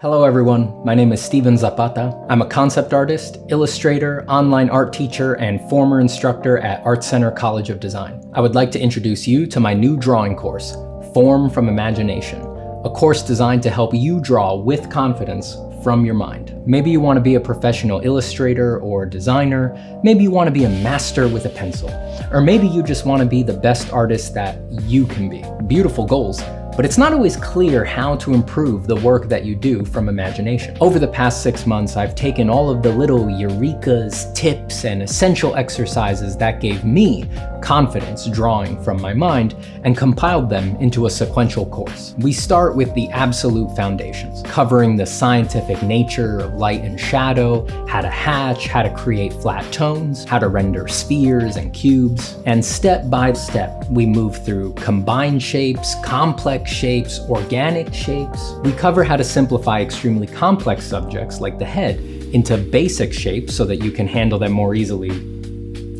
Hello everyone, my name is Steven Zapata. I'm a concept artist, illustrator, online art teacher, and former instructor at Art Center College of Design. I would like to introduce you to my new drawing course, Form from Imagination, a course designed to help you draw with confidence from your mind. Maybe you want to be a professional illustrator or designer, maybe you want to be a master with a pencil, or maybe you just want to be the best artist that you can be. Beautiful goals. But it's not always clear how to improve the work that you do from imagination. Over the past 6 months, I've taken all of the little eurekas, tips, and essential exercises that gave me confidence drawing from my mind and compiled them into a sequential course. We start with the absolute foundations, covering the scientific nature of light and shadow, how to hatch, how to create flat tones, how to render spheres and cubes, and step by step, we move through combined shapes, complex shapes, organic shapes. We cover how to simplify extremely complex subjects like the head into basic shapes so that you can handle them more easily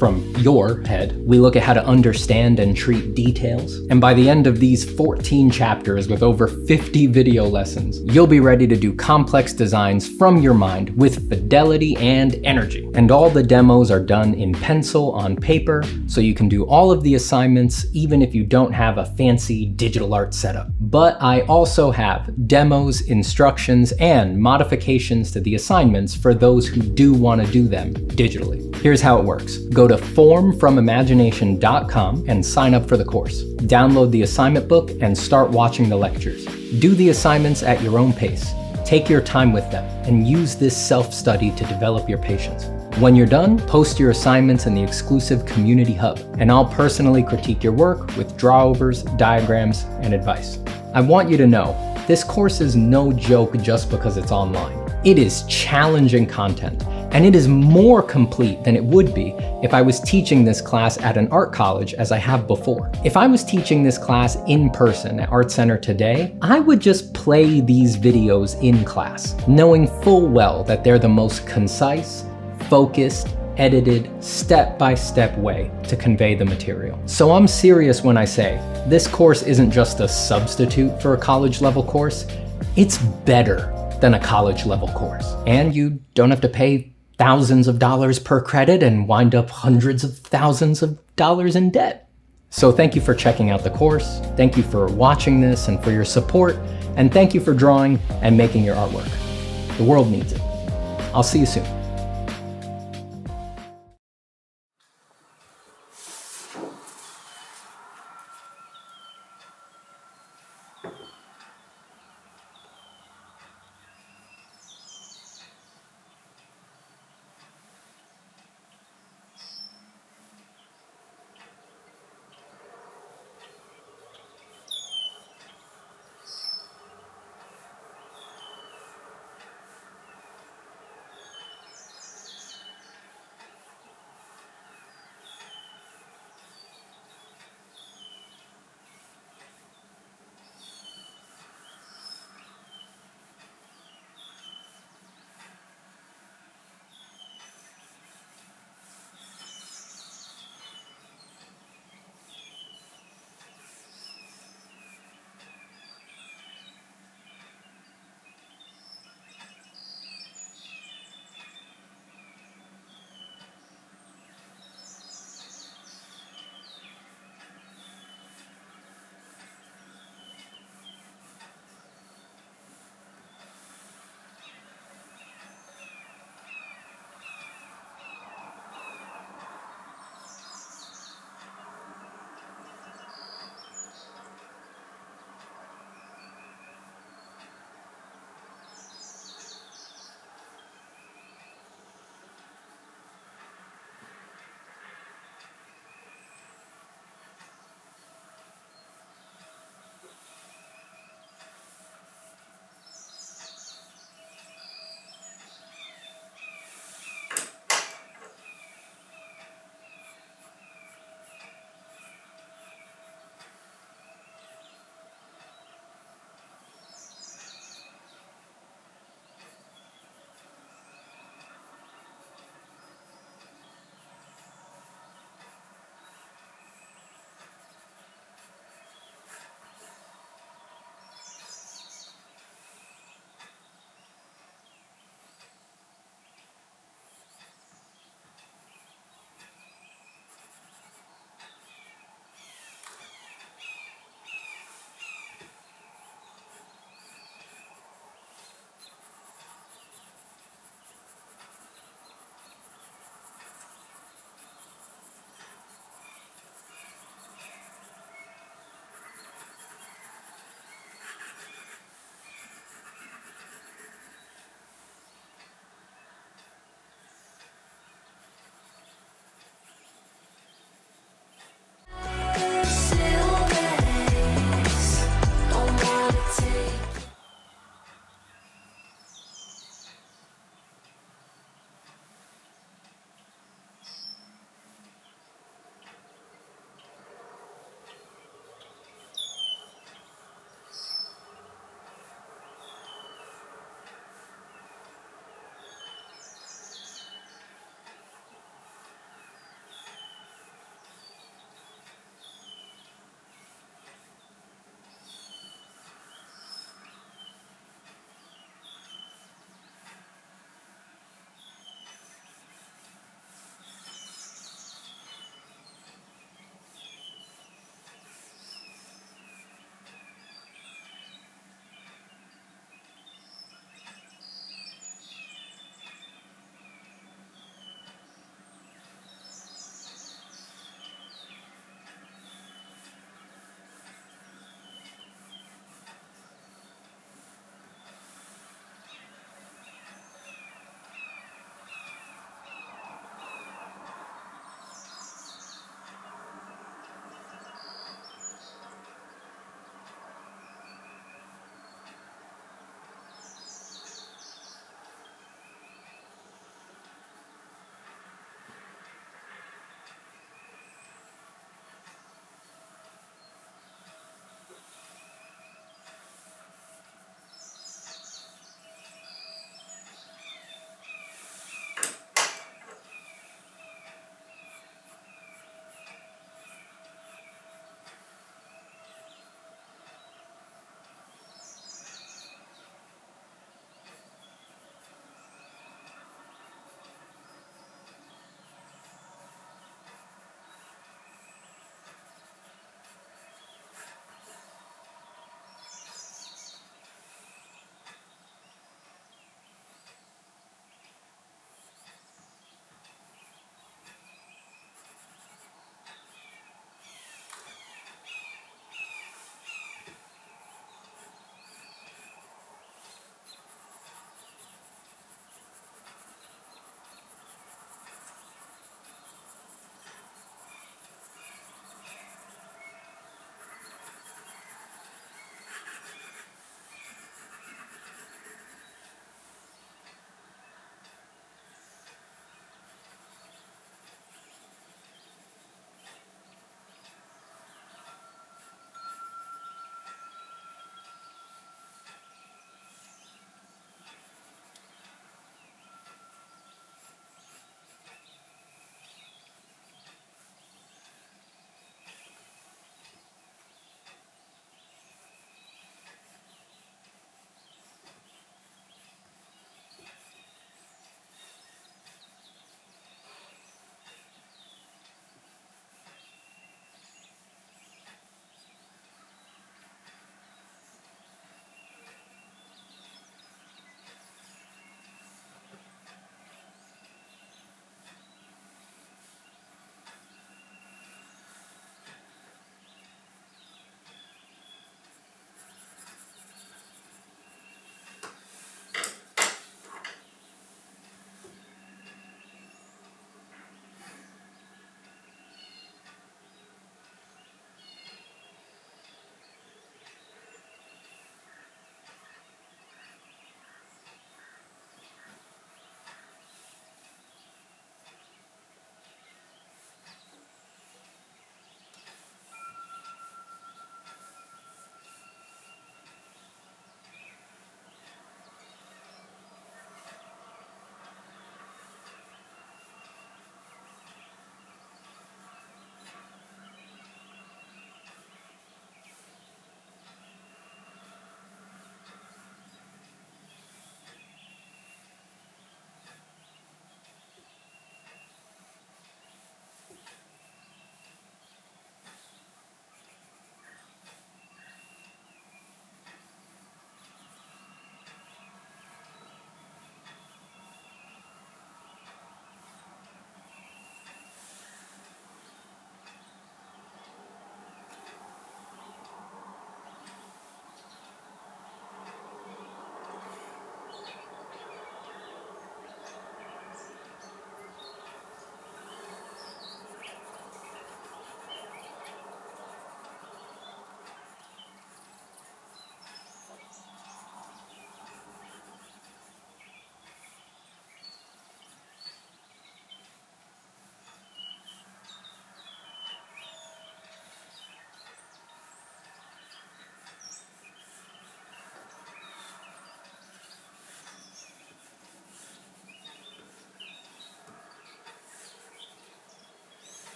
from your head. We look at how to understand and treat details. And by the end of these 14 chapters with over 50 video lessons, you'll be ready to do complex designs from your mind with fidelity and energy. And all the demos are done in pencil on paper, so you can do all of the assignments even if you don't have a fancy digital art setup. But I also have demos, instructions, and modifications to the assignments for those who do want to do them digitally. Here's how it works. Go to formfromimagination.com and sign up for the course. Download the assignment book and start watching the lectures. Do the assignments at your own pace. Take your time with them and use this self-study to develop your patience. When you're done, post your assignments in the exclusive community hub, and I'll personally critique your work with drawovers, diagrams, and advice. I want you to know, this course is no joke just because it's online. It is challenging content, and it is more complete than it would be if I was teaching this class at an art college as I have before. If I was teaching this class in person at Art Center today, I would just play these videos in class, knowing full well that they're the most concise, focused, edited, step-by-step way to convey the material. So I'm serious when I say, this course isn't just a substitute for a college-level course, it's better than a college-level course. And you don't have to pay thousands of dollars per credit and wind up hundreds of thousands of dollars in debt. So thank you for checking out the course, thank you for watching this and for your support, and thank you for drawing and making your artwork. The world needs it. I'll see you soon.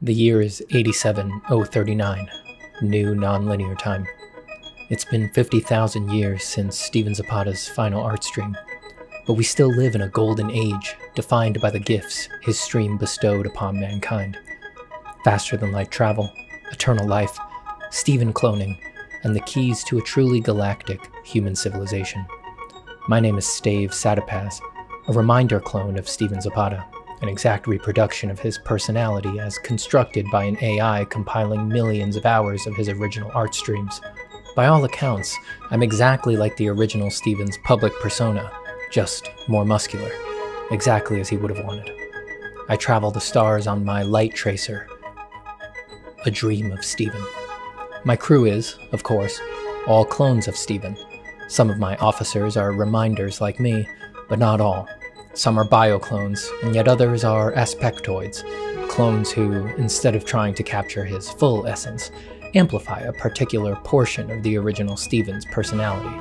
The year is 87039, new nonlinear time. It's been 50,000 years since Steven Zapata's final art stream, but we still live in a golden age defined by the gifts his stream bestowed upon mankind. Faster than light travel, eternal life, Steven cloning, and the keys to a truly galactic human civilization. My name is Stave Satapaz, a reminder clone of Steven Zapata, an exact reproduction of his personality as constructed by an AI compiling millions of hours of his original art streams. By all accounts, I'm exactly like the original Steven's public persona, just more muscular, exactly as he would have wanted. I travel the stars on my light tracer, a dream of Steven. My crew is, of course, all clones of Steven. Some of my officers are reminders like me, but not all. Some are bioclones, and yet others are aspectoids, clones who, instead of trying to capture his full essence, amplify a particular portion of the original Steven's personality.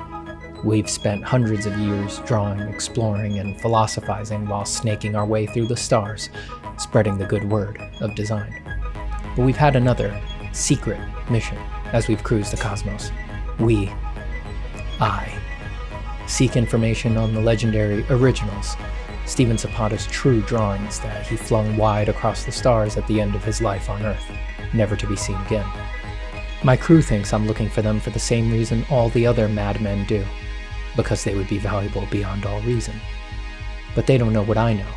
We've spent hundreds of years drawing, exploring, and philosophizing while snaking our way through the stars, spreading the good word of design. But we've had another, secret mission as we've cruised the cosmos. I seek information on the legendary originals, Steven Zapata's true drawings that he flung wide across the stars at the end of his life on Earth, never to be seen again. My crew thinks I'm looking for them for the same reason all the other madmen do, because they would be valuable beyond all reason. But they don't know what I know,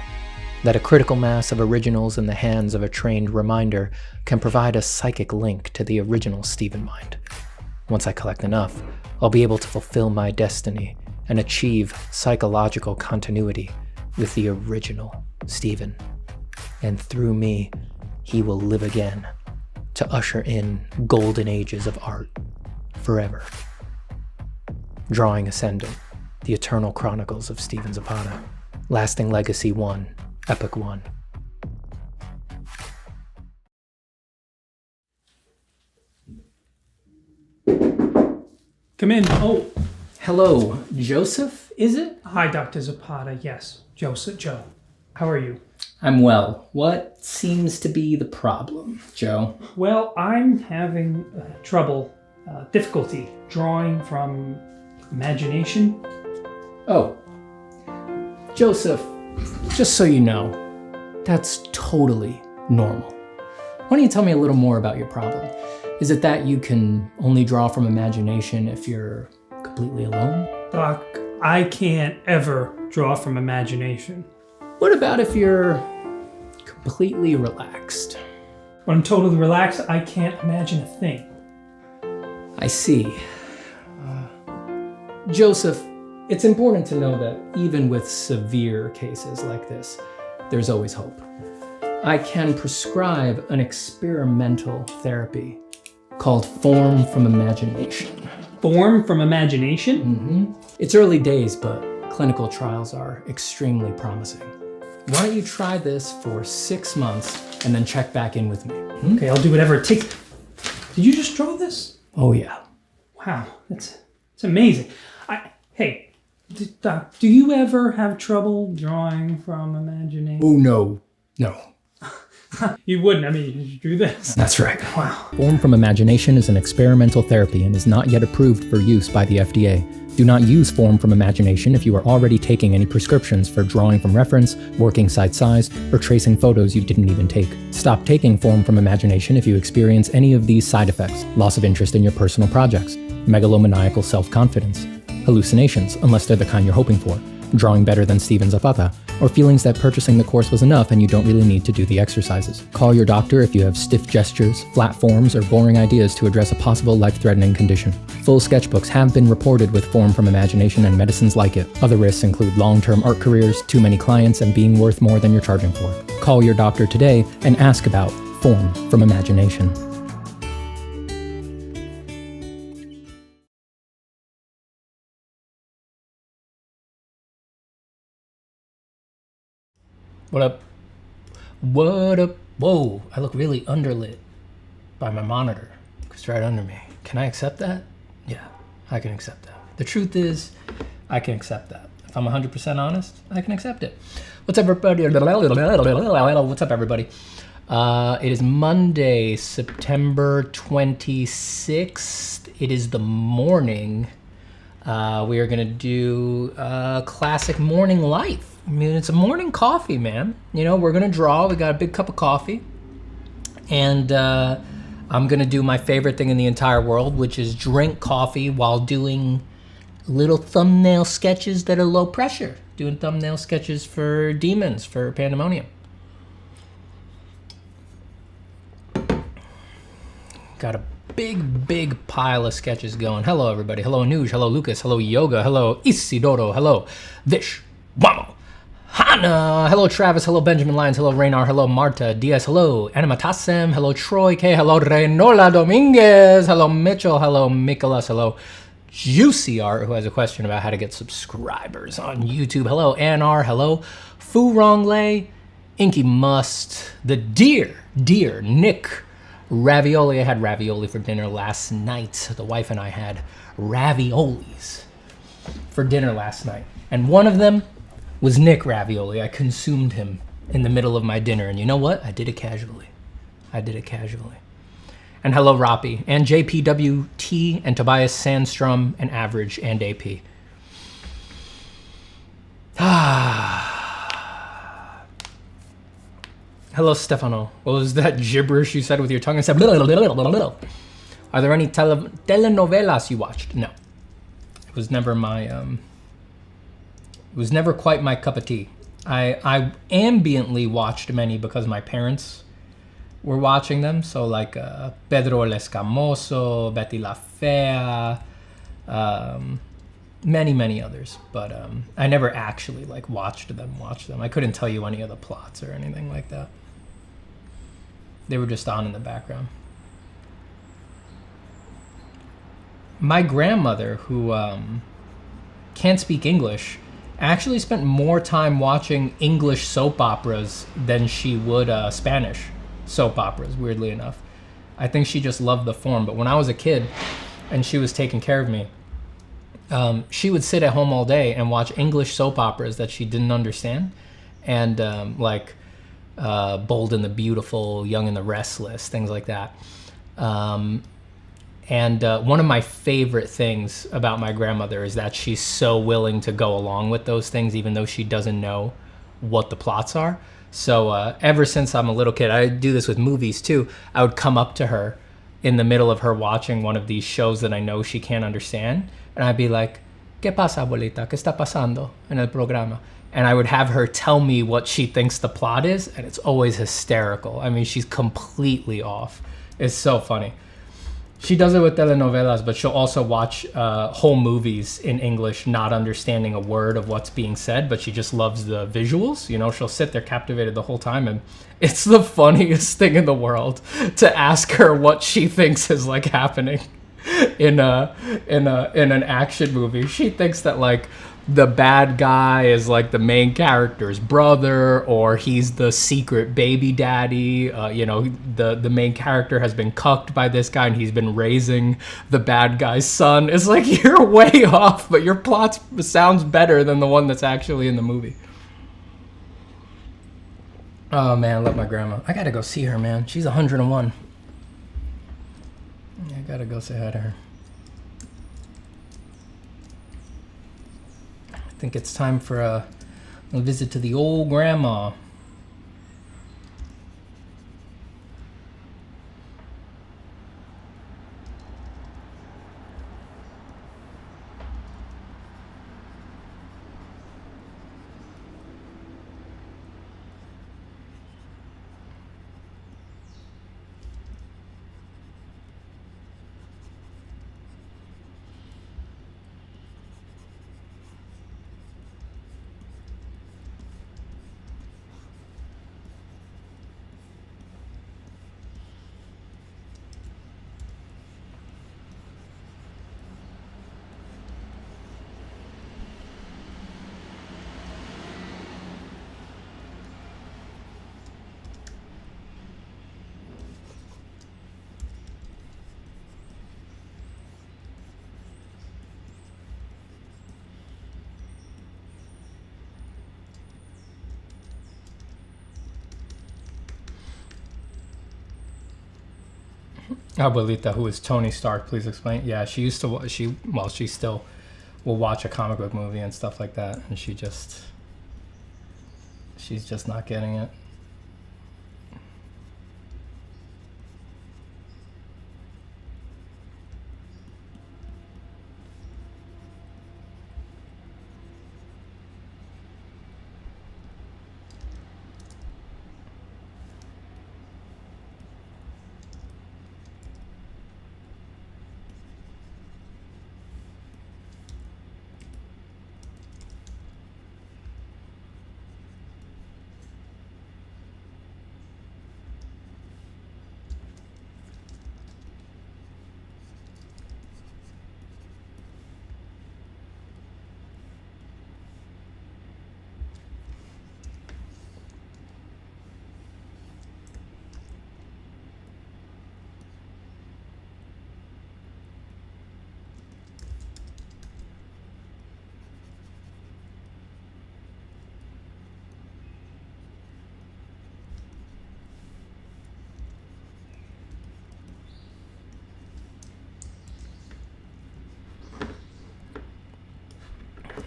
that a critical mass of originals in the hands of a trained reminder can provide a psychic link to the original Steven mind. Once I collect enough, I'll be able to fulfill my destiny and achieve psychological continuity with the original Steven. And through me, he will live again to usher in golden ages of art forever. Drawing Ascendant, the eternal chronicles of Steven Zapata. Lasting Legacy 1, Epic 1. Come in. Oh, Hello, Joseph, is it? hi, Dr. Zapata. Yes, Joe. How are you? I'm well. What seems to be the problem, Joe? Well, I'm having difficulty drawing from imagination. Oh, Joseph, just so you know, that's totally normal. Why don't you tell me a little more about your problem? Is it that you can only draw from imagination if you're completely alone? Doc, I can't ever draw from imagination. What about if you're completely relaxed? When I'm totally relaxed, I can't imagine a thing. I see. Joseph, it's important to know that even with severe cases like this, there's always hope. I can prescribe an experimental therapy called Form from Imagination. Form from imagination? It's early days, but clinical trials are extremely promising. Why don't you try this for 6 months and then check back in with me? Okay, I'll do whatever it takes. Did you just draw this? Oh yeah. Wow, it's amazing. Hey, Doc, do you ever have trouble drawing from imagination? Oh no. You wouldn't. I mean, you drew this. That's right. Wow. Form from Imagination is an experimental therapy and is not yet approved for use by the FDA. Do not use Form from Imagination if you are already taking any prescriptions for drawing from reference, working side size, or tracing photos you didn't even take. Stop taking Form from Imagination if you experience any of these side effects: loss of interest in your personal projects, megalomaniacal self-confidence, hallucinations, unless they're the kind you're hoping for, drawing better than Steven Zapata, or feelings that purchasing the course was enough and you don't really need to do the exercises. Call your doctor if you have stiff gestures, flat forms, or boring ideas to address a possible life-threatening condition. Full sketchbooks have been reported with Form from Imagination and medicines like it. Other risks include long-term art careers, too many clients, and being worth more than you're charging for. Call your doctor today and ask about Form from Imagination. What up? What up? Whoa, I look really underlit by my monitor. It's right under me. Can I accept that? Yeah, I can accept that. The truth is, I can accept that. If I'm 100% honest, I can accept it. What's up, everybody? What's up, everybody? It is Monday, September 26th. It is the morning. We are going to do classic morning life. I mean, it's a morning coffee, man. You know, we're going to draw. We got a big cup of coffee. And I'm going to do my favorite thing in the entire world, which is drink coffee while doing little thumbnail sketches that are low pressure. Doing thumbnail sketches for demons, for Pandaemonium. Got a big pile of sketches going. Hello, everybody. Hello, Anuj. Hello, Lucas. Hello, Yoga. Hello, Isidoro. Hello, Vish. Wamo. Hana. Hello, Travis. Hello, Benjamin Lyons. Hello, Raynar. Hello, Marta. Diaz. Hello, Animatasem. Hello, Troy K. Hello, Reynola Dominguez. Hello, Mitchell. Hello, Nicholas. Hello, Juicy Art, who has a question about how to get subscribers on YouTube. Hello, Anar. Hello, Fu Ronglay. Inky Must. The Deer, Nick. Ravioli. I had ravioli for dinner last night. The wife and I had raviolis for dinner last night. And one of them was Nick Ravioli. I consumed him in the middle of my dinner. And you know what? I did it casually. And hello, Roppy. And JPWT and Tobias Sandstrom and Average and AP. Hello, Stefano. What was that gibberish you said with your tongue? I said, blah, blah, blah, blah, blah. Are there any telenovelas you watched? No. It was never my, it was never quite my cup of tea. I ambiently watched many because my parents were watching them. So like Pedro el Escamoso, Betty La Fea, many others. But I never actually like watched them. I couldn't tell you any of the plots or anything like that. They were just on in the background. My grandmother, who can't speak English, actually spent more time watching English soap operas than she would Spanish soap operas, weirdly enough. I think she just loved the form. But when I was a kid and she was taking care of me, she would sit at home all day and watch English soap operas that she didn't understand. And Bold and the Beautiful, Young and the Restless, things like that. And one of my favorite things about my grandmother is that she's so willing to go along with those things, even though she doesn't know what the plots are. So ever since I'm a little kid, I do this with movies too. I would come up to her in the middle of her watching one of these shows that I know she can't understand. And I'd be like, ¿Qué pasa, abuelita? ¿Qué está pasando en el programa? And I would have her tell me what she thinks the plot is, and it's always hysterical. I mean, she's completely off. It's so funny. She does it with telenovelas, but she'll also watch whole movies in English, not understanding a word of what's being said, but she just loves the visuals. You know, she'll sit there captivated the whole time, and it's the funniest thing in the world to ask her what she thinks is like happening in an action movie. She thinks that like the bad guy is like the main character's brother, or he's the secret baby daddy. You know, the main character has been cucked by this guy and he's been raising the bad guy's son. It's like, you're way off, but your plot sounds better than the one that's actually in the movie. Oh man, I love my grandma. I gotta go see her, man. She's 101. I gotta go say hi to her. I think it's time for a visit to the old grandma. Abuelita, who is Tony Stark, please explain. Yeah, she used to, she still will watch a comic book movie and stuff like that, and she's just not getting it.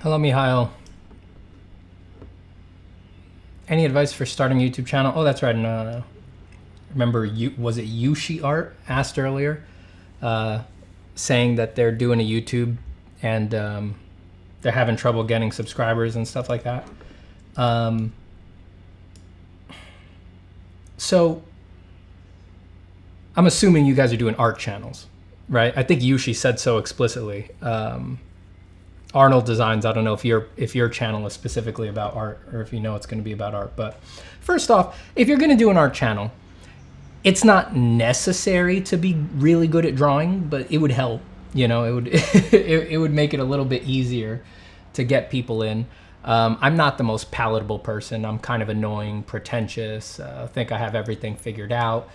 Hello, Mihail. Any advice for starting a YouTube channel? Oh, that's right. No. Remember, was it Yushi Art asked earlier, saying that they're doing a YouTube and they're having trouble getting subscribers and stuff like that. So I'm assuming you guys are doing art channels, right? I think Yushi said so explicitly. Arnold Designs, I don't know if your channel is specifically about art or if you know it's going to be about art. But first off, if you're going to do an art channel, it's not necessary to be really good at drawing, but it would help. You know, it would it would make it a little bit easier to get people in. I'm not the most palatable person. I'm kind of annoying, pretentious. Think I have everything figured out.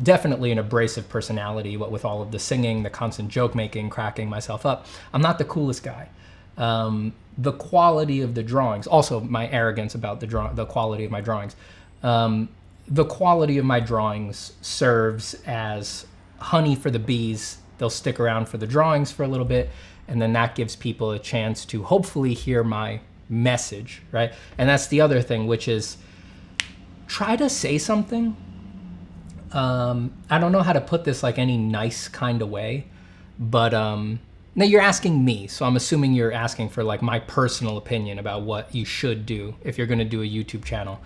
Definitely an abrasive personality, what with all of the singing, the constant joke making, cracking myself up. I'm not the coolest guy. The quality of the drawings, also my arrogance about the quality of my drawings. The quality of my drawings serves as honey for the bees. They'll stick around for the drawings for a little bit, and then that gives people a chance to hopefully hear my message, right? And that's the other thing, which is try to say something. I don't know how to put this like any nice kind of way, but now you're asking me, so I'm assuming you're asking for like my personal opinion about what you should do if you're going to do a YouTube channel.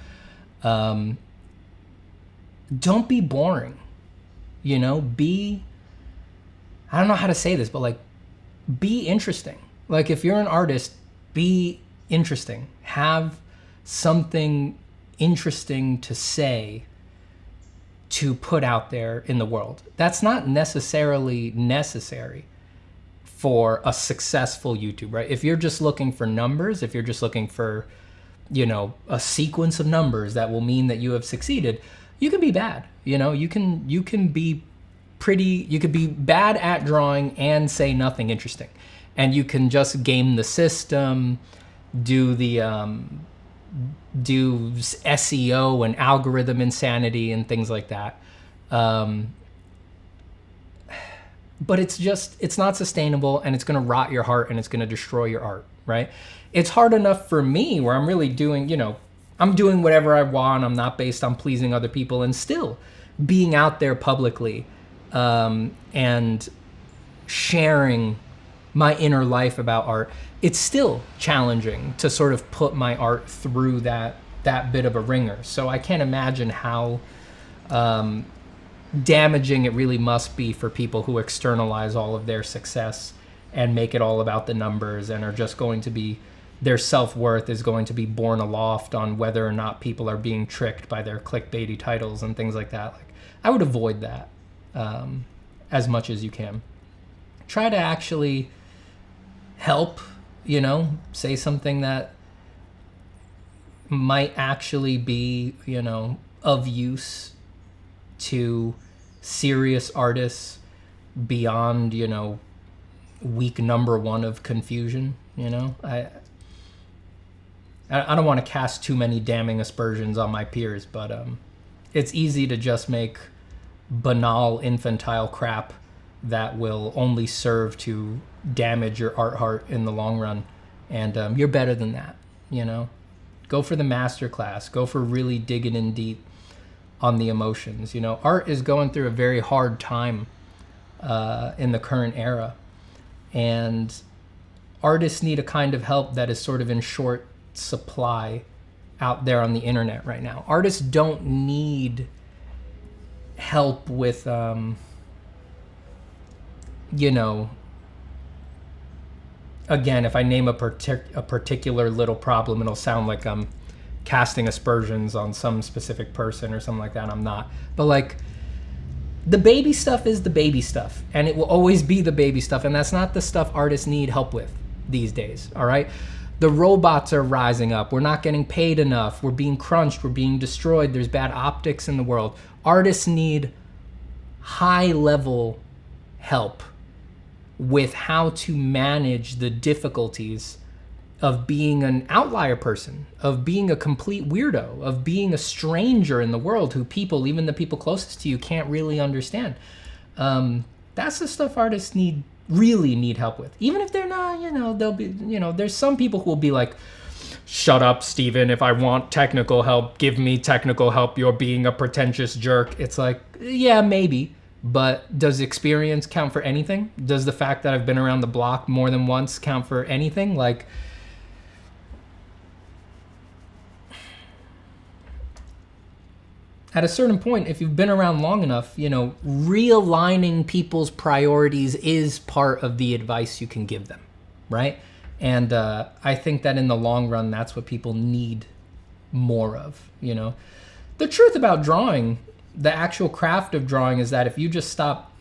Don't be boring, you know, I don't know how to say this, but like be interesting. Like if you're an artist, be interesting. Have something interesting to say to put out there in the world. That's not necessarily necessary for a successful YouTube, right? If you're just looking for numbers, if you're just looking for, you know, a sequence of numbers that will mean that you have succeeded, you can be bad. You know, you can be you could be bad at drawing and say nothing interesting. And you can just game the system, do SEO and algorithm insanity and things like that. But it's not sustainable, and it's going to rot your heart, and it's going to destroy your art, right? It's hard enough for me where I'm really doing, you know, I'm doing whatever I want. I'm not based on pleasing other people, and still being out there publicly and sharing my inner life about art. It's still challenging to sort of put my art through that bit of a ringer. So I can't imagine how damaging it really must be for people who externalize all of their success and make it all about the numbers and are just going to be, their self-worth is going to be borne aloft on whether or not people are being tricked by their clickbaity titles and things like that. Like, I would avoid that as much as you can. Try to actually help, you know, say something that might actually be, you know, of use to serious artists beyond, you know, week number one of confusion. You know, I don't want to cast too many damning aspersions on my peers, but it's easy to just make banal infantile crap that will only serve to damage your art heart in the long run. And you're better than that, you know? Go for the master class. Go for really digging in deep on the emotions. You know, art is going through a very hard time in the current era. And artists need a kind of help that is sort of in short supply out there on the internet right now. Artists don't need help with, you know, again, if I name a particular little problem, it'll sound like I'm casting aspersions on some specific person or something like that. I'm not. But like, the baby stuff is the baby stuff, and it will always be the baby stuff, and that's not the stuff artists need help with these days, all right? The robots are rising up. We're not getting paid enough. We're being crunched. We're being destroyed. There's bad optics in the world. Artists need high-level help with how to manage the difficulties of being an outlier person, of being a complete weirdo, of being a stranger in the world who people, even the people closest to you, can't really understand. That's the stuff artists really need help with. Even if they're not, you know, they'll be, you know, there's some people who will be like, shut up, Steven, if I want technical help, give me technical help, you're being a pretentious jerk. It's like, yeah, maybe. But does experience count for anything? Does the fact that I've been around the block more than once count for anything? Like, at a certain point, if you've been around long enough, you know, realigning people's priorities is part of the advice you can give them, right? And I think that in the long run, that's what people need more of, you know? The truth about drawing, the actual craft of drawing, is that if you just stop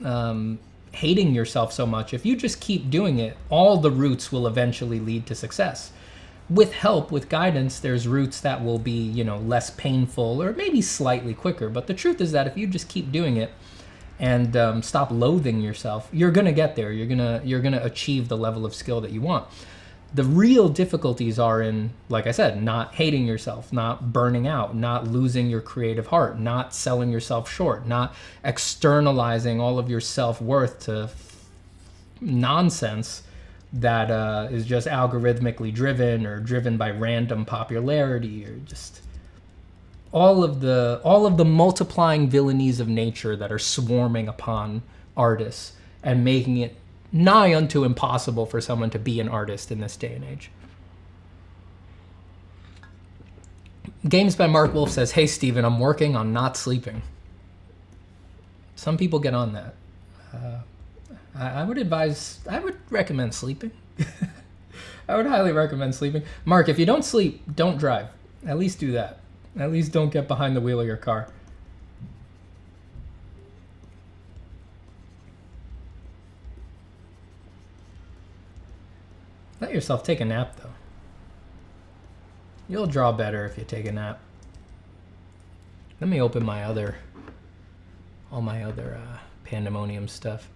hating yourself so much, if you just keep doing it, all the routes will eventually lead to success. With help, with guidance, there's routes that will be, you know, less painful or maybe slightly quicker. But the truth is that if you just keep doing it and stop loathing yourself, you're gonna get there. You're gonna achieve the level of skill that you want. The real difficulties are in, like I said, not hating yourself, not burning out, not losing your creative heart, not selling yourself short, not externalizing all of your self-worth to nonsense that is just algorithmically driven or driven by random popularity, or just all of the multiplying villainies of nature that are swarming upon artists and making it nigh unto impossible for someone to be an artist in this day and age. Games by Mark Wolf says, hey, Steven, I'm working on not sleeping. Some people get on that. I would recommend sleeping. I would highly recommend sleeping. Mark, if you don't sleep, don't drive. At least do that. At least don't get behind the wheel of your car. Let yourself take a nap, though. You'll draw better if you take a nap. Let me open all my other Pandaemonium stuff.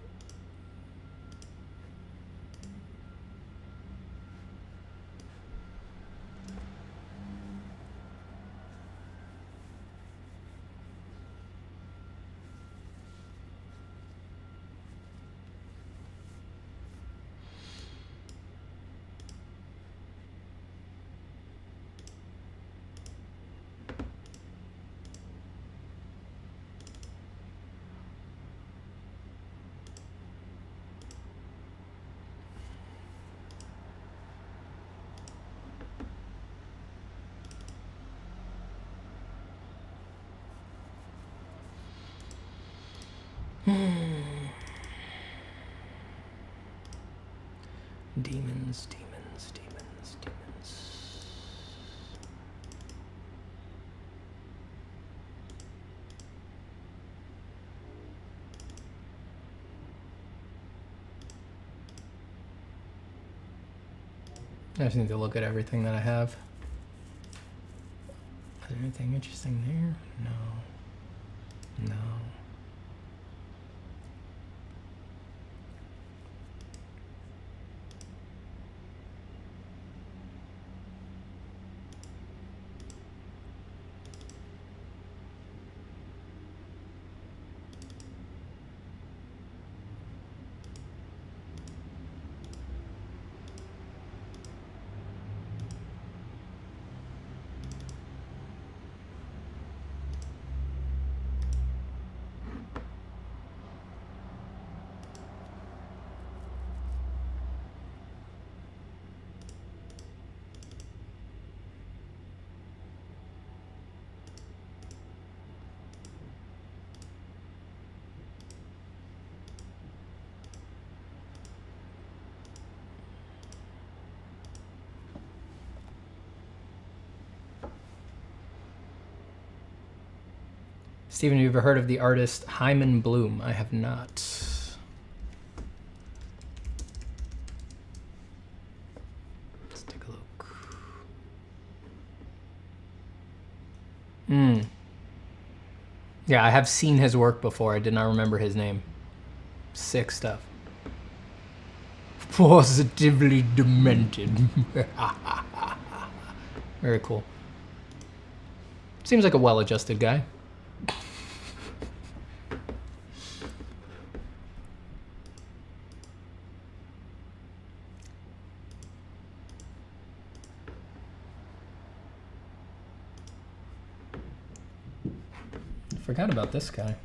Demons, demons, demons, demons. I just need to look at everything that I have. Is there anything interesting there? No. No. Steven, have you ever heard of the artist Hyman Bloom? I have not. Let's take a look. Yeah, I have seen his work before. I did not remember his name. Sick stuff. Positively demented. Very cool. Seems like a well-adjusted guy. Forgot about this guy.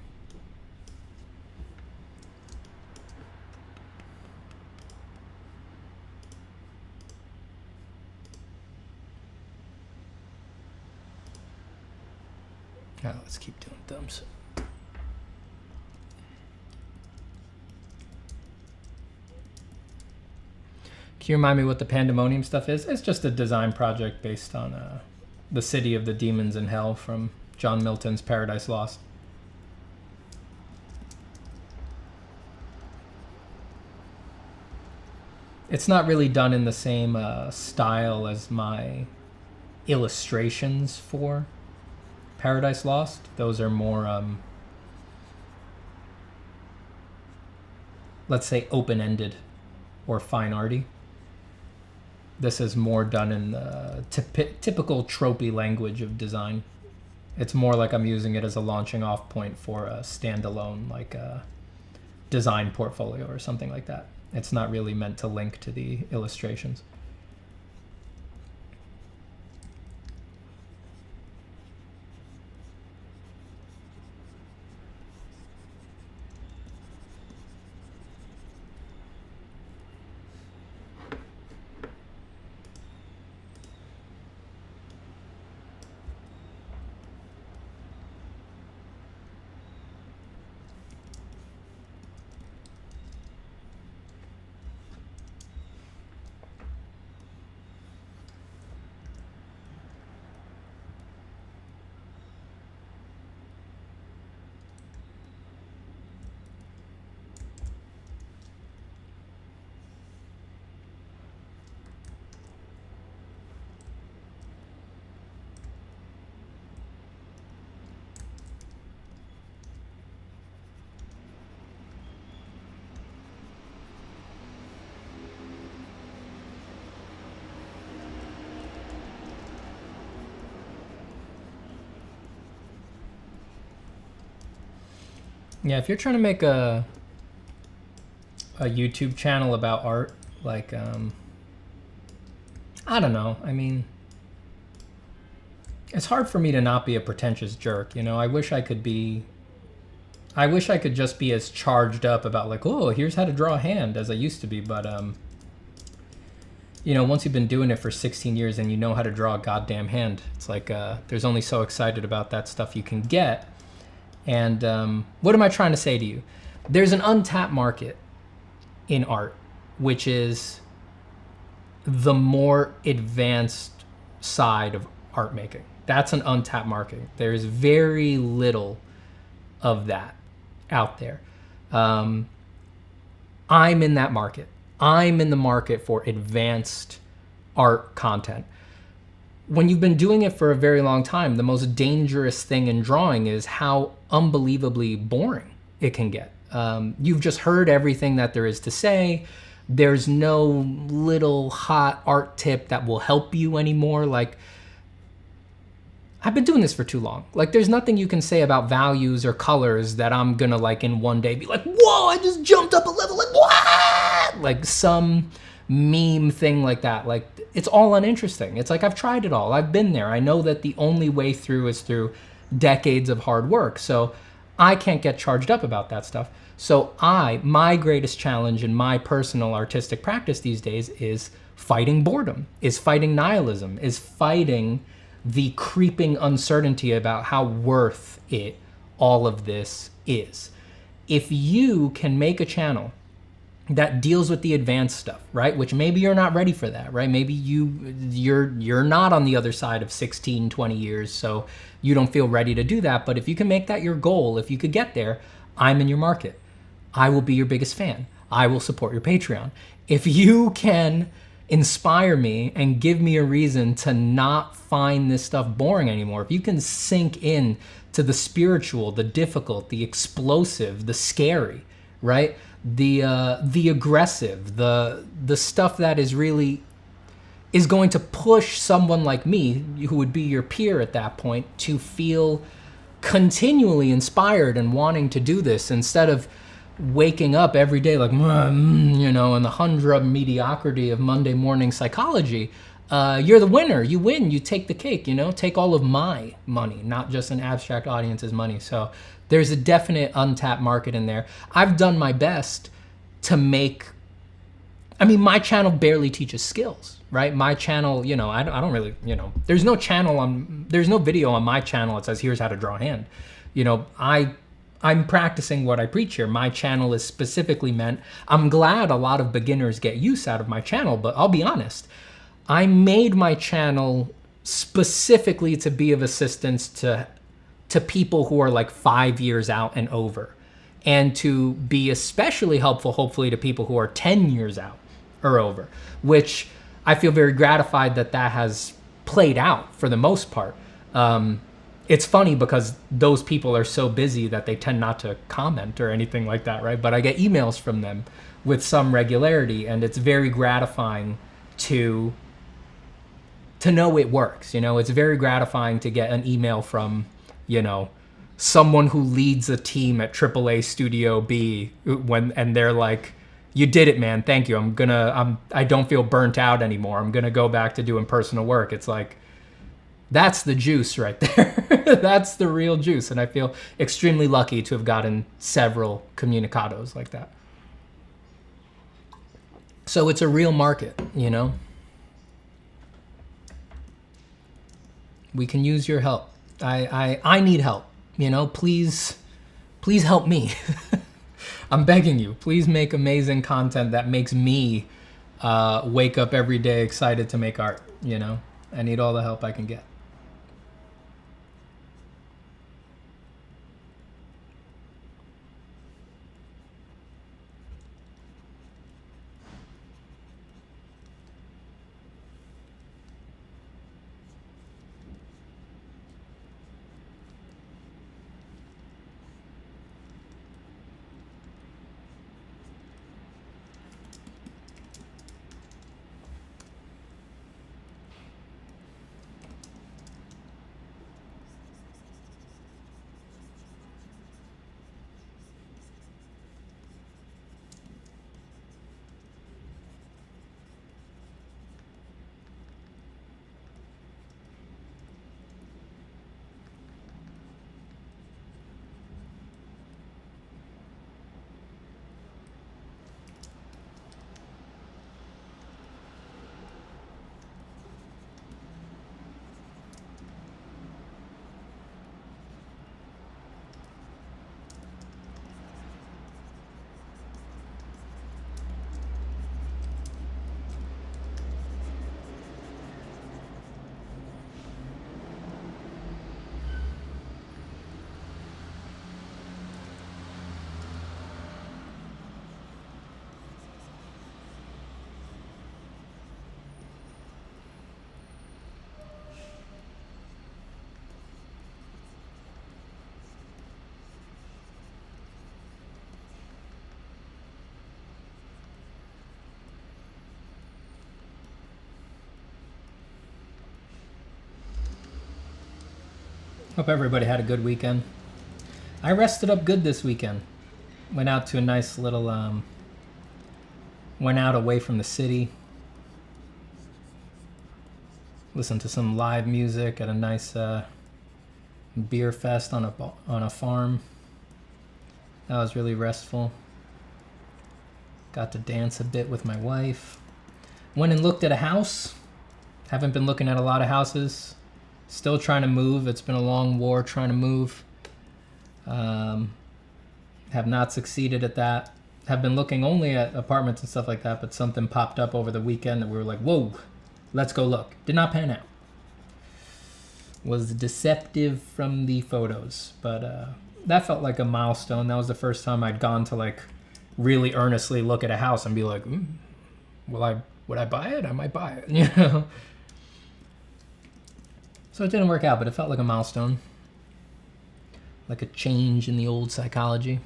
Now let's keep doing thumbs. Can you remind me what the Pandaemonium stuff is? It's just a design project based on the city of the demons in hell from John Milton's Paradise Lost. It's not really done in the same style as my illustrations for Paradise Lost. Those are more, let's say, open-ended or fine arty. This is more done in the typical tropey language of design. It's more like I'm using it as a launching off point for a standalone, like a design portfolio or something like that. It's not really meant to link to the illustrations. Yeah, if you're trying to make a YouTube channel about art, like, I don't know. I mean, it's hard for me to not be a pretentious jerk, you know? I wish I could just be as charged up about like, oh, here's how to draw a hand as I used to be, but, you know, once you've been doing it for 16 years and you know how to draw a goddamn hand, it's like, there's only so excited about that stuff you can get. And what am I trying to say to you? There's an untapped market in art, which is the more advanced side of art making. That's an untapped market. There's very little of that out there. I'm in that market. I'm in the market for advanced art content. When you've been doing it for a very long time, the most dangerous thing in drawing is how unbelievably boring it can get. You've just heard everything that there is to say. There's no little hot art tip that will help you anymore. Like, I've been doing this for too long. Like, there's nothing you can say about values or colors that I'm gonna, like, in one day be like, whoa, I just jumped up a level, like, what? Like some meme thing like that. Like, it's all uninteresting. It's like, I've tried it all. I've been there. I know that the only way through is through decades of hard work. So I can't get charged up about that stuff. So my greatest challenge in my personal artistic practice these days is fighting boredom, is fighting nihilism, is fighting the creeping uncertainty about how worth it all of this is. If you can make a channel that deals with the advanced stuff, right? Which maybe you're not ready for that, right? Maybe you're not on the other side of 16, 20 years, so you don't feel ready to do that. But if you can make that your goal, if you could get there, I'm in your market. I will be your biggest fan. I will support your Patreon. If you can inspire me and give me a reason to not find this stuff boring anymore, if you can sink in to the spiritual, the difficult, the explosive, the scary, right? The aggressive, the stuff that is going to push someone like me, who would be your peer at that point, to feel continually inspired and wanting to do this instead of waking up every day like, you know, in the humdrum mediocrity of Monday morning psychology. You're the winner. You win. You take the cake, you know, take all of my money, not just an abstract audience's money. So there's a definite untapped market in there. I've done my best to make, I mean, my channel barely teaches skills, right? My channel, you know, I don't really, you know, there's no video on my channel that says, here's how to draw a hand. You know, I'm practicing what I preach here. My channel is specifically meant, I'm glad a lot of beginners get use out of my channel, but I'll be honest, I made my channel specifically to be of assistance to people who are like 5 years out and over, and to be especially helpful, hopefully, to people who are 10 years out or over, which I feel very gratified that has played out for the most part. It's funny because those people are so busy that they tend not to comment or anything like that, right? But I get emails from them with some regularity, and it's very gratifying to know it works. You know, it's very gratifying to get an email from, you know, someone who leads a team at AAA Studio B and they're like, you did it, man. Thank you. I don't feel burnt out anymore. I'm going to go back to doing personal work. It's like, that's the juice right there. That's the real juice. And I feel extremely lucky to have gotten several communicados like that. So it's a real market, you know? We can use your help. I need help, you know? Please help me. I'm begging you. Please make amazing content that makes me wake up every day excited to make art, you know? I need all the help I can get. Hope everybody had a good weekend. I rested up good this weekend. Went out to a nice little, went out away from the city. Listened to some live music at a nice beer fest on a farm. That was really restful. Got to dance a bit with my wife. Went and looked at a house. Haven't been looking at a lot of houses. Still trying to move. It's been a long war trying to move. Have not succeeded at that. have been looking only at apartments and stuff like that, but something popped up over the weekend that we were like, whoa, let's go look. Did not pan out. Was deceptive from the photos, but that felt like a milestone. That was the first time I'd gone to like really earnestly look at a house and be like, would I buy it? I might buy it, you know? So it didn't work out, but it felt like a milestone. Like a change in the old psychology.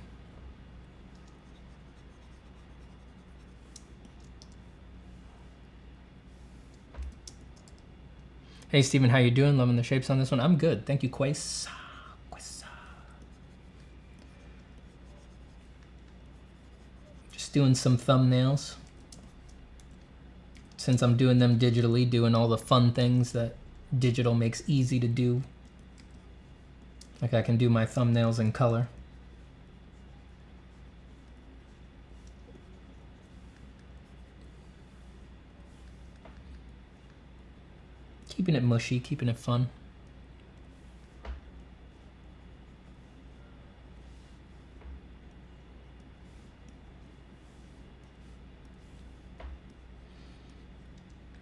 Hey Steven, how you doing? Loving the shapes on this one. I'm good. Thank you, Quasa. Just doing some thumbnails. Since I'm doing them digitally, doing all the fun things that digital makes easy to do. Like I can do my thumbnails in color. Keeping it mushy, keeping it fun.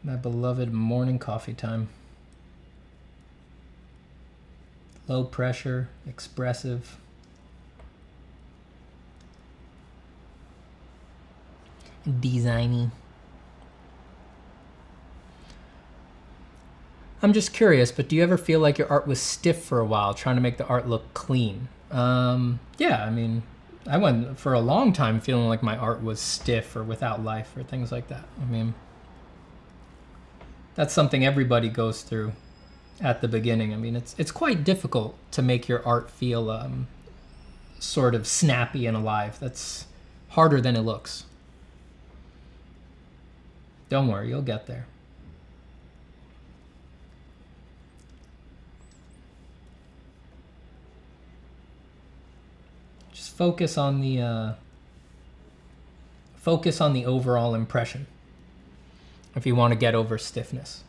My beloved morning coffee time. Low pressure, expressive. Designy. I'm just curious, but do you ever feel like your art was stiff for a while, trying to make the art look clean? Yeah, I mean, I went for a long time feeling like my art was stiff or without life or things like that. I mean, that's something everybody goes through at the beginning. I mean, it's quite difficult to make your art feel sort of snappy and alive. That's harder than it looks. Don't worry, you'll get there. Just focus on the overall impression if you want to get over stiffness.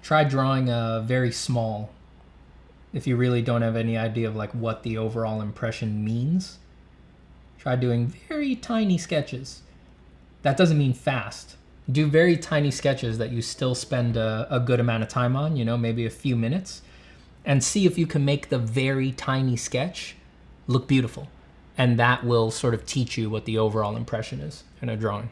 Try drawing very small if you really don't have any idea of like what the overall impression means. Try doing very tiny sketches. That doesn't mean fast. Do very tiny sketches that you still spend a good amount of time on, you know, maybe a few minutes, and see if you can make the very tiny sketch look beautiful. And that will sort of teach you what the overall impression is in a drawing.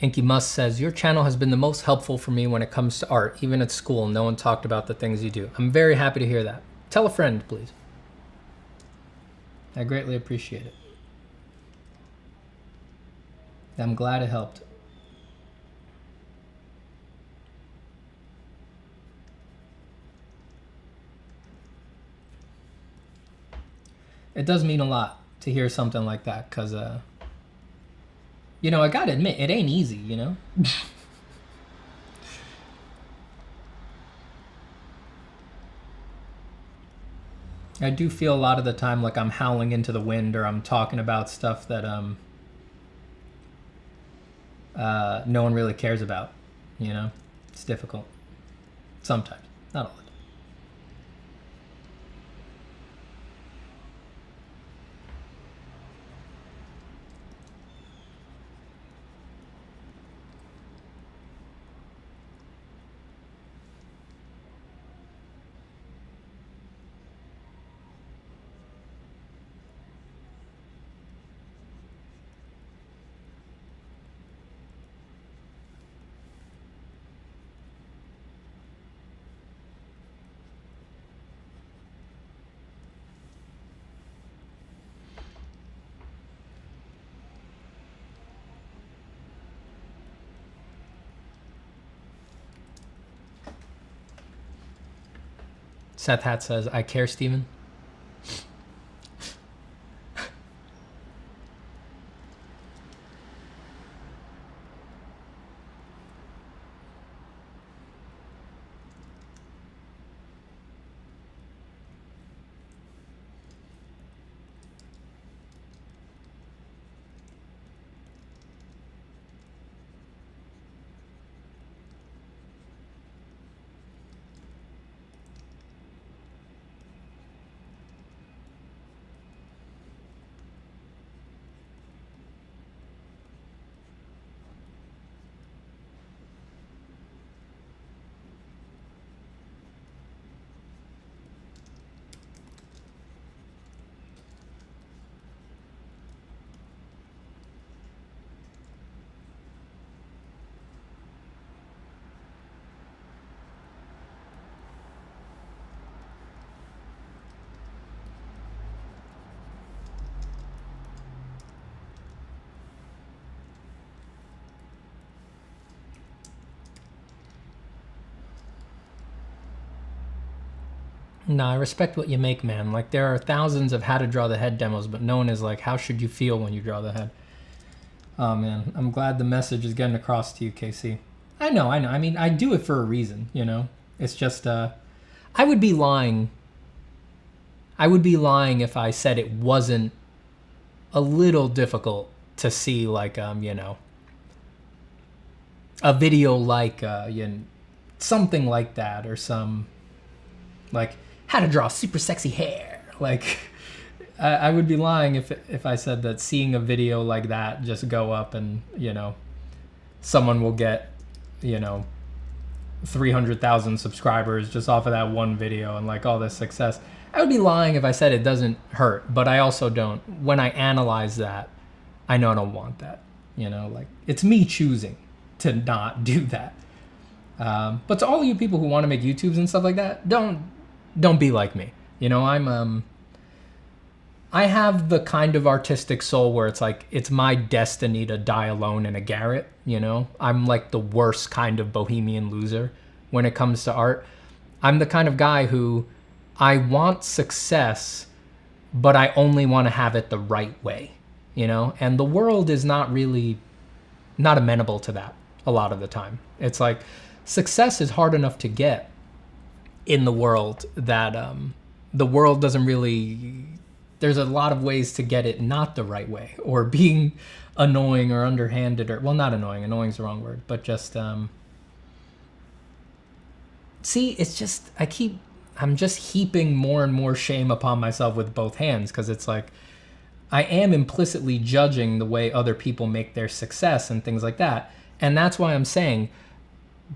Inky Must says, your channel has been the most helpful for me when it comes to art. Even at school, no one talked about the things you do. I'm very happy to hear that. Tell a friend, please. I greatly appreciate it. I'm glad it helped. It does mean a lot to hear something like that, because, you know, I gotta admit, it ain't easy, you know? I do feel a lot of the time like I'm howling into the wind, or I'm talking about stuff that no one really cares about, you know? It's difficult. Sometimes, not all the time. Seth Hat says, I care, Steven. No, I respect what you make, man. Like, there are thousands of how to draw the head demos, but no one is like, how should you feel when you draw the head? Oh, man. I'm glad the message is getting across to you, Casey. I know. I mean, I do it for a reason, you know? It's just, I would be lying. I would be lying if I said it wasn't a little difficult to see, like, you know, a video like, you know, something like that, or some, like, how to draw super sexy hair. Like, I would be lying if I said that seeing a video like that just go up and, you know, someone will get, you know, 300,000 subscribers just off of that one video and like all this success. I would be lying if I said it doesn't hurt, but I also don't. When I analyze that, I know I don't want that. You know, like, it's me choosing to not do that. But to all you people who want to make YouTubes and stuff like that, don't be like me. You know, I have the kind of artistic soul where it's like, it's my destiny to die alone in a garret, you know? I'm like the worst kind of bohemian loser when it comes to art. I'm the kind of guy who, I want success, but I only want to have it the right way, you know? And the world is not amenable to that a lot of the time. It's like, success is hard enough to get in the world that the world doesn't really... There's a lot of ways to get it not the right way, or being annoying or underhanded, or, well, not annoying. Annoying is the wrong word, but just, see, it's just, I'm just heaping more and more shame upon myself with both hands, because it's like, I am implicitly judging the way other people make their success and things like that. And that's why I'm saying,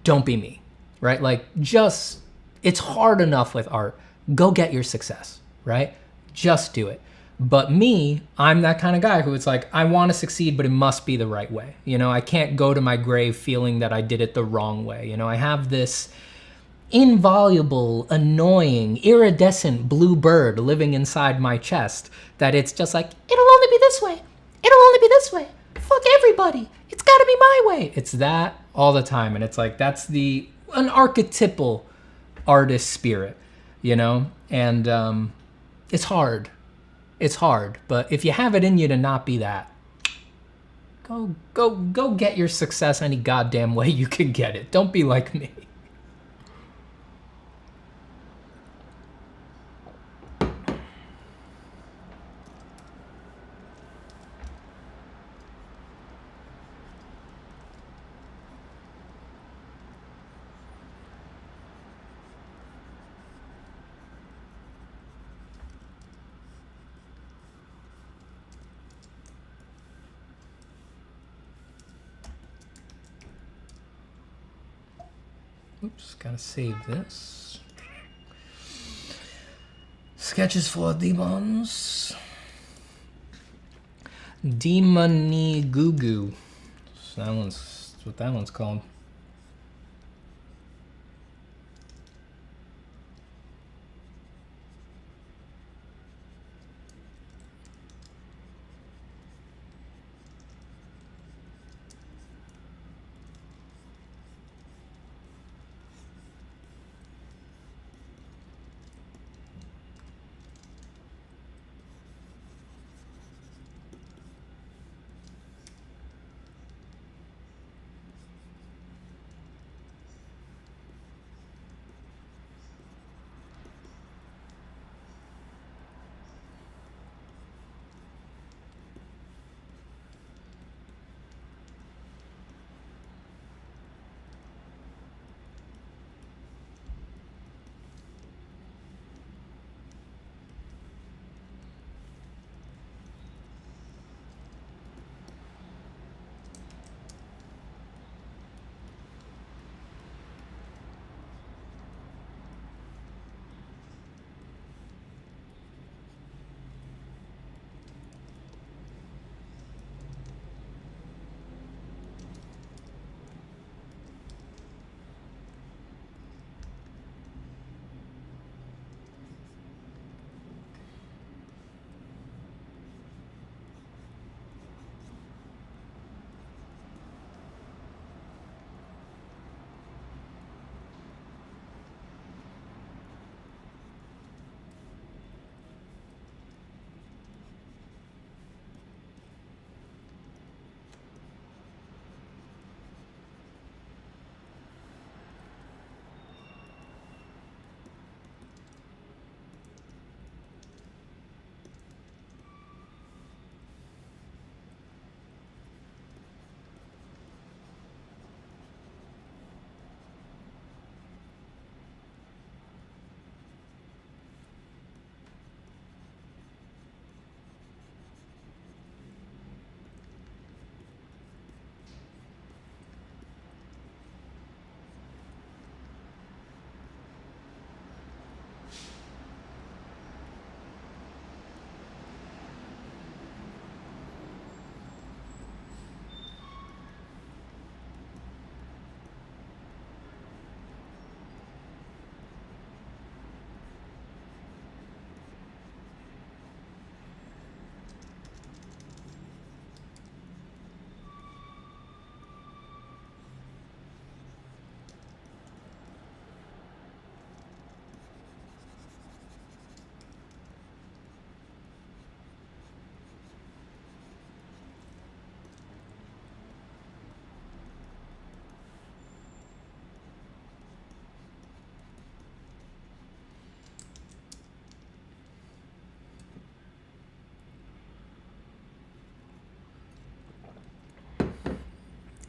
don't be me, right? Like, just, it's hard enough with art. Go get your success, right? Just do it. But me, I'm that kind of guy who it's like, I want to succeed, but it must be the right way. You know, I can't go to my grave feeling that I did it the wrong way. You know, I have this involuble, annoying, iridescent blue bird living inside my chest that it's just like, it'll only be this way. It'll only be this way. Fuck everybody. It's got to be my way. It's that all the time. And it's like, that's an archetypal artist spirit, you know? And, it's hard. It's hard. But if you have it in you to not be that, go get your success any goddamn way you can get it. Don't be like me. Oops, gotta save this. Sketches for demons. Demony Goo Goo. So that's what that one's called.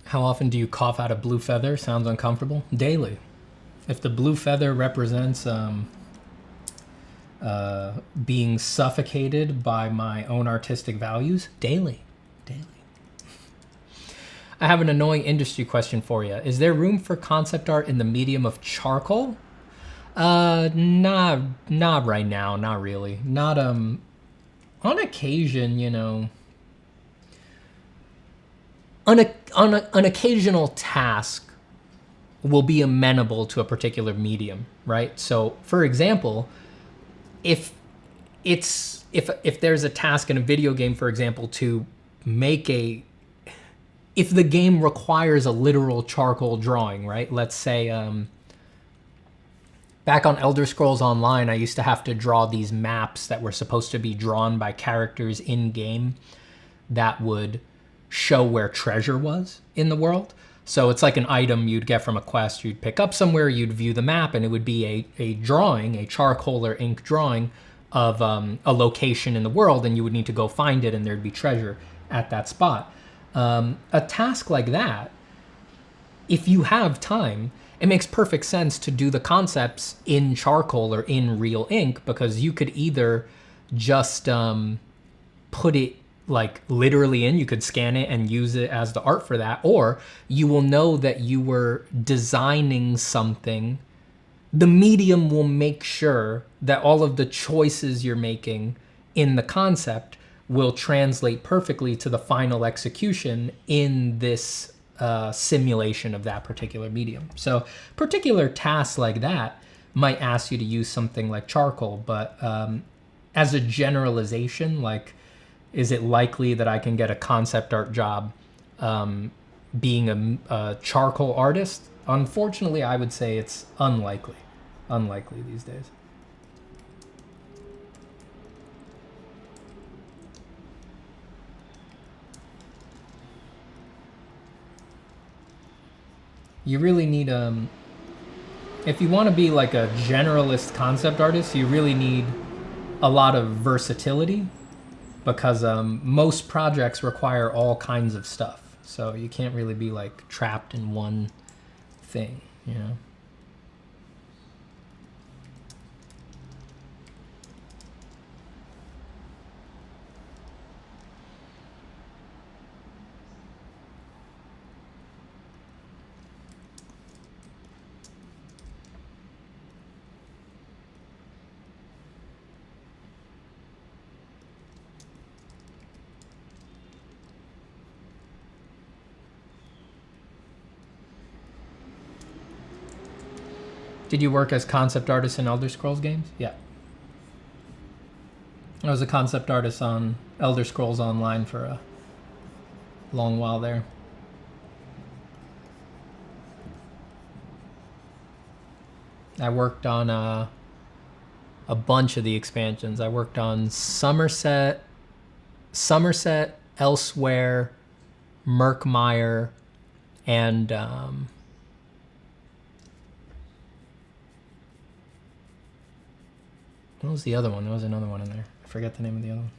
How often do you cough out a blue feather? Sounds uncomfortable. Daily. If the blue feather represents being suffocated by my own artistic values, daily. I have an annoying industry question for you. Is there room for concept art in the medium of charcoal? Not right now, not really. Not, on occasion, you know, an occasional task will be amenable to a particular medium, right? So, for example, if there's a task in a video game, for example, to make if the game requires a literal charcoal drawing, right? Let's say back on Elder Scrolls Online, I used to have to draw these maps that were supposed to be drawn by characters in game that would show where treasure was in the world. So it's like an item you'd get from a quest. You'd pick up somewhere, you'd view the map, and it would be a drawing, a charcoal or ink drawing of a location in the world, and you would need to go find it, and there'd be treasure at that spot. A task like that, if you have time, it makes perfect sense to do the concepts in charcoal or in real ink, because you could either just put it like literally in, you could scan it and use it as the art for that, or you will know that you were designing something. The medium will make sure that all of the choices you're making in the concept will translate perfectly to the final execution in this simulation of that particular medium. So particular tasks like that might ask you to use something like charcoal, but as a generalization, like, is it likely that I can get a concept art job being a charcoal artist? Unfortunately, I would say it's unlikely these days. You really need, if you want to be like a generalist concept artist, you really need a lot of versatility, because most projects require all kinds of stuff. So you can't really be like trapped in one thing, you know? Did you work as concept artist in Elder Scrolls games? Yeah. I was a concept artist on Elder Scrolls Online for a long while there. I worked on a bunch of the expansions. I worked on Somerset, Elsewhere, Murkmire, and what was the other one? There was another one in there. I forget the name of the other one.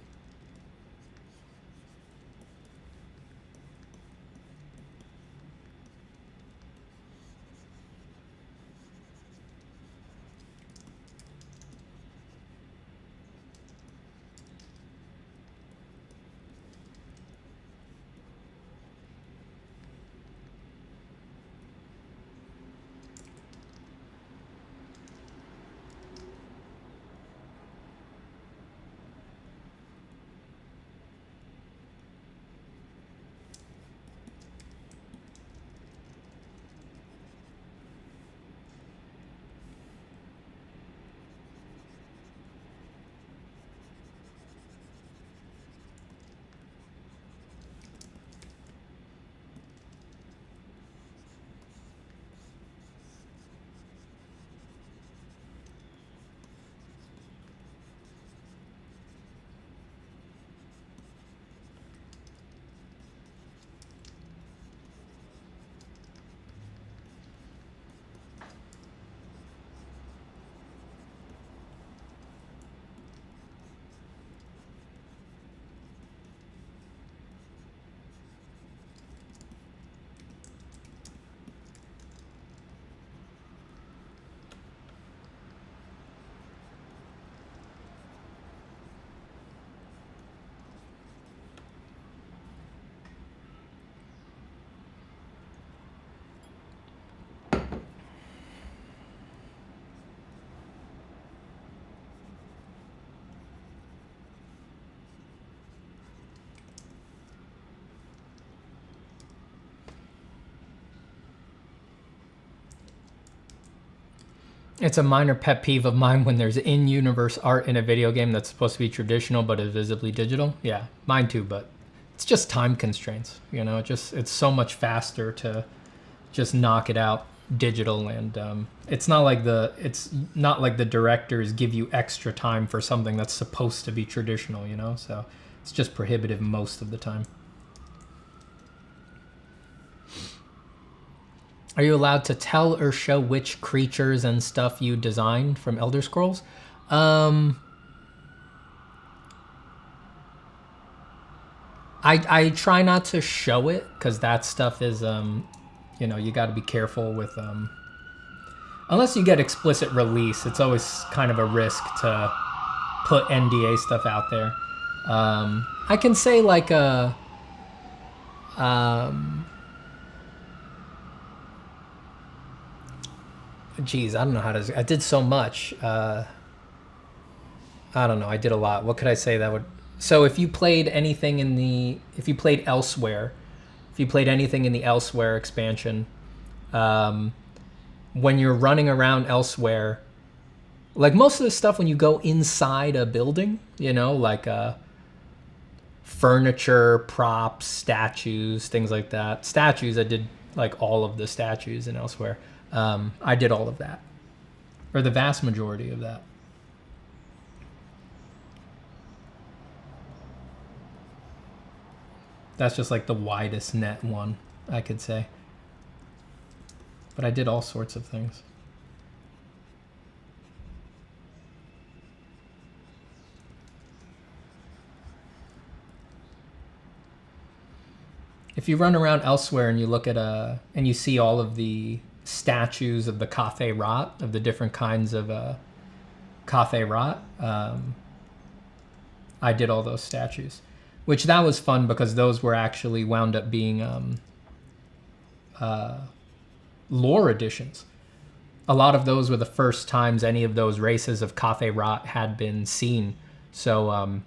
It's a minor pet peeve of mine when there's in-universe art in a video game that's supposed to be traditional but is visibly digital. Yeah, mine too, but it's just time constraints. You know, it's so much faster to just knock it out digital, and it's not like the directors give you extra time for something that's supposed to be traditional. You know, so it's just prohibitive most of the time. Are you allowed to tell or show which creatures and stuff you designed from Elder Scrolls? I try not to show it because that stuff is, you know, you got to be careful with, unless you get explicit release, it's always kind of a risk to put NDA stuff out there. I can say like geez, I don't know how to. I did so much. I don't know. I did a lot. What could I say that would? So if you played anything in the, if you played Elsewhere, if you played anything in the Elsewhere expansion, when you're running around Elsewhere, like most of the stuff when you go inside a building, you know, like furniture, props, statues, things like that. Statues, I did like all of the statues in Elsewhere. I did all of that, or the vast majority of that. That's just like the widest net one, I could say. But I did all sorts of things. If you run around Elsewhere and you look at and you see all of the statues of the Cathay Rot, of the different kinds of Cathay Rot, I did all those statues, which that was fun because those were actually wound up being lore editions. A lot of those were the first times any of those races of Cathay Rot had been seen. So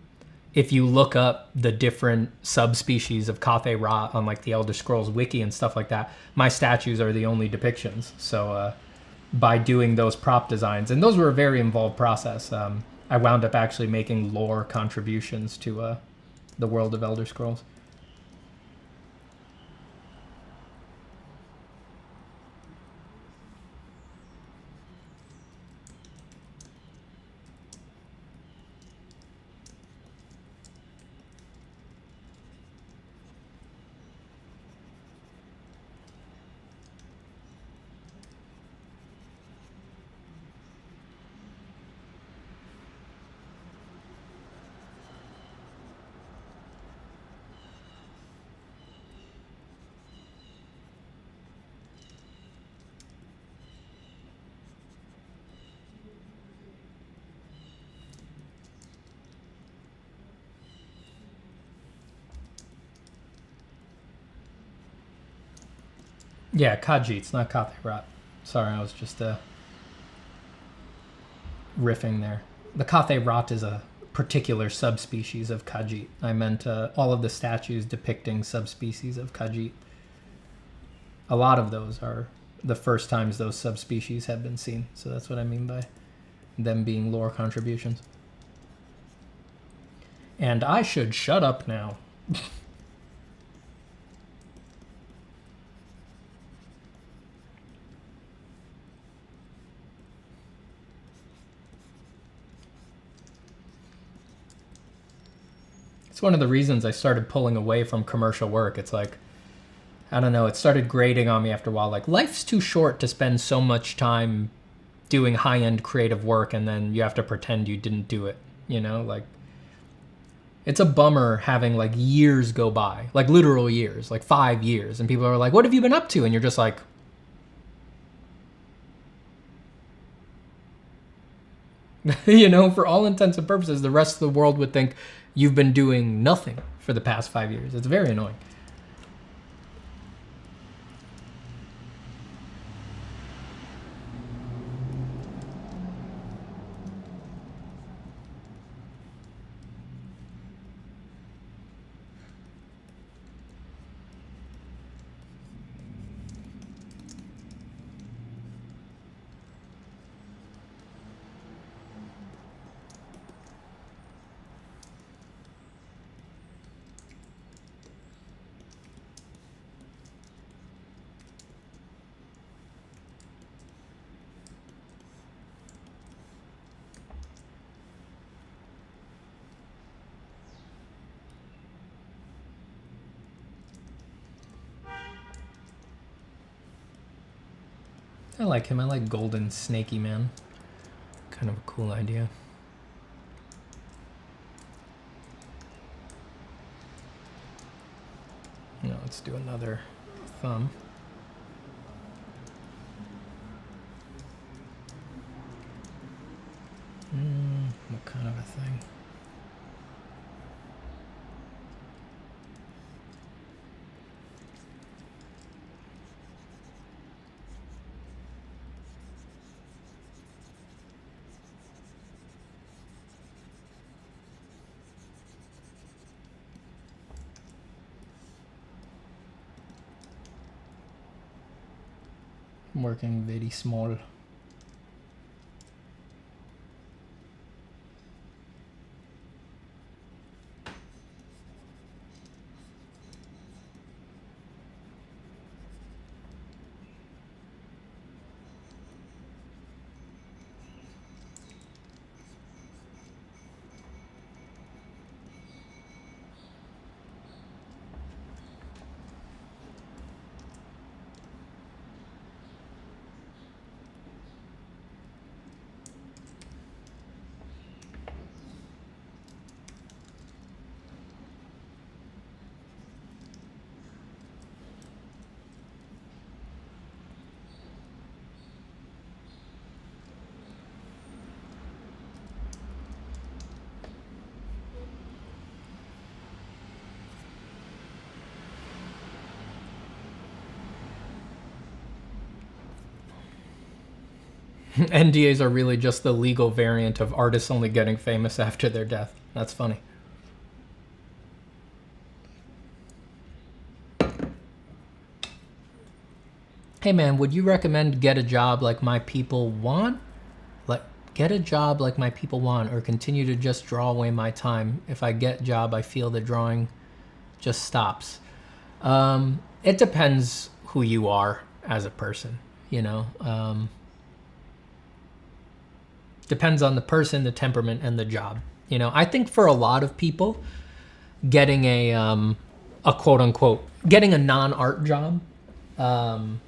if you look up the different subspecies of Cathay Rot on like the Elder Scrolls wiki and stuff like that, my statues are the only depictions. So by doing those prop designs, and those were a very involved process, I wound up actually making lore contributions to the world of Elder Scrolls. Yeah, Khajiit, it's not Cathay Rot. Sorry, I was just riffing there. The Cathay Rot is a particular subspecies of Khajiit. I meant all of the statues depicting subspecies of Khajiit. A lot of those are the first times those subspecies have been seen. So that's what I mean by them being lore contributions. And I should shut up now. It's one of the reasons I started pulling away from commercial work. It's like, I don't know, it started grating on me after a while. Like, life's too short to spend so much time doing high-end creative work and then you have to pretend you didn't do it, you know? Like, it's a bummer having, like, years go by. Like, literal years, like 5 years. And people are like, what have you been up to? And you're just like, you know, for all intents and purposes, the rest of the world would think you've been doing nothing for the past 5 years. It's very annoying. I like him. I like Golden Snaky Man. Kind of a cool idea. Now let's do another thumb. What kind of a thing? Working very small. NDAs are really just the legal variant of artists only getting famous after their death. That's funny. Hey man, would you recommend get a job like my people want? Like, get a job like my people want, or continue to just draw away my time? If I get job, I feel the drawing just stops. It depends who you are as a person, you know? Depends on the person, the temperament, and the job. You know, I think for a lot of people, getting a quote unquote, getting a non-art job, and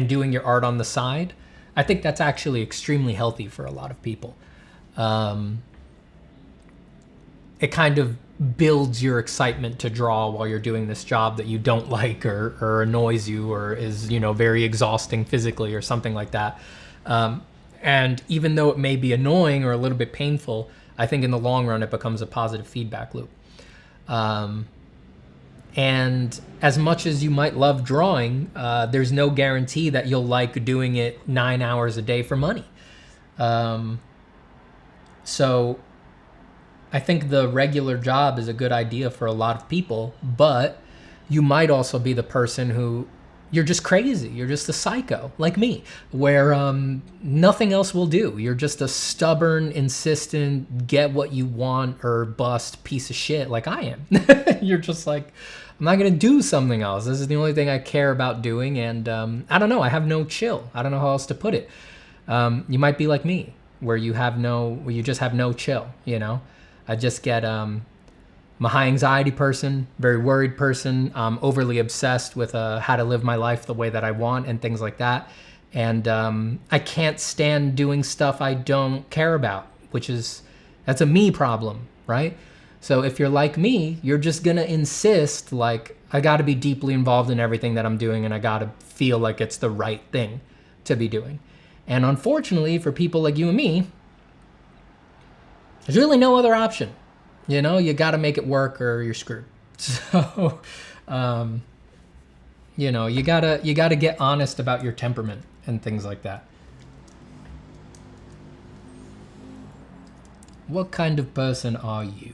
doing your art on the side, I think that's actually extremely healthy for a lot of people. It kind of builds your excitement to draw while you're doing this job that you don't like or annoys you or is, you know, very exhausting physically or something like that. And even though it may be annoying or a little bit painful, I think in the long run it becomes a positive feedback loop. And as much as you might love drawing, there's no guarantee that you'll like doing it 9 hours a day for money. So I think the regular job is a good idea for a lot of people, but you might also be the person who, you're just crazy. You're just a psycho like me, where nothing else will do. You're just a stubborn, insistent, get what you want or bust piece of shit like I am. You're just like, I'm not going to do something else. This is the only thing I care about doing. And I don't know. I have no chill. I don't know how else to put it. You might be like me, where you just have no chill, you know? I just get... I'm a high anxiety person, very worried person, overly obsessed with how to live my life the way that I want and things like that. And I can't stand doing stuff I don't care about, that's a me problem, right? So if you're like me, you're just gonna insist, like, I gotta be deeply involved in everything that I'm doing and I gotta feel like it's the right thing to be doing. And unfortunately, for people like you and me, there's really no other option. You know, you got to make it work or you're screwed. So, you know, you gotta get honest about your temperament and things like that. What kind of person are you?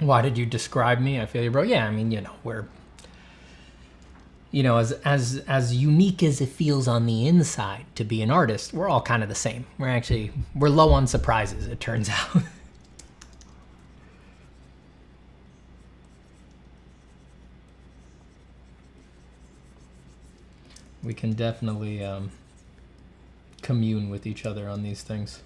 Why did you describe me? I feel you, bro. Yeah, I mean, we're, as unique as it feels on the inside to be an artist, we're all kind of the same. We're low on surprises, it turns out. We can definitely commune with each other on these things.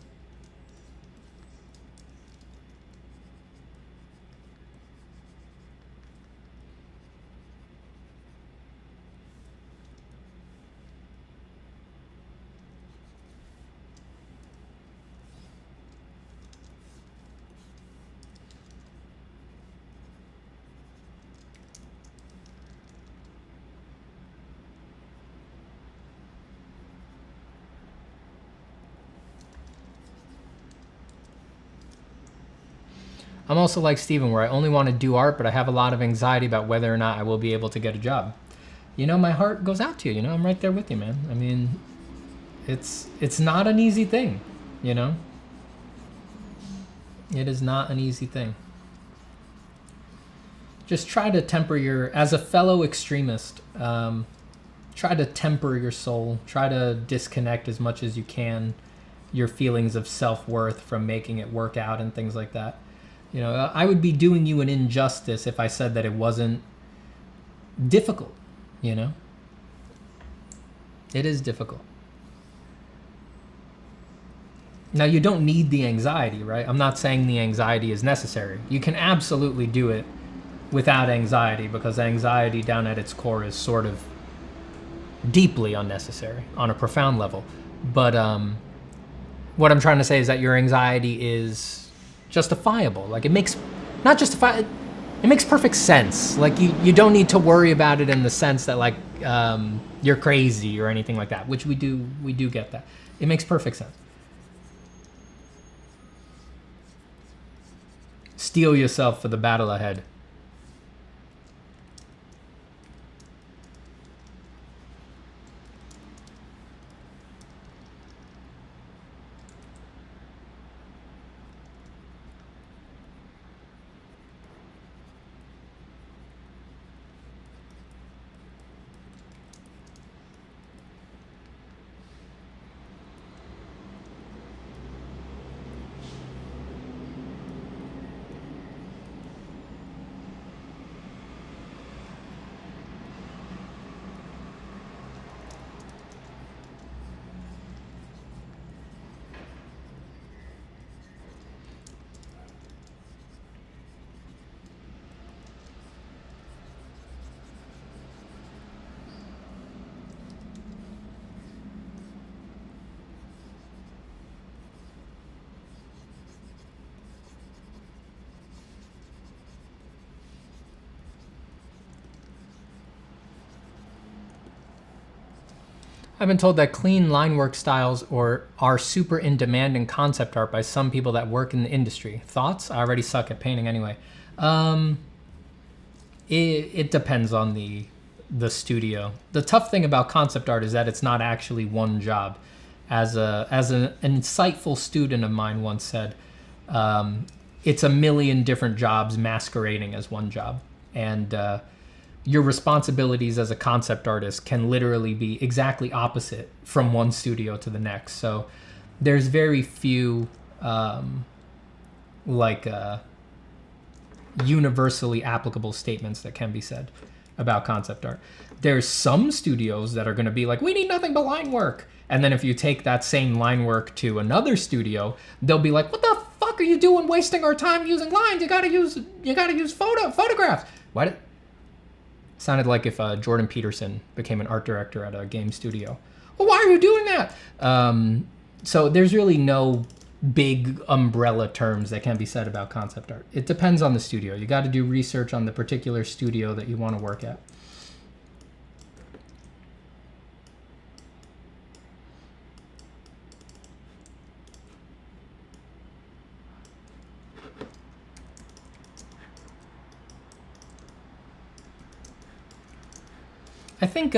I'm also like Steven, where I only want to do art, but I have a lot of anxiety about whether or not I will be able to get a job. My heart goes out to you, I'm right there with you, man. I mean, it's not an easy thing, It is not an easy thing. Just try to temper as a fellow extremist, try to temper your soul, try to disconnect as much as you can your feelings of self-worth from making it work out and things like that. I would be doing you an injustice if I said that it wasn't difficult, It is difficult. Now, you don't need the anxiety, right? I'm not saying the anxiety is necessary. You can absolutely do it without anxiety, because anxiety down at its core is sort of deeply unnecessary on a profound level. But what I'm trying to say is that your anxiety is justifiable. Like, it makes perfect sense. Like, you don't need to worry about it in the sense that, like, you're crazy or anything like that, which we do get that. It makes perfect sense. Steel yourself for the battle ahead. I've been told that clean line work styles are super in demand in concept art by some people that work in the industry. Thoughts? I already suck at painting anyway. It depends on the studio. The tough thing about concept art is that it's not actually one job. As an insightful student of mine once said, it's a million different jobs masquerading as one job. And your responsibilities as a concept artist can literally be exactly opposite from one studio to the next. So there's very few universally applicable statements that can be said about concept art. There's some studios that are going to be like, we need nothing but line work. And then if you take that same line work to another studio, they'll be like, what the fuck are you doing wasting our time using lines? You gotta use photographs. Why did sounded like if Jordan Peterson became an art director at a game studio. Well, why are you doing that? So there's really no big umbrella terms that can be said about concept art. It depends on the studio. You got to do research on the particular studio that you want to work at. I think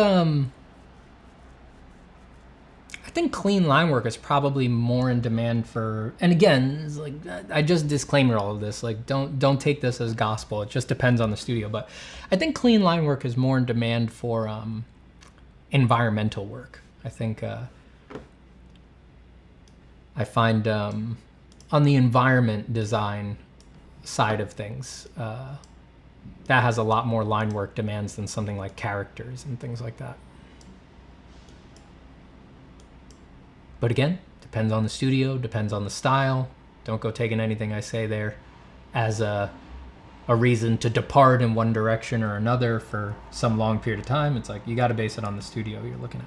think clean line work is probably more in demand for, and again, it's like, I just disclaimer all of this, like don't take this as gospel. It just depends on the studio. But I think clean line work is more in demand for environmental work. I think I find on the environment design side of things, that has a lot more line work demands than something like characters and things like that. But again, depends on the studio, depends on the style. Don't go taking anything I say there as a reason to depart in one direction or another for some long period of time. It's like, you got to base it on the studio you're looking at.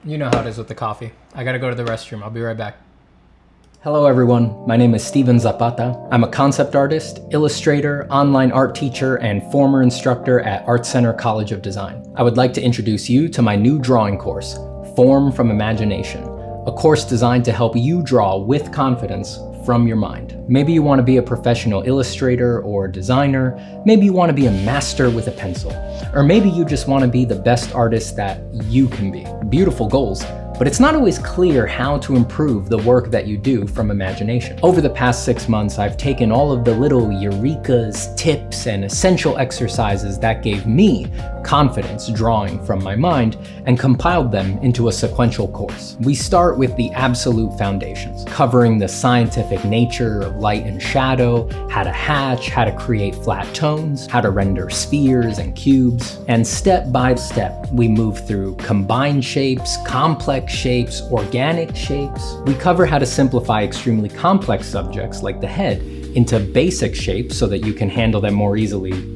You know how it is with the coffee. I gotta go to the restroom. I'll be right back. Hello everyone, my name is Steven Zapata. I'm a concept artist, illustrator, online art teacher, and former instructor at Art Center College of Design. I would like to introduce you to my new drawing course, Form from Imagination, a course designed to help you draw with confidence from your mind. Maybe you want to be a professional illustrator or designer, maybe you want to be a master with a pencil, or maybe you just want to be the best artist that you can be. Beautiful goals, but it's not always clear how to improve the work that you do from imagination. Over the past 6 months, I've taken all of the little eurekas, tips, and essential exercises that gave me confidence drawing from my mind and compiled them into a sequential course. We start with the absolute foundations, covering the scientific nature of light and shadow, how to hatch, how to create flat tones, how to render spheres and cubes, and step by step, we move through combined shapes, complex shapes, organic shapes. We cover how to simplify extremely complex subjects like the head into basic shapes so that you can handle them more easily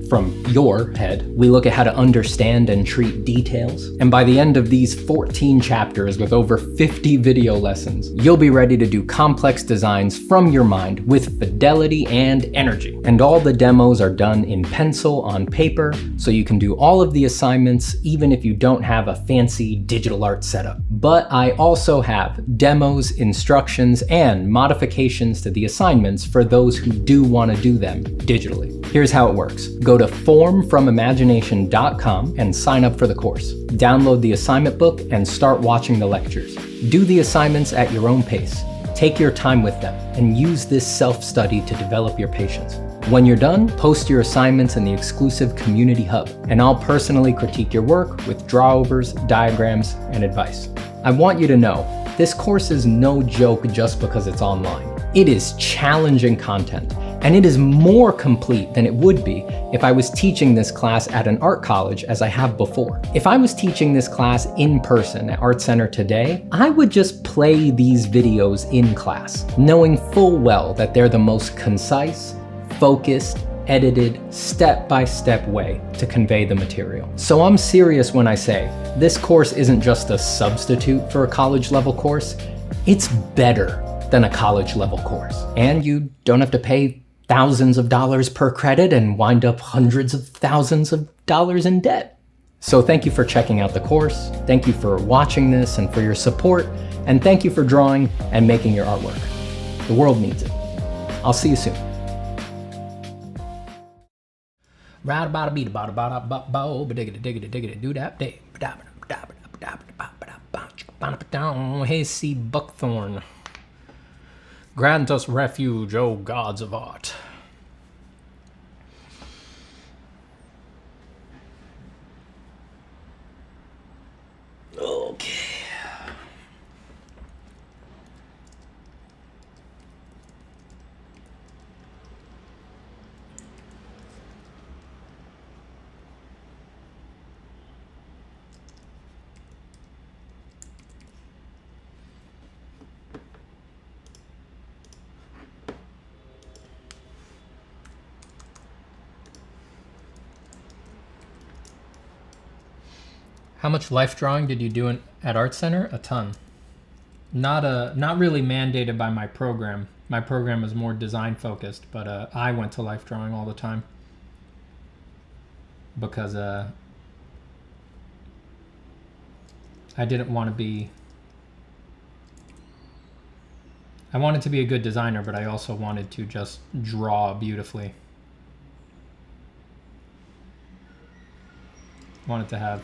from your head. We look at how to understand and treat details. And by the end of these 14 chapters with over 50 video lessons, you'll be ready to do complex designs from your mind with fidelity and energy. And all the demos are done in pencil on paper, so you can do all of the assignments even if you don't have a fancy digital art setup. But I also have demos, instructions, and modifications to the assignments for those who do want to do them digitally. Here's how it works. Go to formfromimagination.com and sign up for the course. Download the assignment book and start watching the lectures. Do the assignments at your own pace. Take your time with them and use this self-study to develop your patience. When you're done, post your assignments in the exclusive community hub, and I'll personally critique your work with drawovers, diagrams, and advice. I want you to know, this course is no joke just because it's online. It is challenging content, And it is more complete than it would be if I was teaching this class at an art college as I have before. If I was teaching this class in person at Art Center today, I would just play these videos in class, knowing full well that they're the most concise, focused, edited, step-by-step way to convey the material. So I'm serious when I say, this course isn't just a substitute for a college level course, it's better than a college level course. And you don't have to pay thousands of dollars per credit and wind up hundreds of thousands of dollars in debt. So thank you for checking out the course, thank you for watching this and for your support, and thank you for drawing and making your artwork. The world needs it. I'll see you soon. Right about a beat about a Hey, see Buckthorn. Grant us refuge, O gods of art. Okay. How much life drawing did you do at Art Center? A ton. Not really mandated by my program. My program is more design focused, but I went to life drawing all the time because I didn't want to be. I wanted to be a good designer, but I also wanted to just draw beautifully. Wanted to have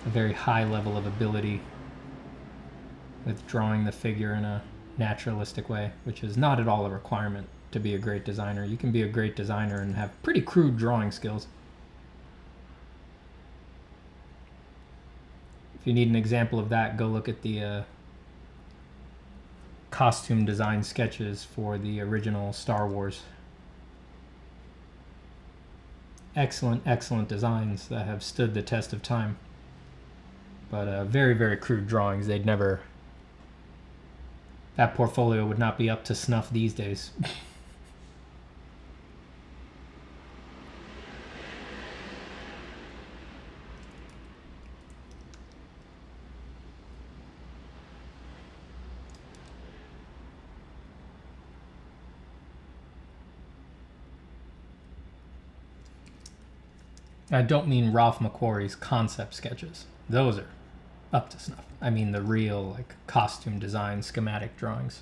a very high level of ability with drawing the figure in a naturalistic way, which is not at all a requirement to be a great designer. You can be a great designer and have pretty crude drawing skills. If you need an example of that, go look at the costume design sketches for the original Star Wars. Excellent, excellent designs that have stood the test of time. But very, very crude drawings. They'd never... That portfolio would not be up to snuff these days. I don't mean Ralph McQuarrie's concept sketches. Those are up to snuff. I mean the real like costume design schematic drawings.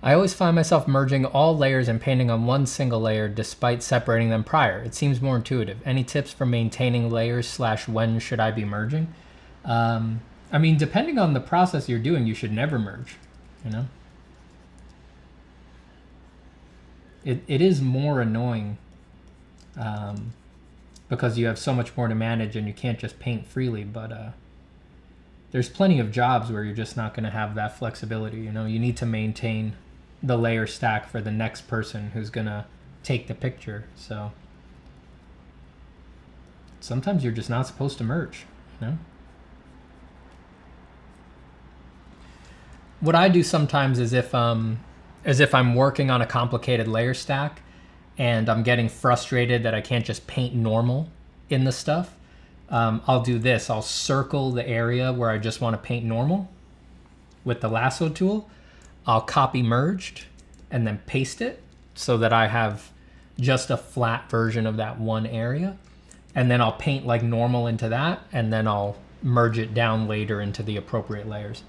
I always find myself merging all layers and painting on one single layer despite separating them prior. It seems more intuitive. Any tips for maintaining layers / when should I be merging? I mean, depending on the process you're doing, you should never merge, you know? It is more annoying because you have so much more to manage and you can't just paint freely, but there's plenty of jobs where you're just not going to have that flexibility, you know? You need to maintain the layer stack for the next person who's going to take the picture, so sometimes you're just not supposed to merge, you know? What I do sometimes is if I'm working on a complicated layer stack and I'm getting frustrated that I can't just paint normal in the stuff, I'll do this. I'll circle the area where I just want to paint normal with the lasso tool. I'll copy merged and then paste it so that I have just a flat version of that one area. And then I'll paint like normal into that, and then I'll merge it down later into the appropriate layers.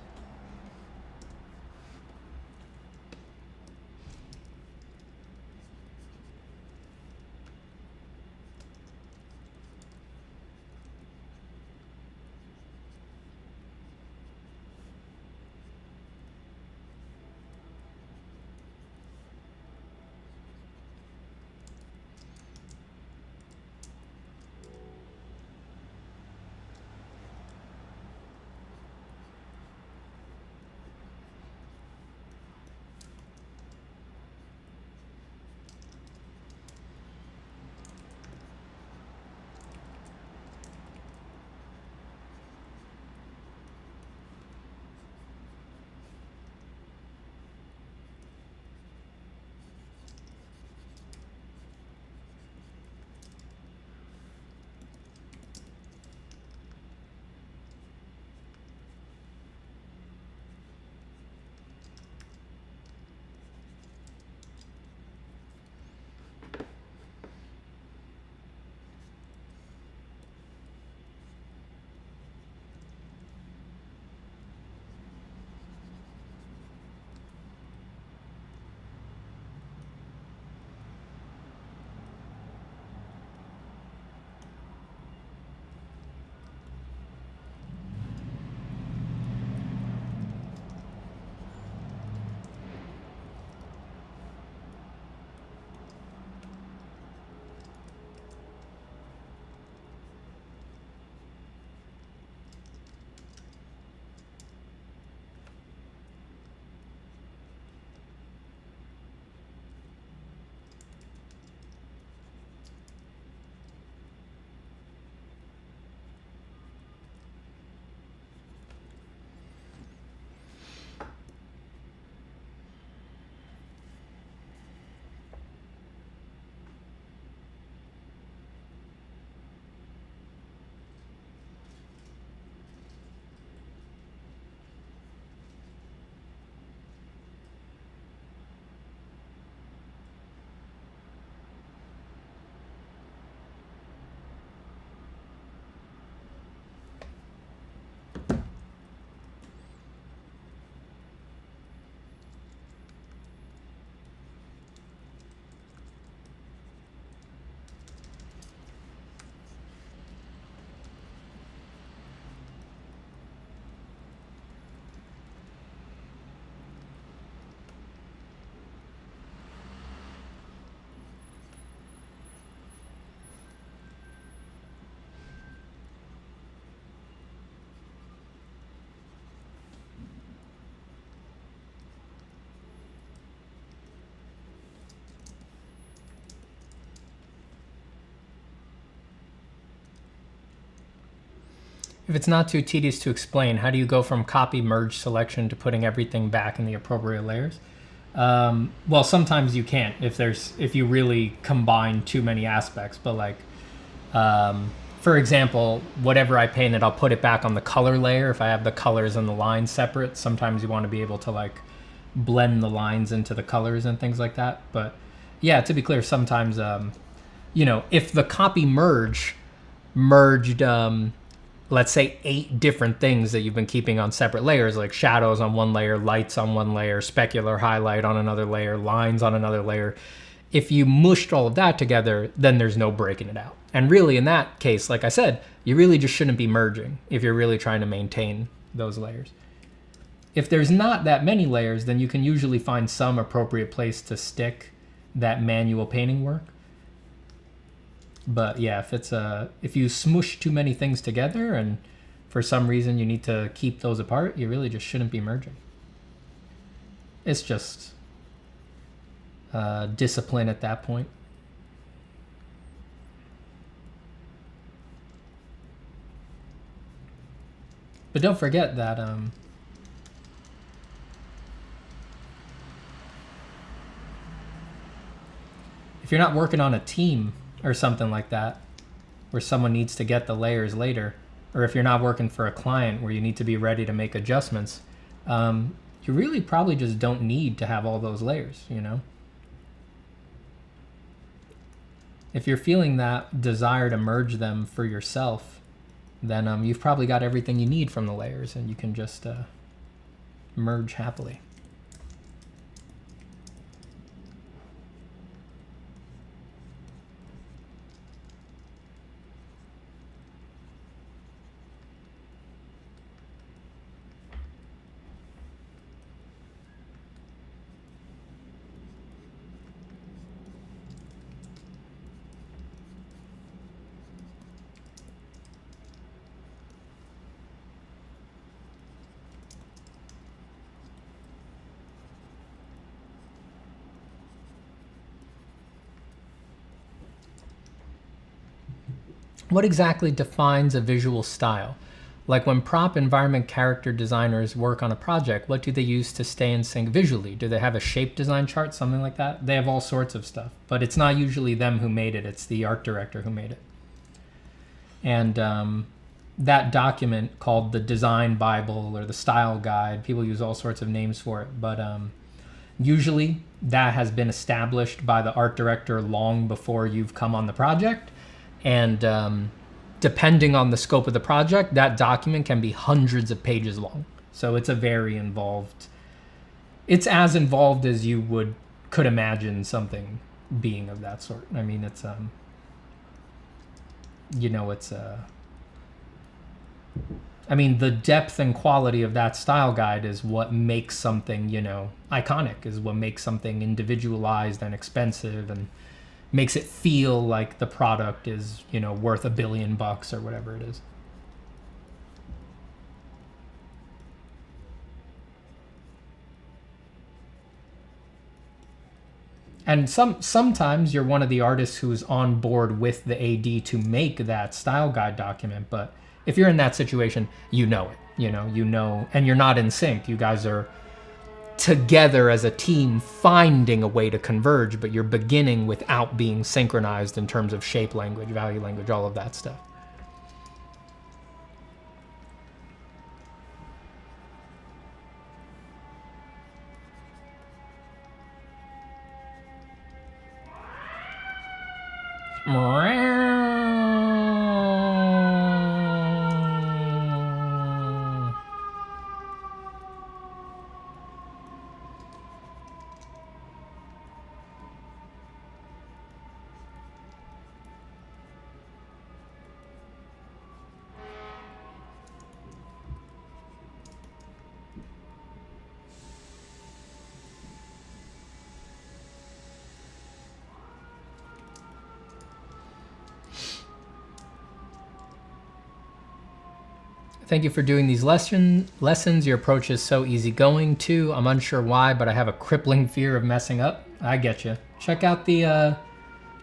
If it's not too tedious to explain, how do you go from copy merge selection to putting everything back in the appropriate layers? Well, sometimes you can't if you really combine too many aspects, but like, for example, whatever I painted, I'll put it back on the color layer if I have the colors and the lines separate. Sometimes you want to be able to like blend the lines into the colors and things like that. But yeah, to be clear, sometimes, you know, if the copy merged, let's say 8 different things that you've been keeping on separate layers, like shadows on one layer, lights on one layer, specular highlight on another layer, lines on another layer. If you mushed all of that together, then there's no breaking it out. And really in that case, like I said, you really just shouldn't be merging if you're really trying to maintain those layers. If there's not that many layers, then you can usually find some appropriate place to stick that manual painting work. But yeah, if you smush too many things together and for some reason you need to keep those apart, you really just shouldn't be merging. It's just discipline at that point. But don't forget that if you're not working on a team or something like that, where someone needs to get the layers later, or if you're not working for a client where you need to be ready to make adjustments, you really probably just don't need to have all those layers, you know? If you're feeling that desire to merge them for yourself, then you've probably got everything you need from the layers and you can just merge happily. What exactly defines a visual style? Like when prop environment character designers work on a project, what do they use to stay in sync visually? Do they have a shape design chart, something like that? They have all sorts of stuff, but it's not usually them who made it. It's the art director who made it. And that document called the Design Bible or the Style Guide, people use all sorts of names for it, but usually that has been established by the art director long before you've come on the project. And depending on the scope of the project, that document can be hundreds of pages long. So it's a very involved, it's as involved as you could imagine something being of that sort. I mean, it's, you know, it's, I mean, the depth and quality of that style guide is what makes something, you know, iconic, is what makes something individualized and expensive and makes it feel like the product is, you know, worth $1 billion or whatever it is. And sometimes you're one of the artists who's on board with the AD to make that style guide document, but if you're in that situation, you know it, you know, and you're not in sync. You guys are together as a team finding a way to converge, but you're beginning without being synchronized in terms of shape language, value language, all of that stuff. Thank you for doing these lessons. Your approach is so easygoing too. I'm unsure why, but I have a crippling fear of messing up. I get you. Check out the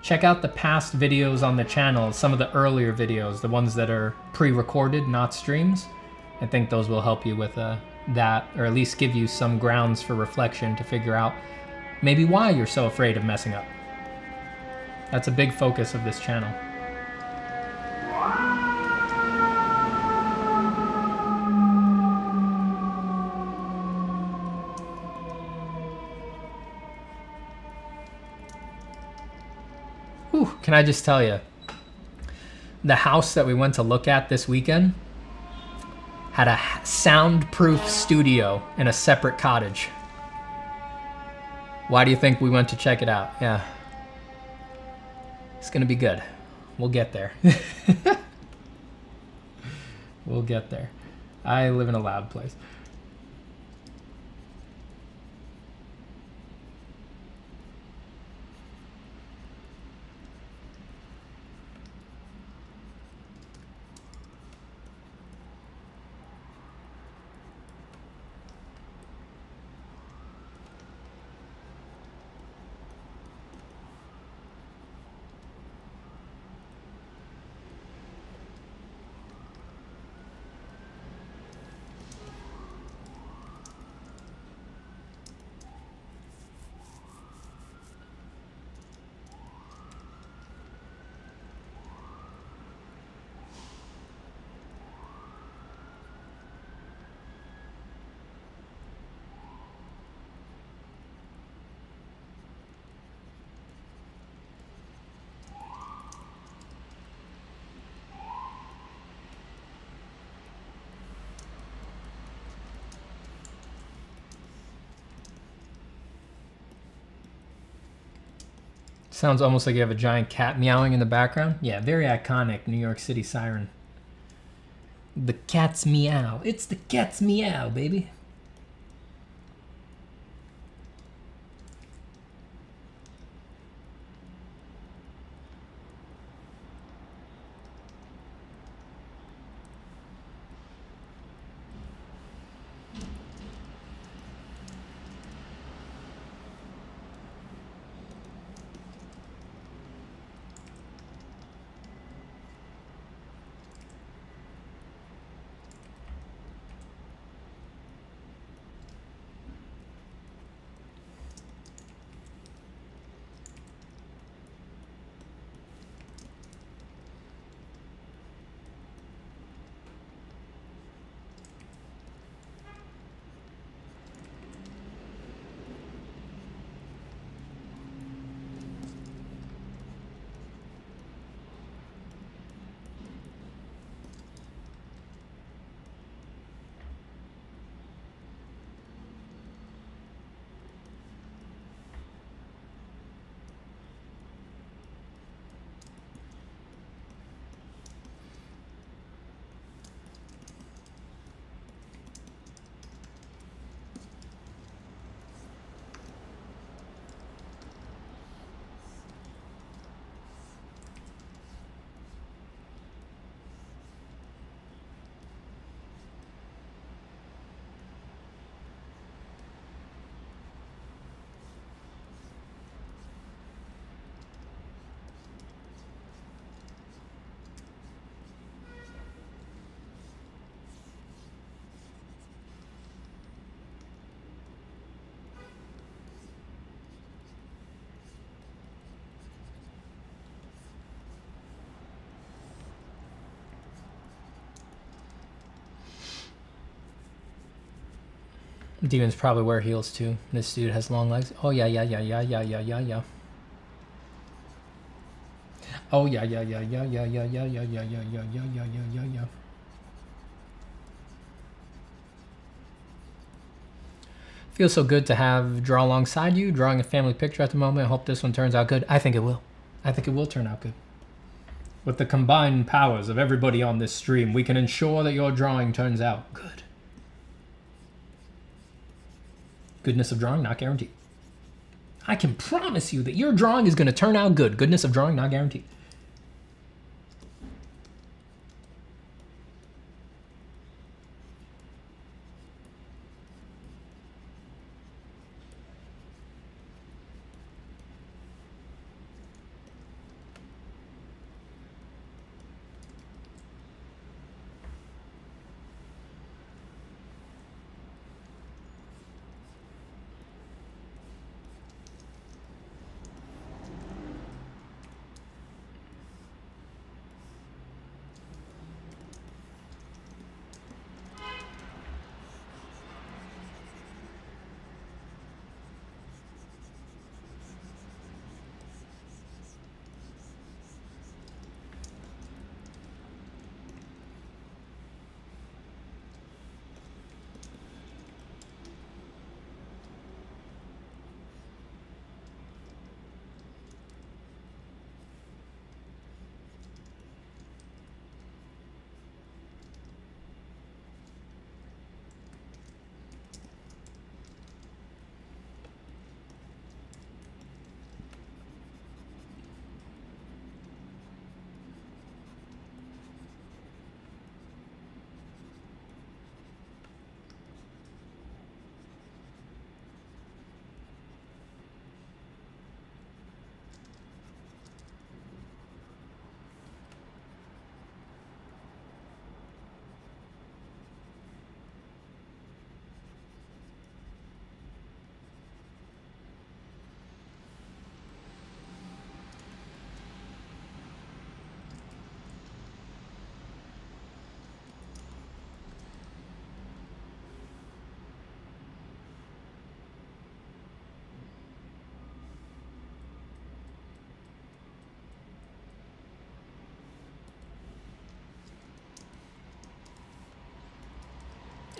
Check out the past videos on the channel, some of the earlier videos, the ones that are pre-recorded, not streams. I think those will help you with that, or at least give you some grounds for reflection to figure out maybe why you're so afraid of messing up. That's a big focus of this channel. Whew, can I just tell you, the house that we went to look at this weekend had a soundproof studio in a separate cottage. Why do you think we went to check it out? Yeah. It's gonna be good. We'll get there. We'll get there. I live in a loud place. Sounds almost like you have a giant cat meowing in the background. Yeah, very iconic New York City siren. The cat's meow. It's the cat's meow, baby. Demons probably wear heels too. This dude has long legs. Oh yeah. Oh yeah. Feels so good to have draw alongside you, drawing a family picture at the moment. I hope this one turns out good. I think it will. I think it will turn out good. With the combined powers of everybody on this stream, we can ensure that your drawing turns out good. Goodness of drawing, not guaranteed. I can promise you that your drawing is going to turn out good. Goodness of drawing, not guaranteed.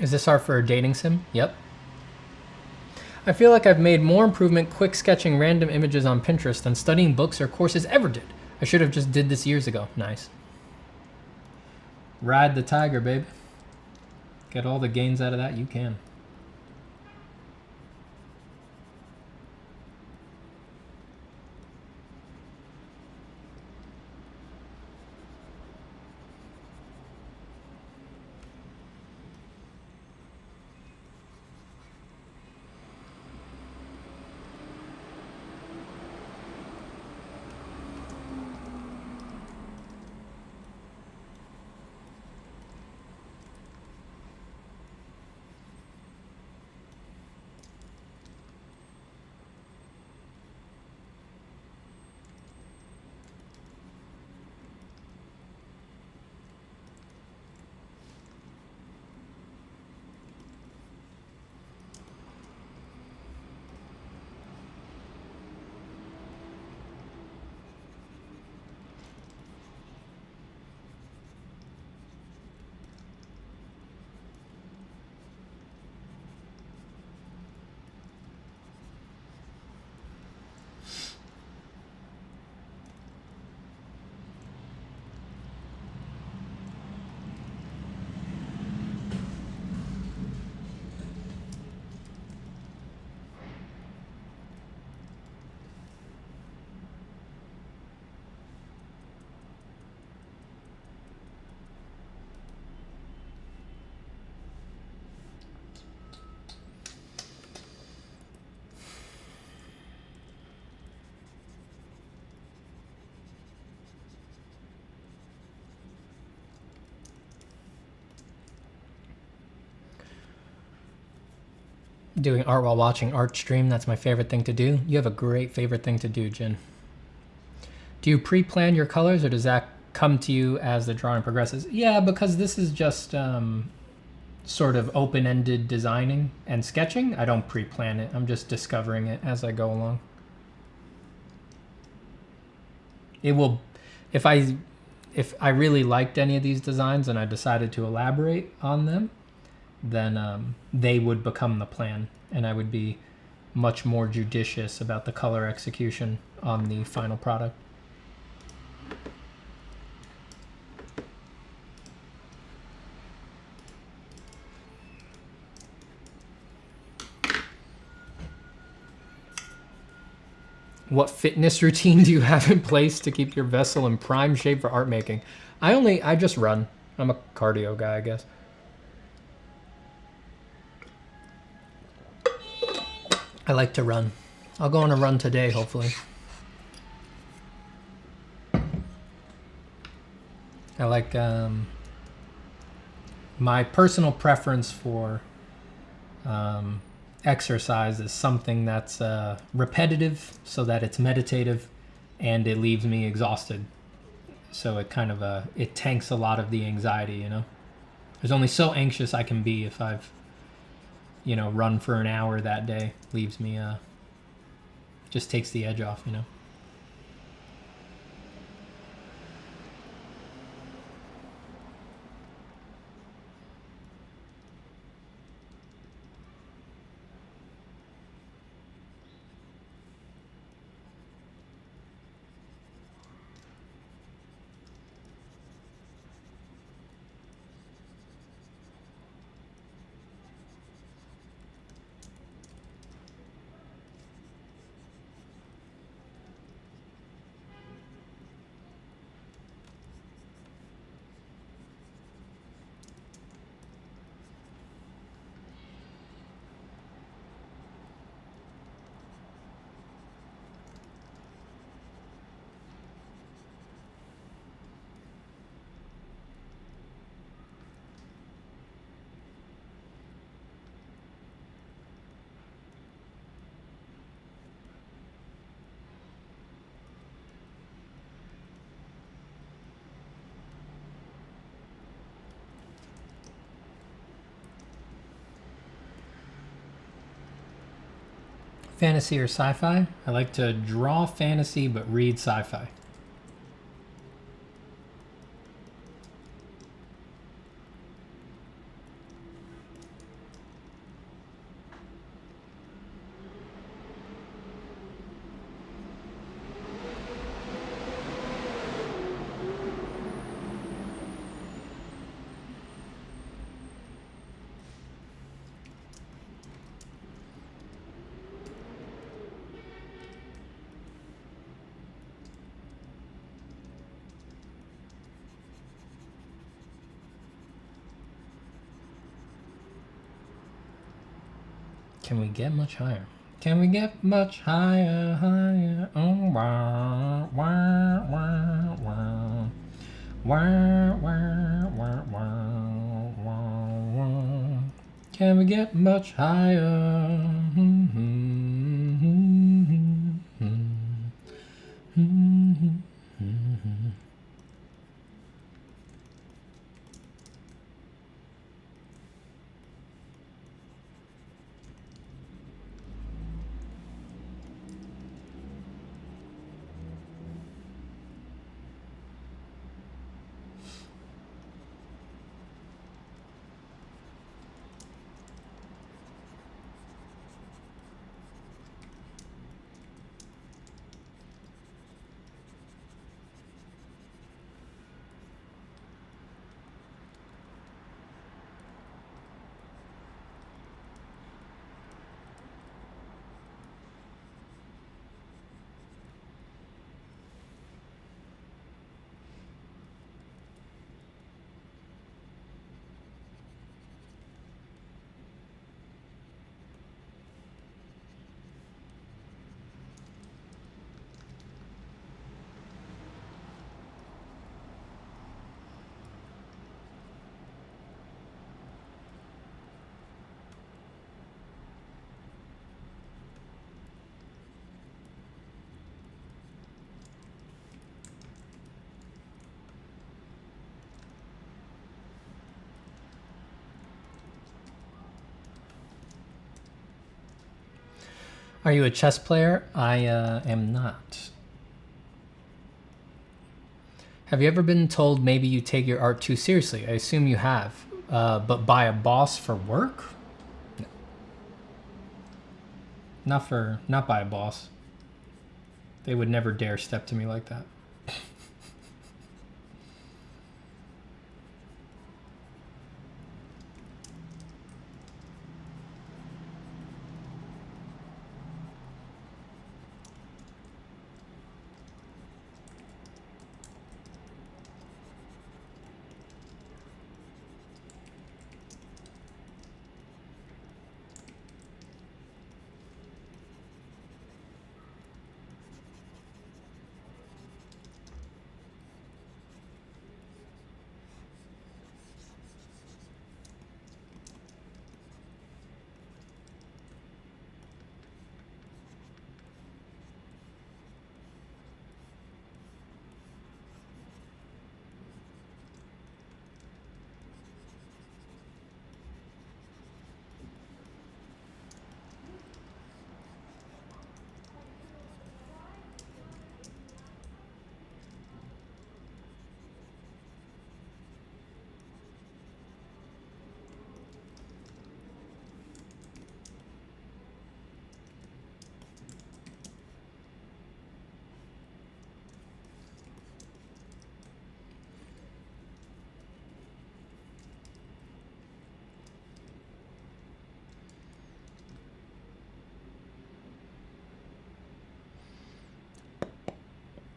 Is this our for a dating sim? Yep. I feel like I've made more improvement quick sketching random images on Pinterest than studying books or courses ever did. I should have just did this years ago. Nice. Ride the tiger, babe. Get all the gains out of that you can. Doing art while watching art stream, that's my favorite thing to do. You have a great favorite thing to do, Jin. Do you pre-plan your colors, or does that come to you as the drawing progresses? Yeah, because this is just sort of open-ended designing and sketching. I don't pre-plan it. I'm just discovering it as I go along. It will, if I really liked any of these designs and I decided to elaborate on them, then they would become the plan, and I would be much more judicious about the color execution on the final product. What fitness routine do you have in place to keep your vessel in prime shape for art making? I just run. I'm a cardio guy, I guess. I like to run. I'll go on a run today, hopefully. I like my personal preference for exercise is something that's repetitive so that it's meditative and it leaves me exhausted. So it kind of it tanks a lot of the anxiety, you know. There's only so anxious I can be if I've, you know, run for an hour that day. Leaves me just takes the edge off, you know. Fantasy or sci-fi? I like to draw fantasy but read sci-fi. Can we get much higher? Can we get much higher, higher? Oh, wow, wow, wow, wow. Wow, wow, wow, wow, wow, wow. Can we get much higher? Are you a chess player? I am not. Have you ever been told maybe you take your art too seriously? I assume you have. But by a boss for work? No. Not by a boss. They would never dare step to me like that.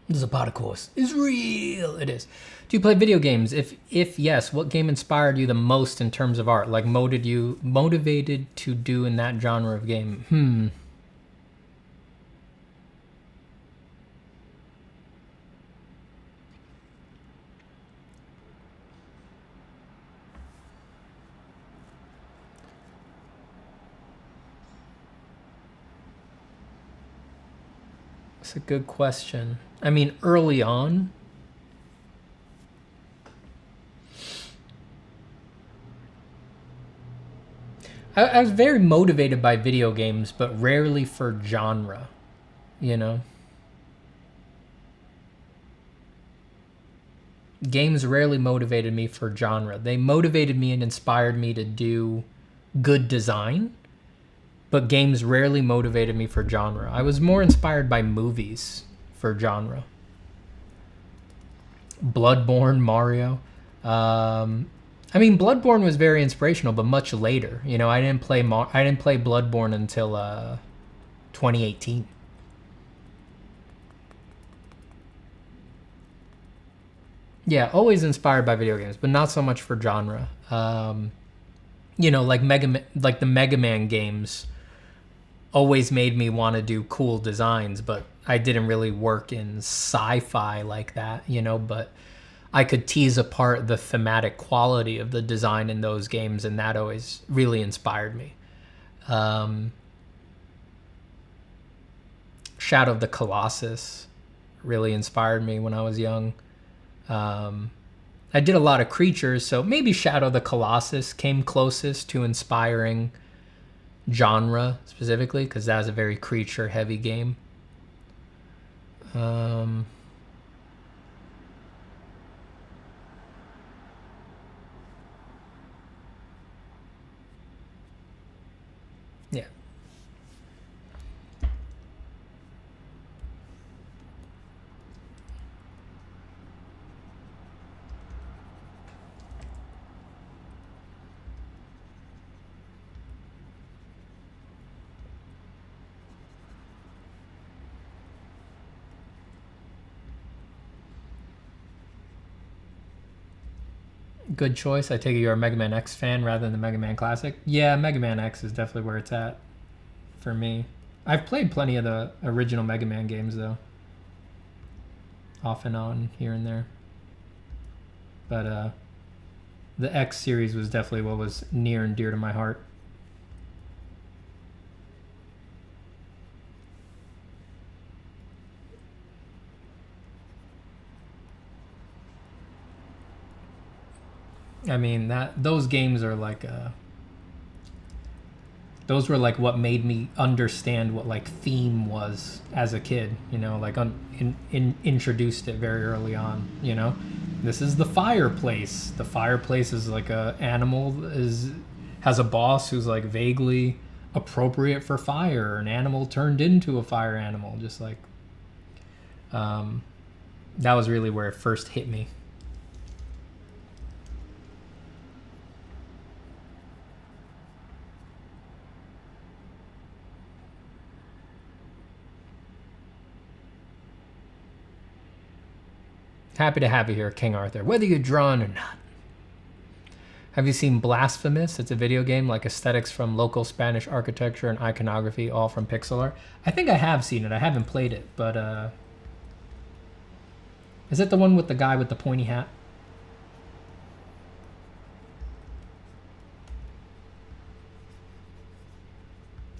The Zapata course is real. It is. Do you play video games? If yes, what game inspired you the most in terms of art? Like motivated to do in that genre of game? It's a good question. I mean, early on, I was very motivated by video games, but rarely for genre, you know? Games rarely motivated me for genre. They motivated me and inspired me to do good design, but games rarely motivated me for genre. I was more inspired by movies for genre. Bloodborne, Mario. I mean, Bloodborne was very inspirational, but much later. You know, I didn't play Bloodborne until 2018. Yeah, always inspired by video games, but not so much for genre. You know, like the Mega Man games always made me want to do cool designs, but I didn't really work in sci-fi like that, you know, but I could tease apart the thematic quality of the design in those games, and that always really inspired me. Shadow of the Colossus really inspired me when I was young. I did a lot of creatures, so maybe Shadow of the Colossus came closest to inspiring genre specifically, because that was a very creature heavy game. Yeah. Good choice. I take it you're a Mega Man X fan rather than the Mega Man Classic. Yeah, Mega Man X is definitely where it's at for me. I've played plenty of the original Mega Man games, though. Off and on, here and there. But the X series was definitely what was near and dear to my heart. I mean, those games are like those were like what made me understand what like theme was as a kid, you know, like introduced it very early on, you know. This is the fireplace. The fireplace is like a animal has a boss who's like vaguely appropriate for fire, an animal turned into a fire animal, just like that was really where it first hit me. Happy to have you here, King Arthur, whether you're drawn or not. Have you seen Blasphemous? It's a video game, like aesthetics from local Spanish architecture and iconography, all from pixel art. I think I have seen it. I haven't played it, but is it the one with the guy with the pointy hat?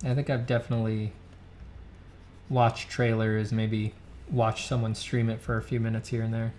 I think I've definitely watched trailers, maybe watched someone stream it for a few minutes here and there.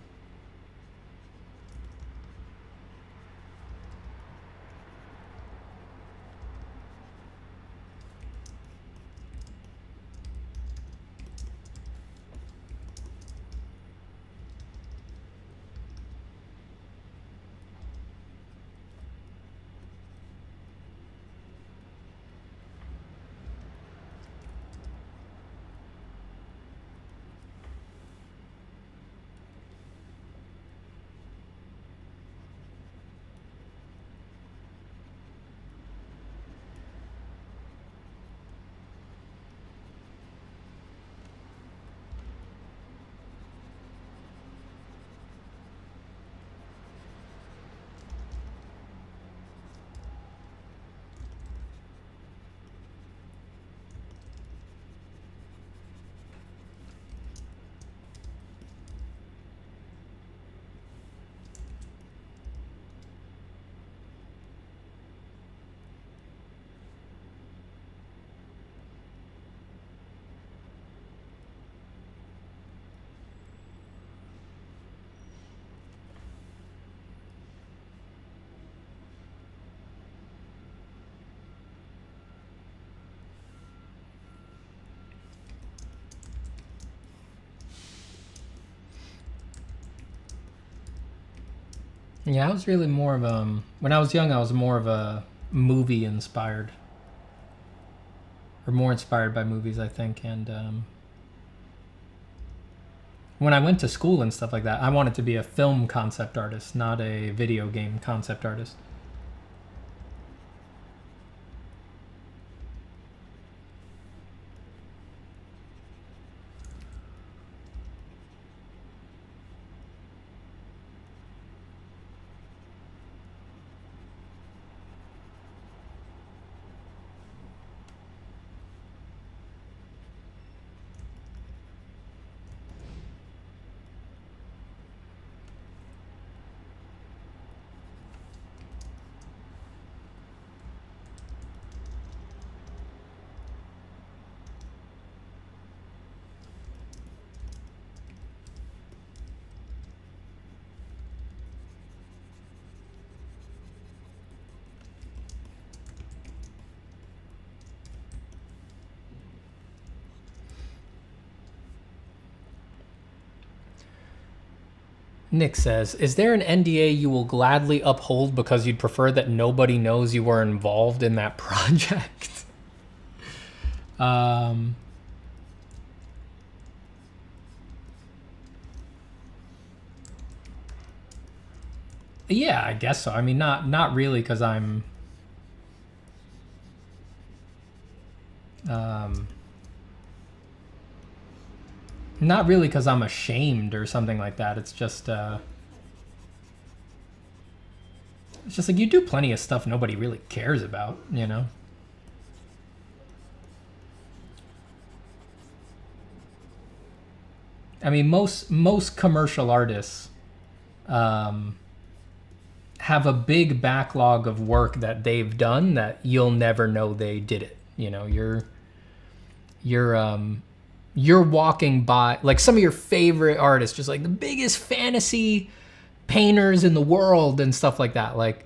Yeah, I was really more of when I was young, I was more of a movie inspired, or more inspired by movies, I think. And when I went to school and stuff like that, I wanted to be a film concept artist, not a video game concept artist. Nick says, is there an NDA you will gladly uphold because you'd prefer that nobody knows you were involved in that project? Yeah, I guess so. I mean, not really, because I'm not really because I'm ashamed or something like that. It's just like you do plenty of stuff nobody really cares about, you know? I mean, most commercial artists have a big backlog of work that they've done that you'll never know they did it. You know, you're walking by, like, some of your favorite artists, just like the biggest fantasy painters in the world and stuff like that. Like,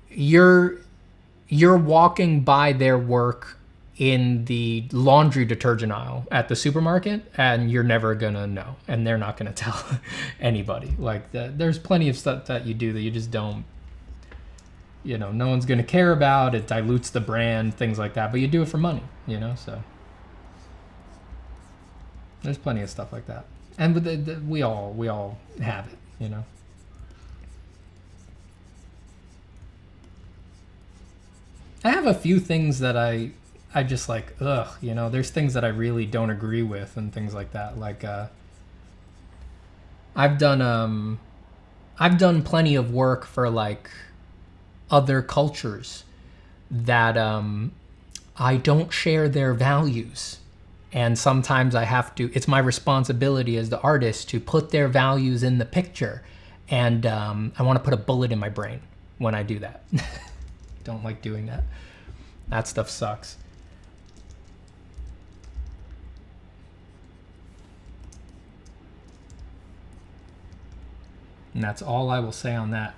you're walking by their work in the laundry detergent aisle at the supermarket, and you're never gonna know, and they're not gonna tell anybody. Like, there's plenty of stuff that you do that you just don't, you know, no one's gonna care about. It dilutes the brand, things like that, but you do it for money, you know? So there's plenty of stuff like that, and we all have it, you know? I have a few things that I just like, ugh, you know, there's things that I really don't agree with and things like that. Like, I've done plenty of work for, like, other cultures that I don't share their values. And sometimes I have to, it's my responsibility as the artist to put their values in the picture. And I want to put a bullet in my brain when I do that. Don't like doing that. That stuff sucks. And that's all I will say on that.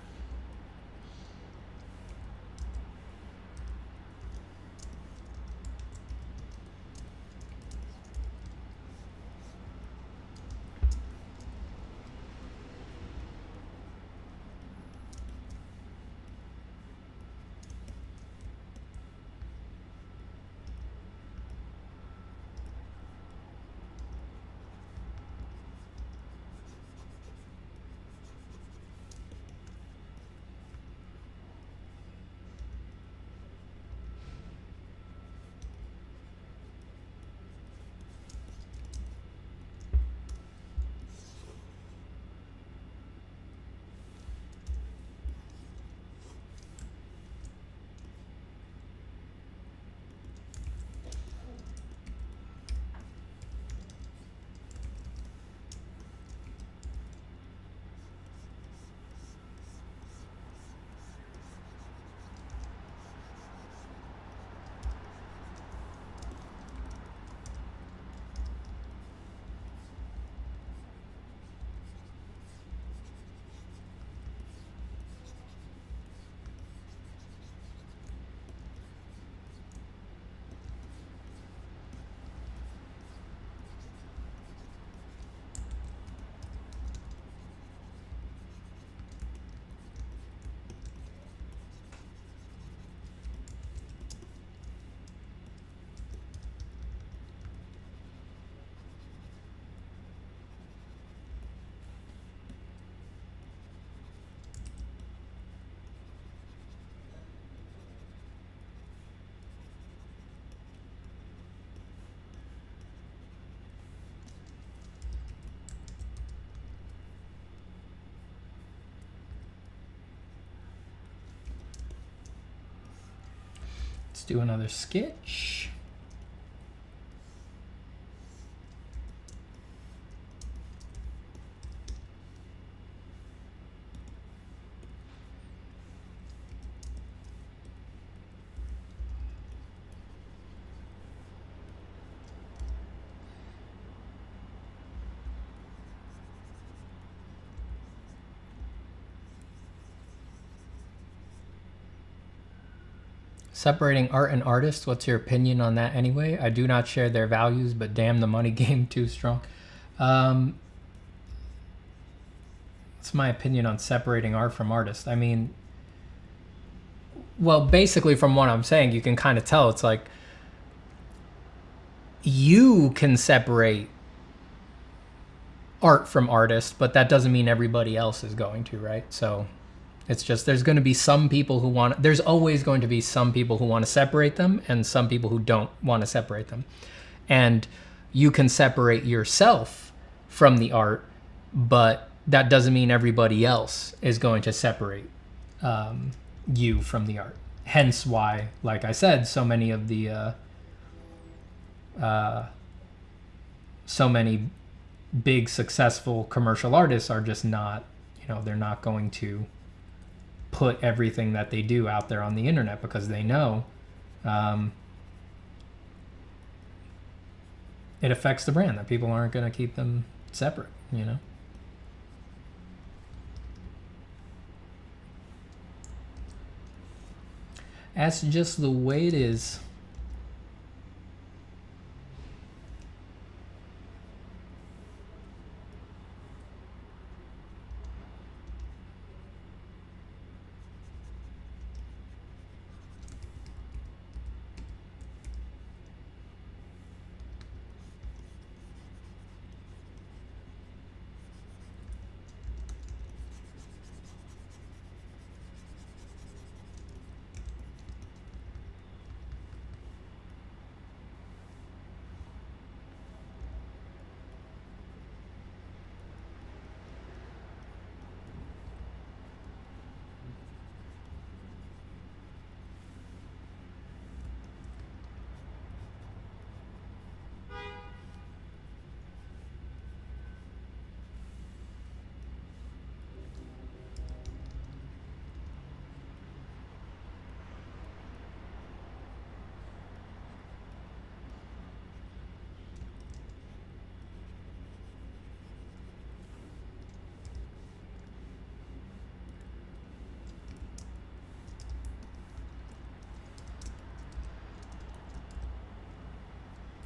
Let's do another sketch. Separating art and artist, what's your opinion on that anyway? I do not share their values, but damn, the money game too strong. What's my opinion on separating art from artist? I mean, well, basically from what I'm saying, you can kind of tell it's like you can separate art from artist, but that doesn't mean everybody else is going to, right? So it's just, there's going to be some people who there's always going to be some people who want to separate them and some people who don't want to separate them. And you can separate yourself from the art, but that doesn't mean everybody else is going to separate you from the art. Hence why, like I said, so many of the so many big successful commercial artists are just not, they're not going to put everything that they do out there on the internet because they know it affects the brand, that people aren't going to keep them separate, That's just the way it is.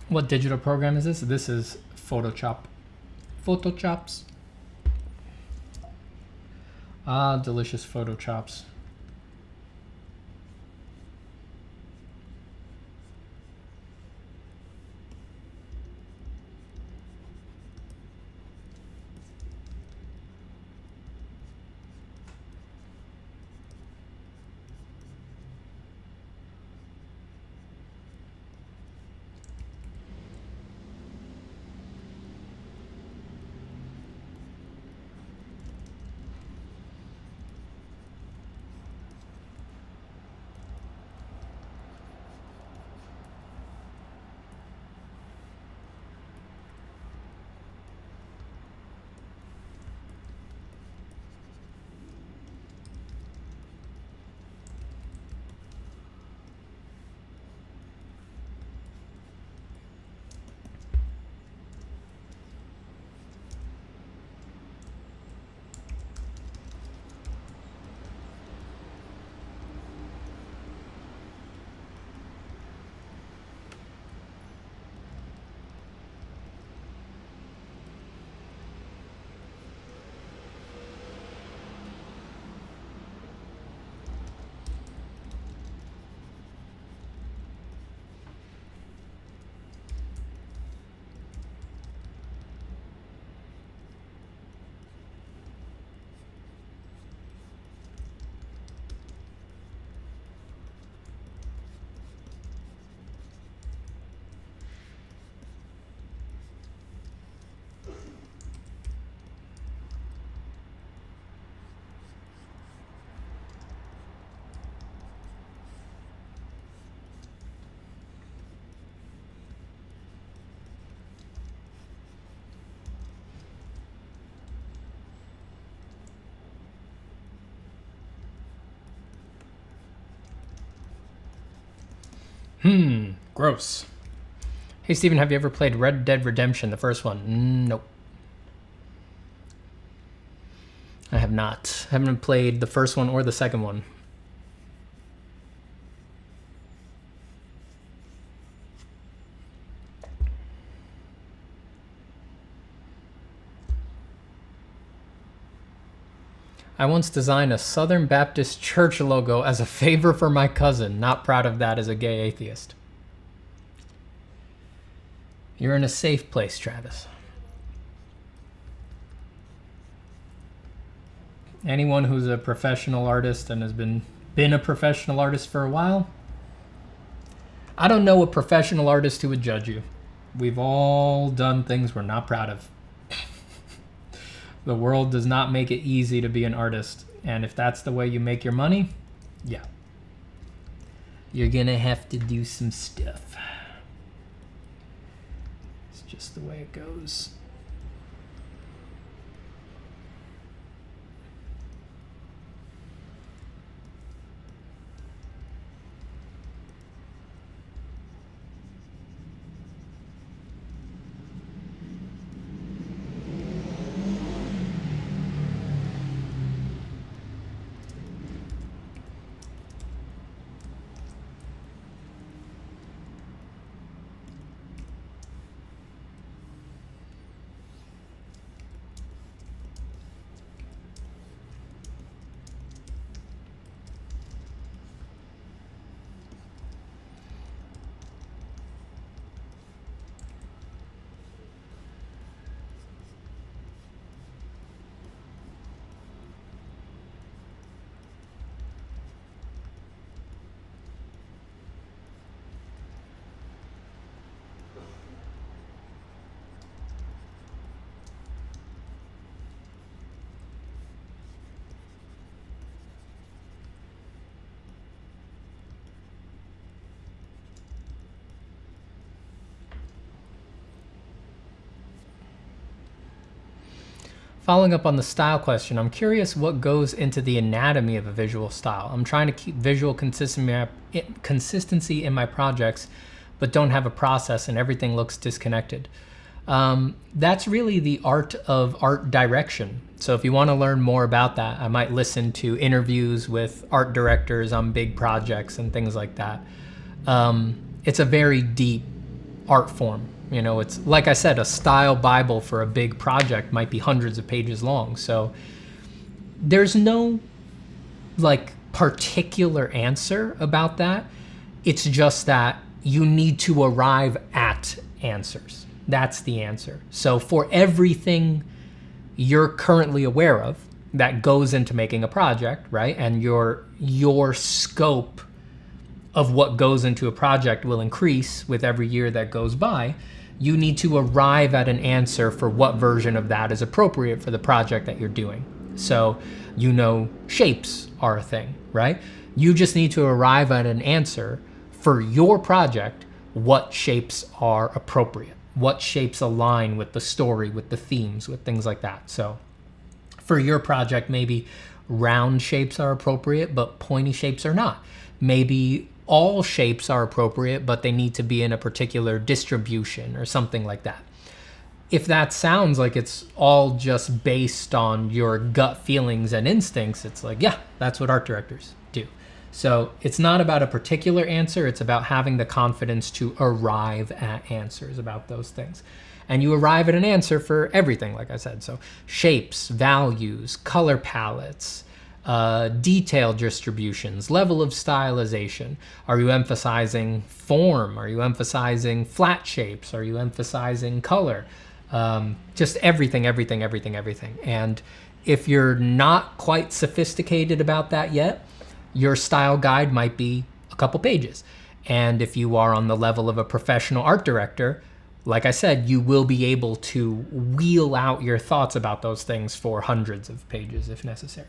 What digital program is this? This is Photoshop. Photoshops. Ah, delicious Photoshops. Gross. Hey, Steven, have you ever played Red Dead Redemption, the first one? Nope. I have not. I haven't played the first one or the second one. I once designed a Southern Baptist church logo as a favor for my cousin. Not proud of that as a gay atheist. You're in a safe place, Travis. Anyone who's a professional artist and has been a professional artist for a while, I don't know a professional artist who would judge you. We've all done things we're not proud of. The world does not make it easy to be an artist. And if that's the way you make your money, yeah. You're gonna have to do some stuff. It's just the way it goes. Following up on the style question, I'm curious what goes into the anatomy of a visual style. I'm trying to keep visual consistency in my projects, but don't have a process and everything looks disconnected. That's really the art of art direction. So if you want to learn more about that, I might listen to interviews with art directors on big projects and things like that. It's a very deep art form. You know, it's like I said, a style Bible for a big project might be hundreds of pages long. So there's no like particular answer about that. It's just that you need to arrive at answers. That's the answer. So for everything you're currently aware of that goes into making a project, right? And your scope of what goes into a project will increase with every year that goes by. You need to arrive at an answer for what version of that is appropriate for the project that you're doing. So, you know, shapes are a thing, right? You just need to arrive at an answer for your project, what shapes are appropriate, what shapes align with the story, with the themes, with things like that. So for your project, maybe round shapes are appropriate, but pointy shapes are not. Maybe all shapes are appropriate, but they need to be in a particular distribution or something like that. If that sounds like it's all just based on your gut feelings and instincts, it's like, yeah, that's what art directors do. So it's not about a particular answer, it's about having the confidence to arrive at answers about those things. And you arrive at an answer for everything, like I said. So shapes, values, color palettes, detail distributions, level of stylization. Are you emphasizing form? Are you emphasizing flat shapes? Are you emphasizing color? Just everything. And if you're not quite sophisticated about that yet, your style guide might be a couple pages. And if you are on the level of a professional art director, like I said, you will be able to wheel out your thoughts about those things for hundreds of pages if necessary.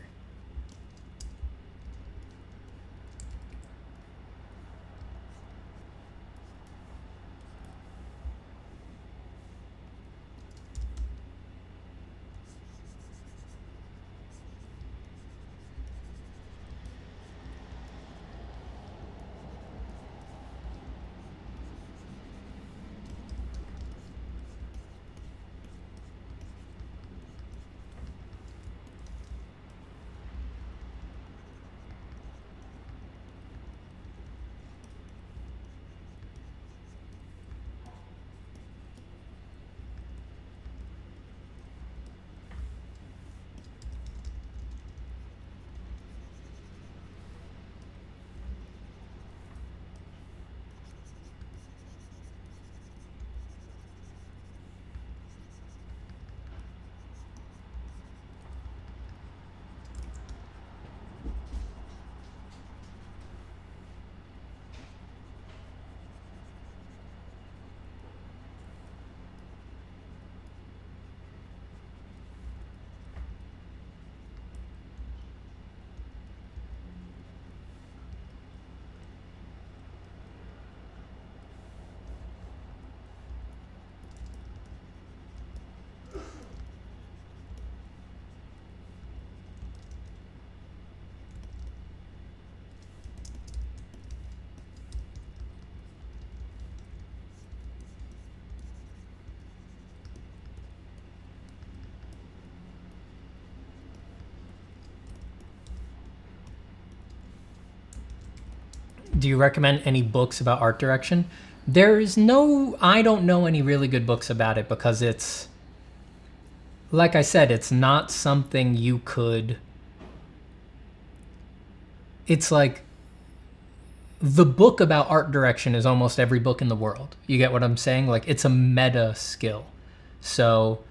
Do you recommend any books about art direction? I don't know any really good books about it because it's, like I said, it's not something you could, it's like, the book about art direction is almost every book in the world. You get what I'm saying? Like, it's a meta skill. So,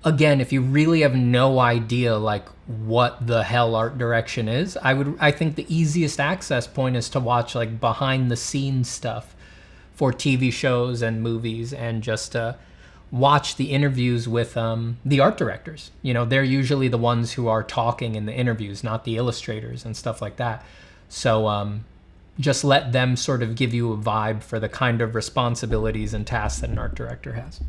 again, if you really have no idea, like, what the hell art direction is, I think the easiest access point is to watch, like, behind the scenes stuff for TV shows and movies, and just watch the interviews with the art directors. You know, they're usually the ones who are talking in the interviews, not the illustrators and stuff like that. So just let them sort of give you a vibe for the kind of responsibilities and tasks that an art director has.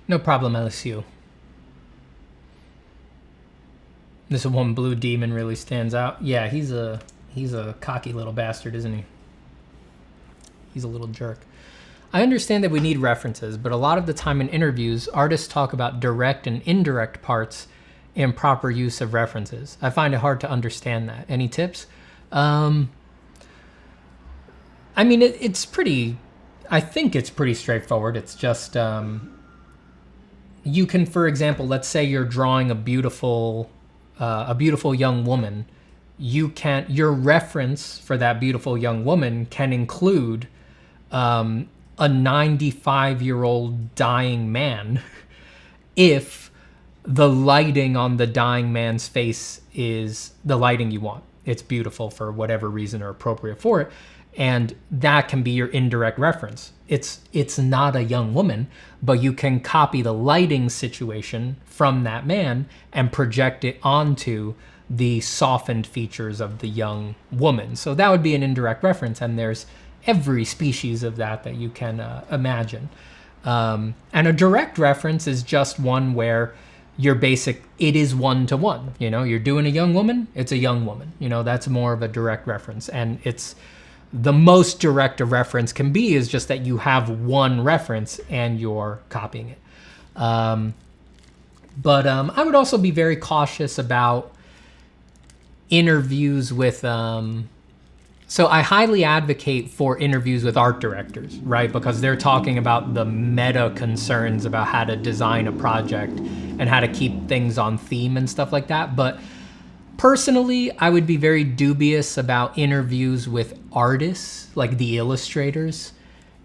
No problem, LSU. This one blue demon really stands out. Yeah, he's a cocky little bastard, isn't he? He's a little jerk. I understand that we need references, but a lot of the time in interviews, artists talk about direct and indirect parts and proper use of references. I find it hard to understand that. Any tips? I mean, it's pretty, I think it's pretty straightforward. It's just, you can, for example, let's say you're drawing a beautiful young woman. Your reference for that beautiful young woman can include a 95-year-old dying man if the lighting on the dying man's face is the lighting you want. It's beautiful for whatever reason or appropriate for it. And that can be your indirect reference. It's not a young woman, but you can copy the lighting situation from that man and project it onto the softened features of the young woman. So that would be an indirect reference, and there's every species of that you can imagine. And a direct reference is just one where it is one-to-one. You know, you're doing a young woman, it's a young woman. You know, that's more of a direct reference. And it's the most direct a reference can be is just that you have one reference and you're copying it. But I would also be very cautious about interviews with... So I highly advocate for interviews with art directors, right? Because they're talking about the meta concerns about how to design a project and how to keep things on theme and stuff like that. But personally, I would be very dubious about interviews with artists, like the illustrators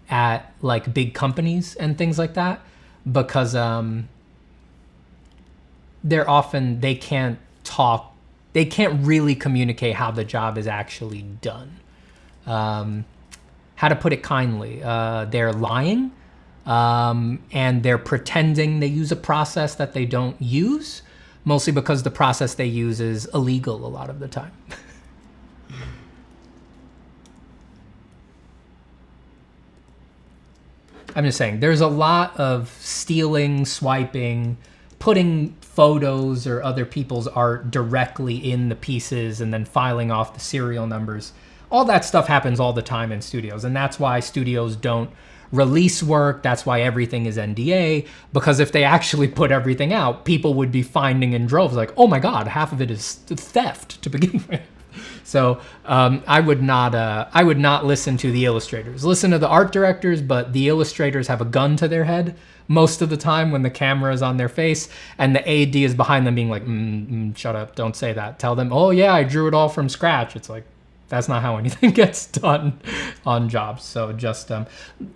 at like big companies and things like that, because they can't really communicate how the job is actually done. how to put it kindly, they're lying, and they're pretending they use a process that they don't use, mostly because the process they use is illegal a lot of the time. I'm just saying, there's a lot of stealing, swiping, putting photos or other people's art directly in the pieces and then filing off the serial numbers. All that stuff happens all the time in studios, and that's why studios don't release work. That's why everything is NDA, because if they actually put everything out, people would be finding in droves like, oh my God, half of it is theft to begin with. So I would not listen to the illustrators. Listen to the art directors, but the illustrators have a gun to their head most of the time when the camera is on their face, and the AD is behind them being like, shut up, don't say that. Tell them, oh yeah, I drew it all from scratch. It's like, that's not how anything gets done on jobs. So just to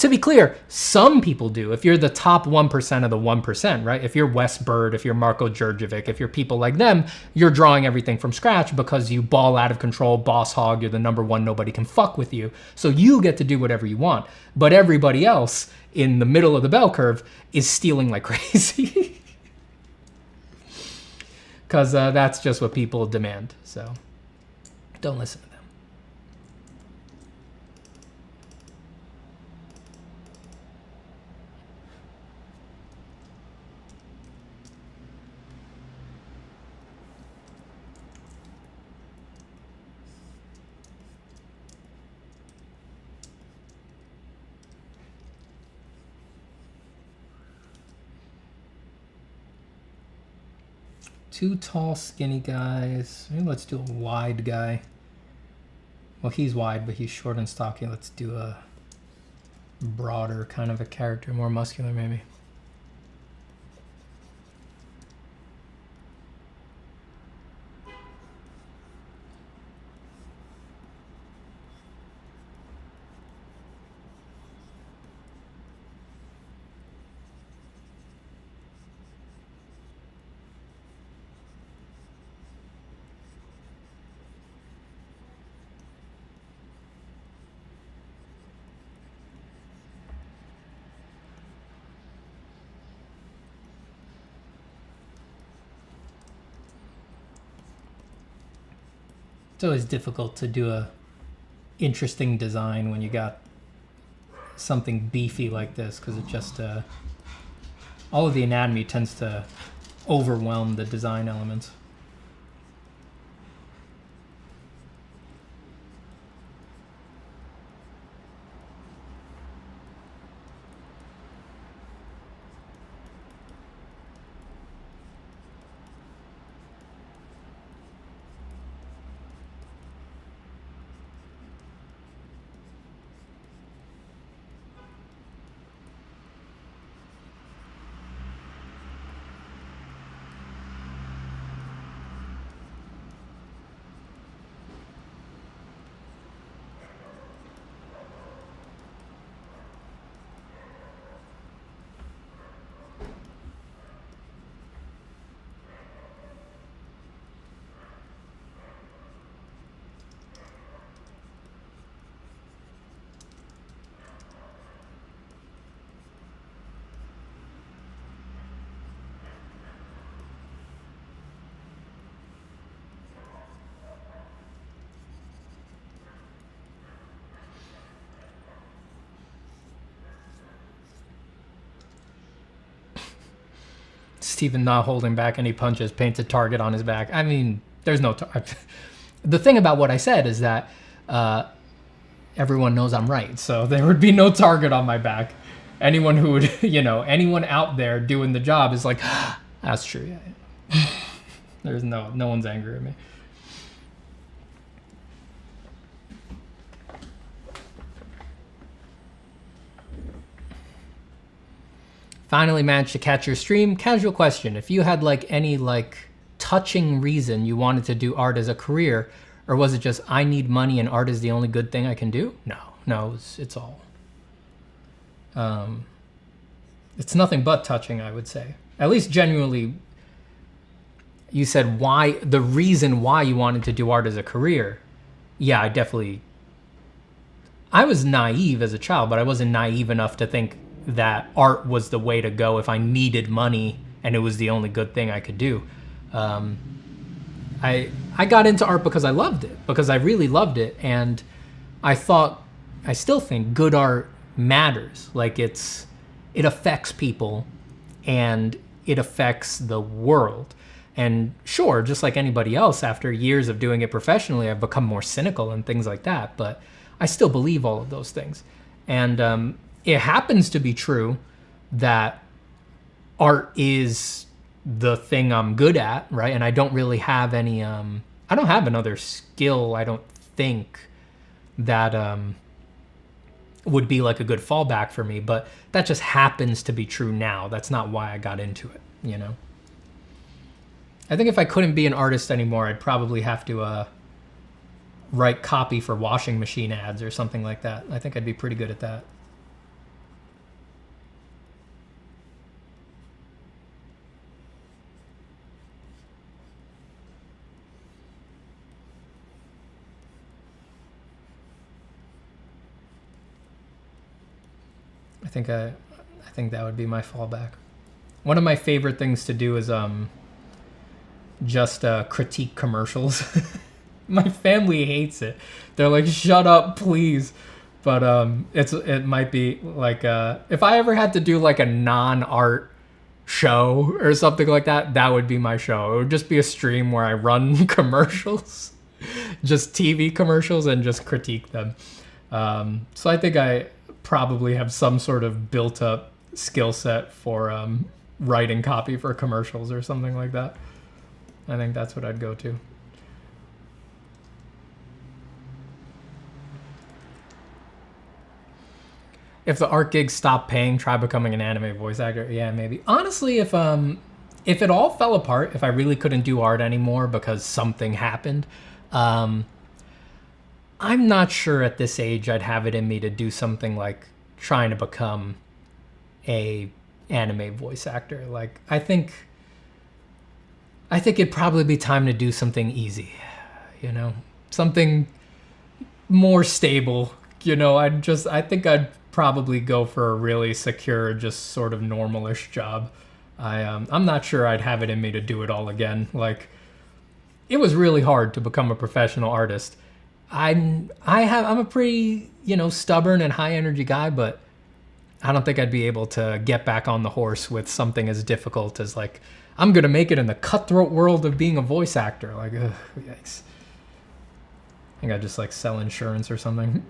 be clear, some people do. If you're the top 1% of the 1%, right? If you're Wes Bird, if you're Marko Djurdjevic, if you're people like them, you're drawing everything from scratch because you ball out of control, boss hog, you're the number one, nobody can fuck with you. So you get to do whatever you want. But everybody else in the middle of the bell curve is stealing like crazy. Because that's just what people demand. So don't listen to them. Two tall, skinny guys. Maybe let's do a wide guy. Well, he's wide, but he's short and stocky. Let's do a broader kind of a character, more muscular maybe. It's always difficult to do a interesting design when you got something beefy like this, because it just all of the anatomy tends to overwhelm the design elements. Steven not holding back any punches, paints a target on his back. I mean, there's no... The thing about what I said is that everyone knows I'm right, so there would be no target on my back. Anyone who would, anyone out there doing the job is like, that's true, yeah. There's no one's angry at me. Finally managed to catch your stream. Casual question. If you had any touching reason you wanted to do art as a career, or was it just I need money and art is the only good thing I can do? No, it's all. It's nothing but touching, I would say. At least genuinely, you said the reason why you wanted to do art as a career. Yeah, I was naive as a child, but I wasn't naive enough to think that art was the way to go if I needed money and it was the only good thing I could do. I got into art because I loved it, because I really loved it, and I still think good art matters. Like it affects people and it affects the world. And sure, just like anybody else, after years of doing it professionally, I've become more cynical and things like that, but I still believe all of those things. And it happens to be true that art is the thing I'm good at, right? And I don't really have any, I don't have another skill, I don't think, that would be like a good fallback for me, but that just happens to be true now. That's not why I got into it, you know? I think if I couldn't be an artist anymore, I'd probably have to write copy for washing machine ads or something like that. I think I'd be pretty good at that. I think that would be my fallback. One of my favorite things to do is just critique commercials. My family hates it. They're like, shut up, please. But it might be like if I ever had to do like a non-art show or something like that, that would be my show. It would just be a stream where I run commercials, just TV commercials, and just critique them. So I think I probably have some sort of built-up skill set for writing copy for commercials or something like that. I think that's what I'd go to. If the art gigs stop paying, try becoming an anime voice actor. Yeah, maybe. Honestly, if it all fell apart, if I really couldn't do art anymore because something happened, I'm not sure at this age I'd have it in me to do something like trying to become a anime voice actor. Like, I think it'd probably be time to do something easy, you know, something more stable. You know, I think I'd probably go for a really secure, just sort of normalish job. I'm not sure I'd have it in me to do it all again. Like, it was really hard to become a professional artist. I'm a pretty, you know, stubborn and high energy guy, but I don't think I'd be able to get back on the horse with something as difficult as like, I'm gonna make it in the cutthroat world of being a voice actor. Like, ugh, yikes. I think I'd just like sell insurance or something.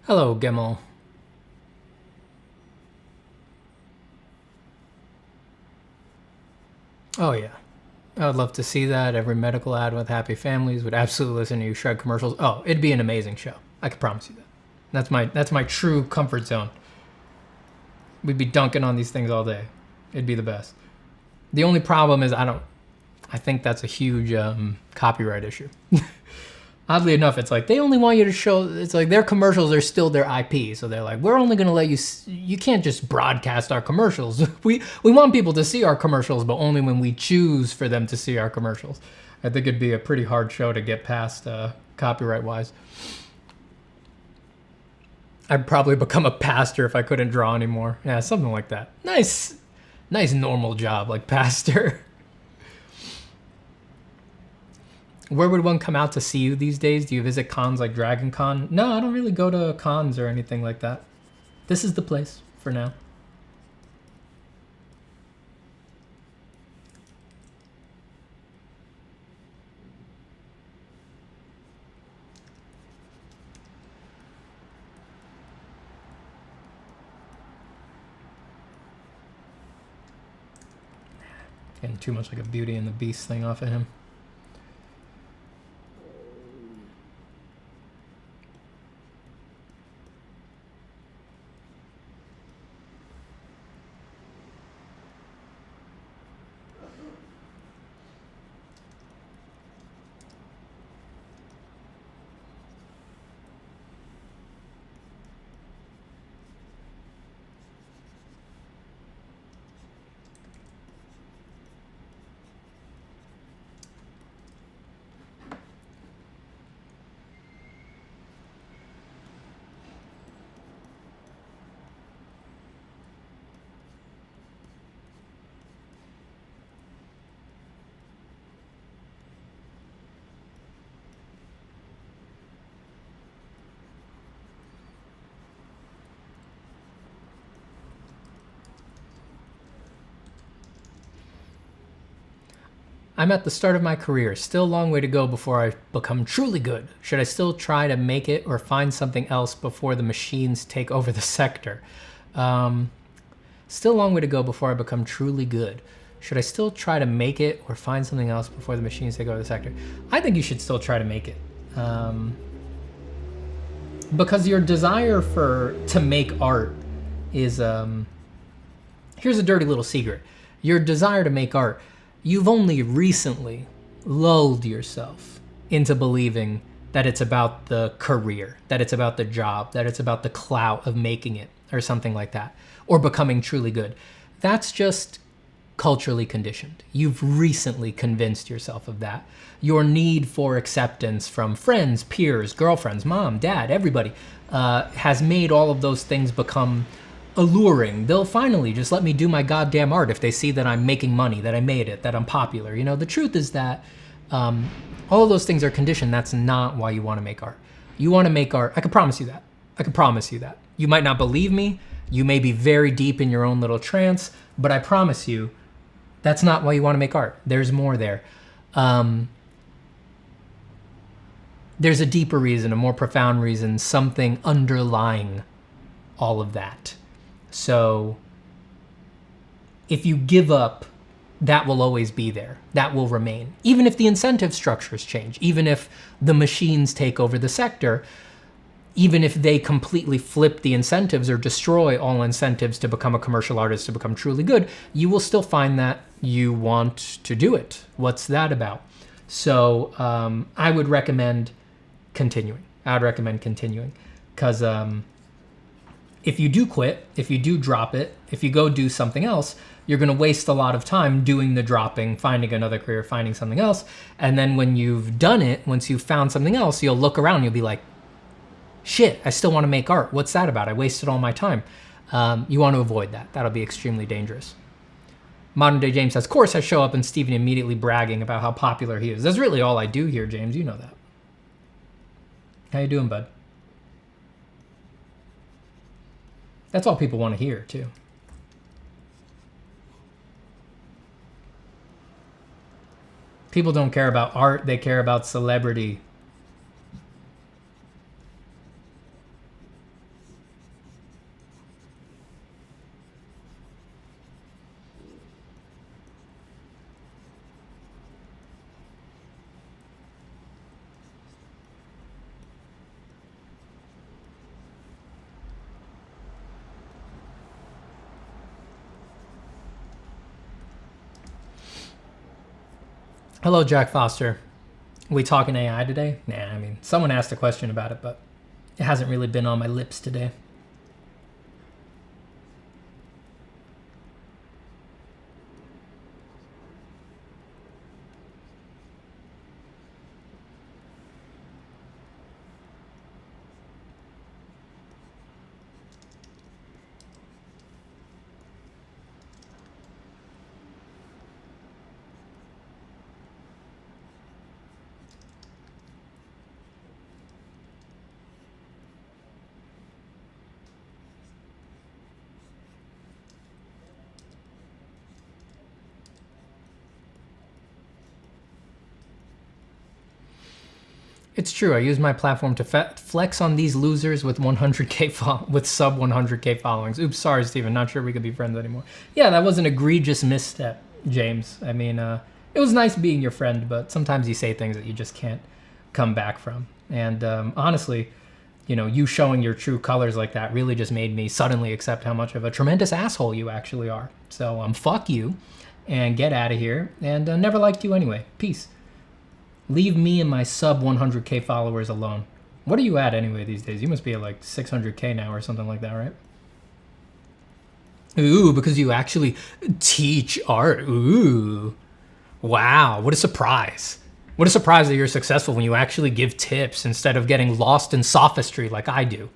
Hello, Gemmel. Oh yeah, I would love to see that. Every medical ad with happy families would absolutely listen to you shred commercials. Oh, it'd be an amazing show. I can promise you that. That's my true comfort zone. We'd be dunking on these things all day. It'd be the best. The only problem is I think that's a huge copyright issue. Oddly enough, it's like they only want you to show, it's like their commercials are still their IP. So they're like, we're only gonna let you can't just broadcast our commercials. We want people to see our commercials, but only when we choose for them to see our commercials. I think it'd be a pretty hard show to get past copyright-wise. I'd probably become a pastor if I couldn't draw anymore. Yeah, something like that. Nice normal job, like pastor. Where would one come out to see you these days? Do you visit cons like Dragon Con? No, I don't really go to cons or anything like that. This is the place for now. Getting too much like a Beauty and the Beast thing off of him. I'm at the start of my career, still a long way to go before I become truly good. Should I still try to make it or find something else before the machines take over the sector? Still a long way to go before I become truly good. Should I still try to make it or find something else before the machines take over the sector? I think you should still try to make it. Because your desire to make art is, here's a dirty little secret. Your desire to make art, you've only recently lulled yourself into believing that it's about the career, that it's about the job, that it's about the clout of making it or something like that, or becoming truly good. That's just culturally conditioned. You've recently convinced yourself of that. Your need for acceptance from friends, peers, girlfriends, mom, dad, everybody has made all of those things become alluring. They'll finally just let me do my goddamn art if they see that I'm making money, that I made it, that I'm popular. You know, the truth is that all of those things are conditioned. That's not why you want to make art. You want to make art. I can promise you that. I can promise you that. You might not believe me. You may be very deep in your own little trance, but I promise you that's not why you want to make art. There's more there. There's a deeper reason, a more profound reason, something underlying all of that. So if you give up, that will always be there. That will remain. Even if the incentive structures change, even if the machines take over the sector, even if they completely flip the incentives or destroy all incentives to become a commercial artist, to become truly good, you will still find that you want to do it. What's that about? So I would recommend continuing. I would recommend continuing because if you do quit, if you do drop it, if you go do something else, you're going to waste a lot of time doing the dropping, finding another career, finding something else. And then when you've done it, once you've found something else, you'll look around, you'll be like, shit, I still want to make art. What's that about? I wasted all my time. You want to avoid that. That'll be extremely dangerous. Modern Day James says, of course I show up and Steven immediately bragging about how popular he is. That's really all I do here, James. You know that. How you doing, bud? That's all people want to hear, too. People don't care about art, they care about celebrity. Hello, Jack Foster. We talking AI today? Nah, I mean, someone asked a question about it, but it hasn't really been on my lips today. It's true. I use my platform to flex on these losers with 100k with sub 100k followings. Oops, sorry, Steven. Not sure we could be friends anymore. Yeah, that was an egregious misstep, James. I mean, it was nice being your friend, but sometimes you say things that you just can't come back from. And honestly, you know, you showing your true colors like that really just made me suddenly accept how much of a tremendous asshole you actually are. So fuck you, and get out of here. And never liked you anyway. Peace. Leave me and my sub 100k followers alone. What are you at anyway these days? You must be at like 600k now or something like that, right? Ooh, because you actually teach art. Ooh. Wow, what a surprise. What a surprise that you're successful when you actually give tips instead of getting lost in sophistry like I do.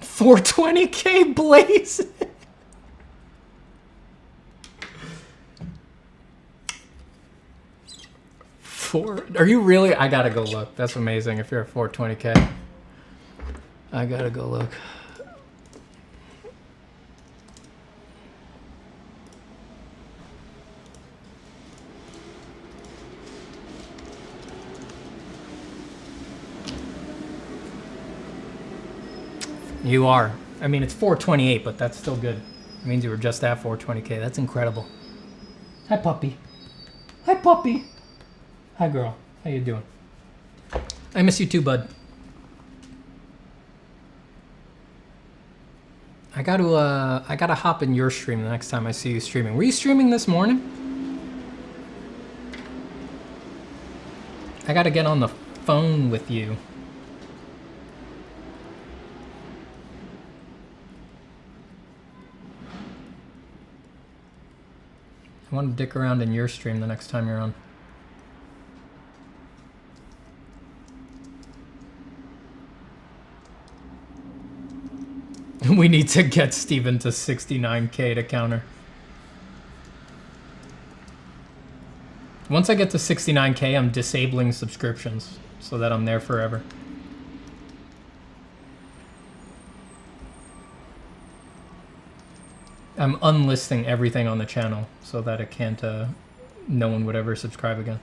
$420k Blaze. Are you really? I gotta go look. That's amazing if you're at 420k. I gotta go look. You are. I mean, it's 428, but that's still good. It means you were just at 420k. That's incredible. Hi, puppy. Hi, puppy. Hi, girl. How you doing? I miss you too, bud. I gotta hop in your stream the next time I see you streaming. Were you streaming this morning? I gotta get on the phone with you. I want to dick around in your stream the next time you're on. We need to get Steven to 69k to counter. Once I get to 69k, I'm disabling subscriptions so that I'm there forever. I'm unlisting everything on the channel so that it can't, no one would ever subscribe again.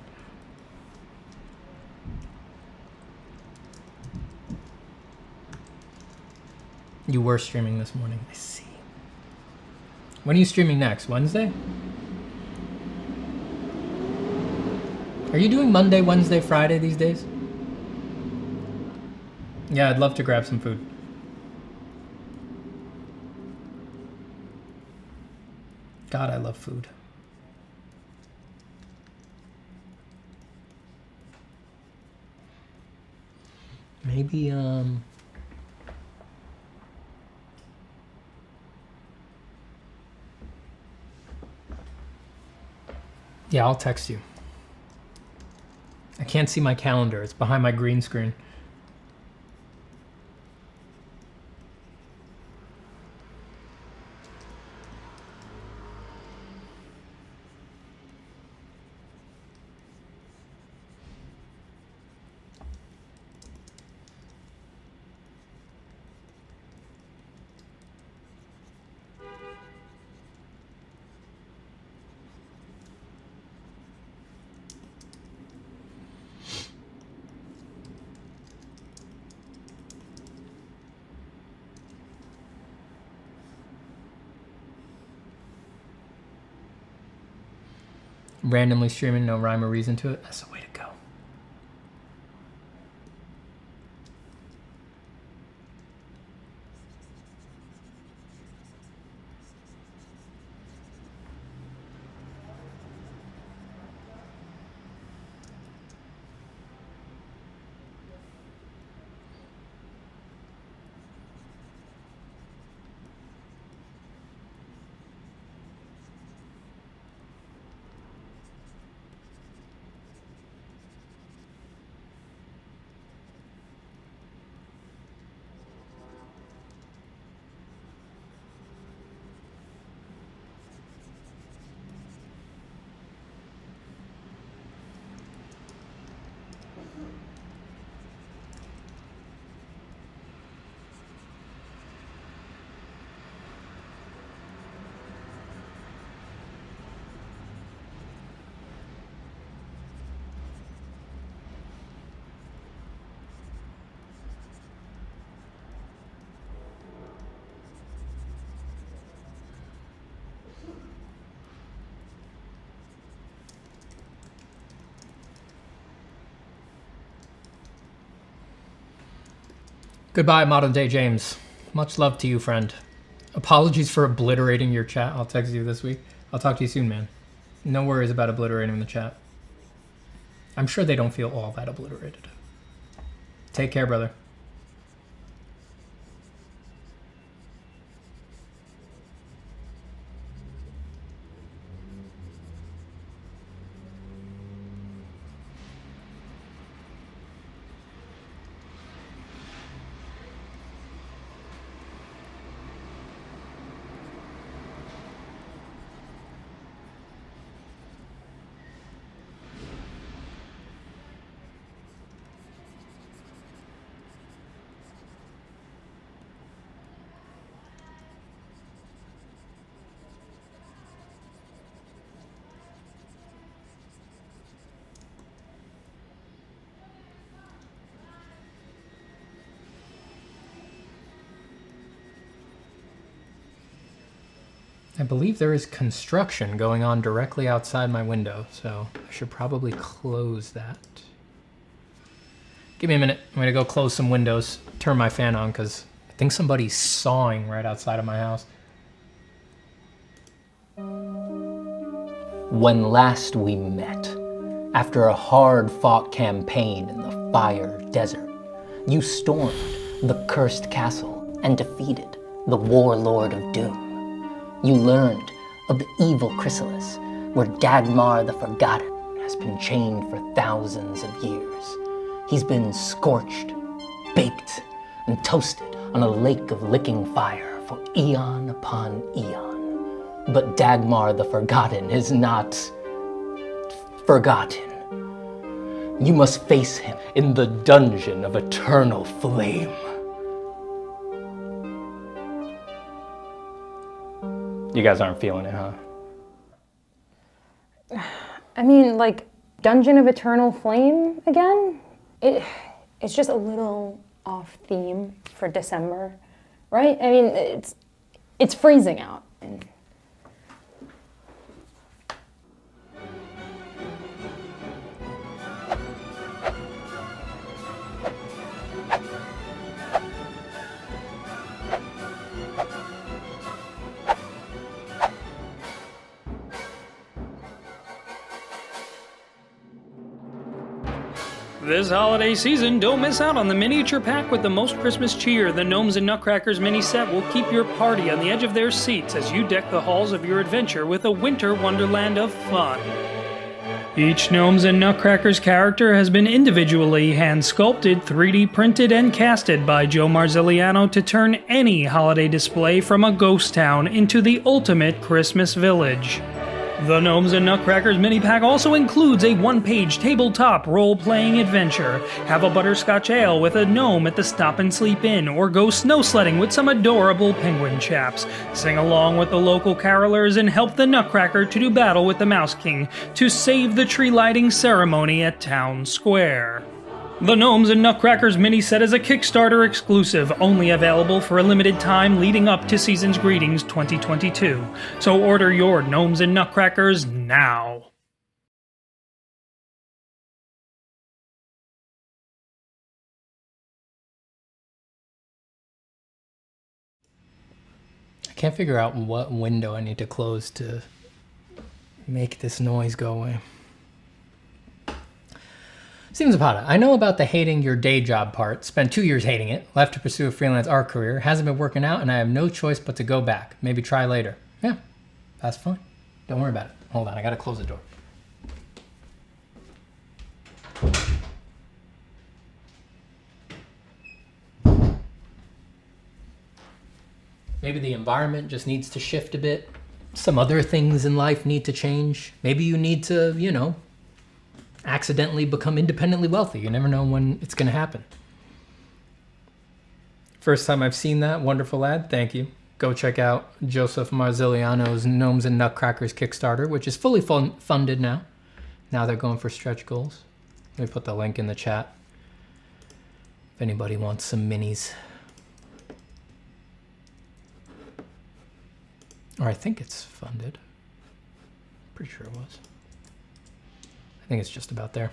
You were streaming this morning, I see. When are you streaming next? Wednesday? Are you doing Monday, Wednesday, Friday these days? Yeah, I'd love to grab some food. God, I love food. Maybe, yeah, I'll text you. I can't see my calendar. It's behind my green screen. Randomly streaming, no rhyme or reason to it. That's the way to go. Goodbye, ModernDayJames. Much love to you, friend. Apologies for obliterating your chat. I'll text you this week. I'll talk to you soon, man. No worries about obliterating the chat. I'm sure they don't feel all that obliterated. Take care, brother. I believe there is construction going on directly outside my window, so I should probably close that. Give me a minute. I'm gonna go close some windows, turn my fan on, because I think somebody's sawing right outside of my house. When last we met, after a hard-fought campaign in the fire desert, you stormed the cursed castle and defeated the warlord of doom. You learned of the evil chrysalis, where Dagmar the Forgotten has been chained for thousands of years. He's been scorched, baked, and toasted on a lake of licking fire for eon upon eon. But Dagmar the Forgotten is not forgotten. You must face him in the dungeon of eternal flame. You guys aren't feeling it, huh? I mean, like, Dungeon of Eternal Flame again? It's just a little off theme for December, right? I mean, it's freezing out. And This holiday season, don't miss out on the miniature pack with the most Christmas cheer. The Gnomes and Nutcrackers mini set will keep your party on the edge of their seats as you deck the halls of your adventure with a winter wonderland of fun. Each Gnomes and Nutcrackers character has been individually hand-sculpted, 3D printed, and casted by Joe Marziliano to turn any holiday display from a ghost town into the ultimate Christmas village. The Gnomes and Nutcrackers mini-pack also includes a one-page tabletop role-playing adventure. Have a butterscotch ale with a gnome at the Stop and Sleep Inn, or go snow sledding with some adorable penguin chaps. Sing along with the local carolers and help the Nutcracker to do battle with the Mouse King to save the tree lighting ceremony at Town Square. The Gnomes and Nutcrackers mini set is a Kickstarter exclusive, only available for a limited time leading up to Season's Greetings 2022. So order your Gnomes and Nutcrackers now. can't figure out what window I need to close to make this noise go away. Steven Zapata, I know about the hating your day job part. Spent 2 years hating it. Left to pursue a freelance art career. Hasn't been working out, and I have no choice but to go back. Maybe try later. Yeah, that's fine. Don't worry about it. Hold on, I gotta close the door. Maybe the environment just needs to shift a bit. Some other things in life need to change. Maybe you need to, you know, accidentally become independently wealthy. You never know when it's going to happen. First time I've seen that wonderful ad. Thank you. Go check out Joseph Marziliano's Gnomes and Nutcrackers Kickstarter, which is fully funded now. Now they're going for stretch goals. Let me put the link in the chat if anybody wants some minis. Or I think it's funded. Pretty sure it was. I think it's just about there.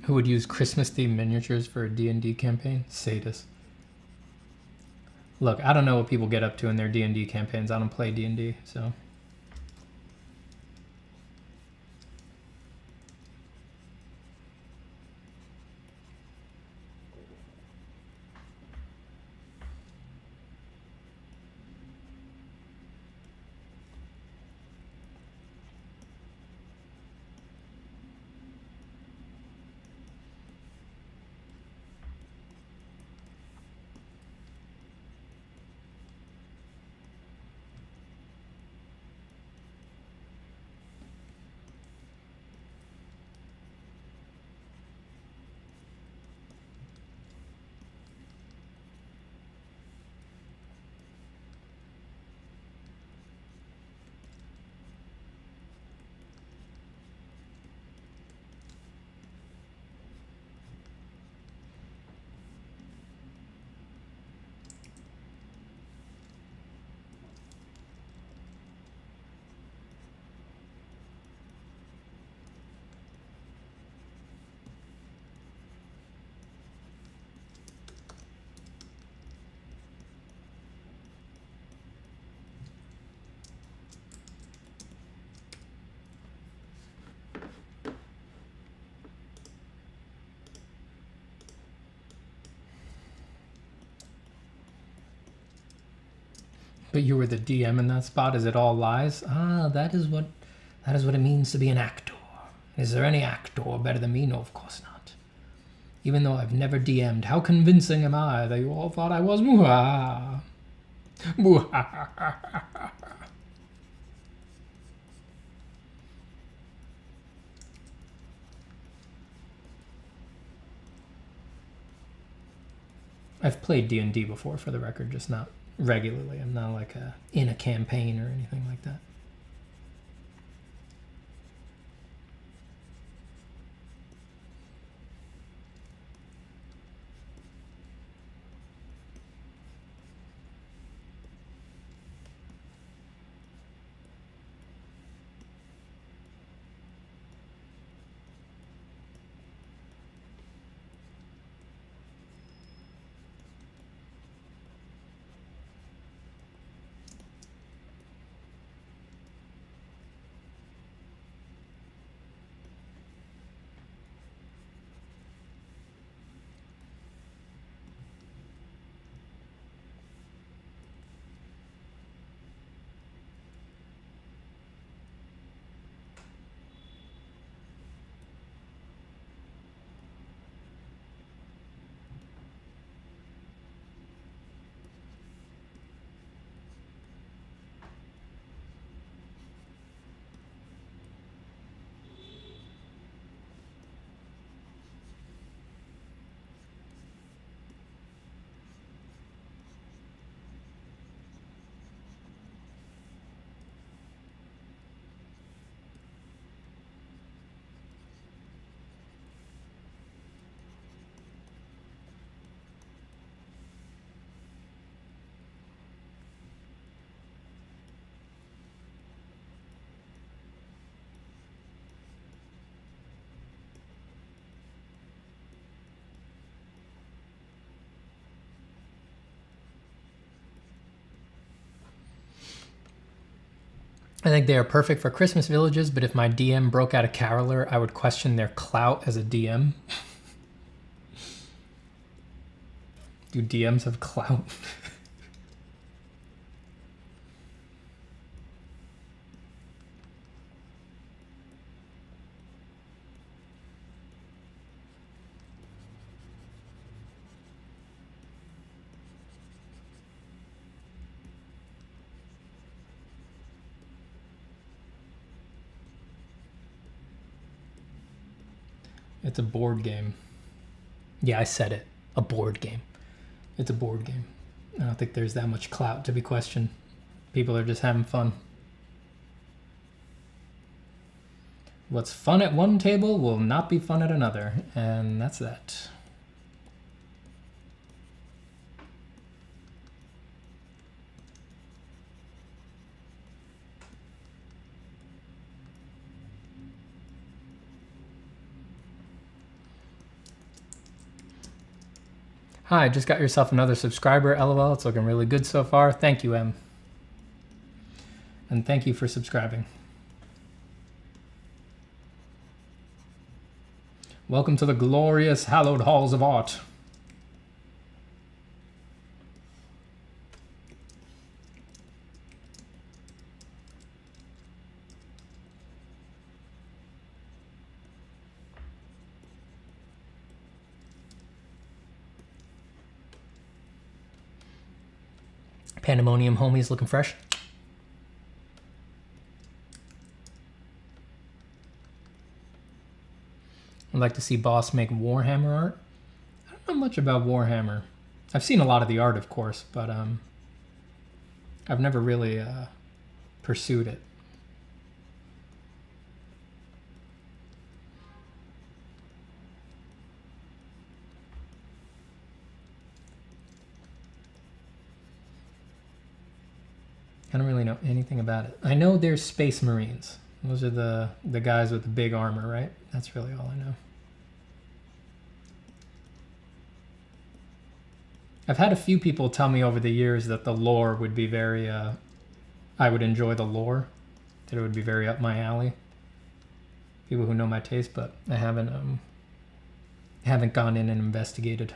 Who would use Christmas-themed miniatures for a D&D campaign? Sadist. Look, I don't know what people get up to in their D&D campaigns. I don't play D&D, so... But you were the DM in that spot. Is it all lies? Ah, that is what it means to be an actor. Is there any actor better than me? No, of course not. Even though I've never DM'd, how convincing am I that you all thought I was? Mwah. Mwah. I've played D&D before, for the record, just not regularly. I'm not like in a campaign or anything like that. I think they are perfect for Christmas villages, but if my DM broke out a caroler, I would question their clout as a DM. Do DMs have clout? It's a board game. Yeah, I said it. A board game. It's a board game. I don't think there's that much clout to be questioned. People are just having fun. What's fun at one table will not be fun at another, and that's that. Hi, just got yourself another subscriber, LOL. It's looking really good so far. Thank you, M. And thank you for subscribing. Welcome to the glorious hallowed halls of art. Pandaemonium homies looking fresh. I'd like to see Boss make Warhammer art. I don't know much about Warhammer. I've seen a lot of the art, of course, but I've never really pursued it. I don't really know anything about it. I know there's Space Marines. Those are the guys with the big armor, right? That's really all I know. I've had a few people tell me over the years that the lore would be very, I would enjoy the lore, that it would be very up my alley. People who know my taste, but I haven't gone in and investigated.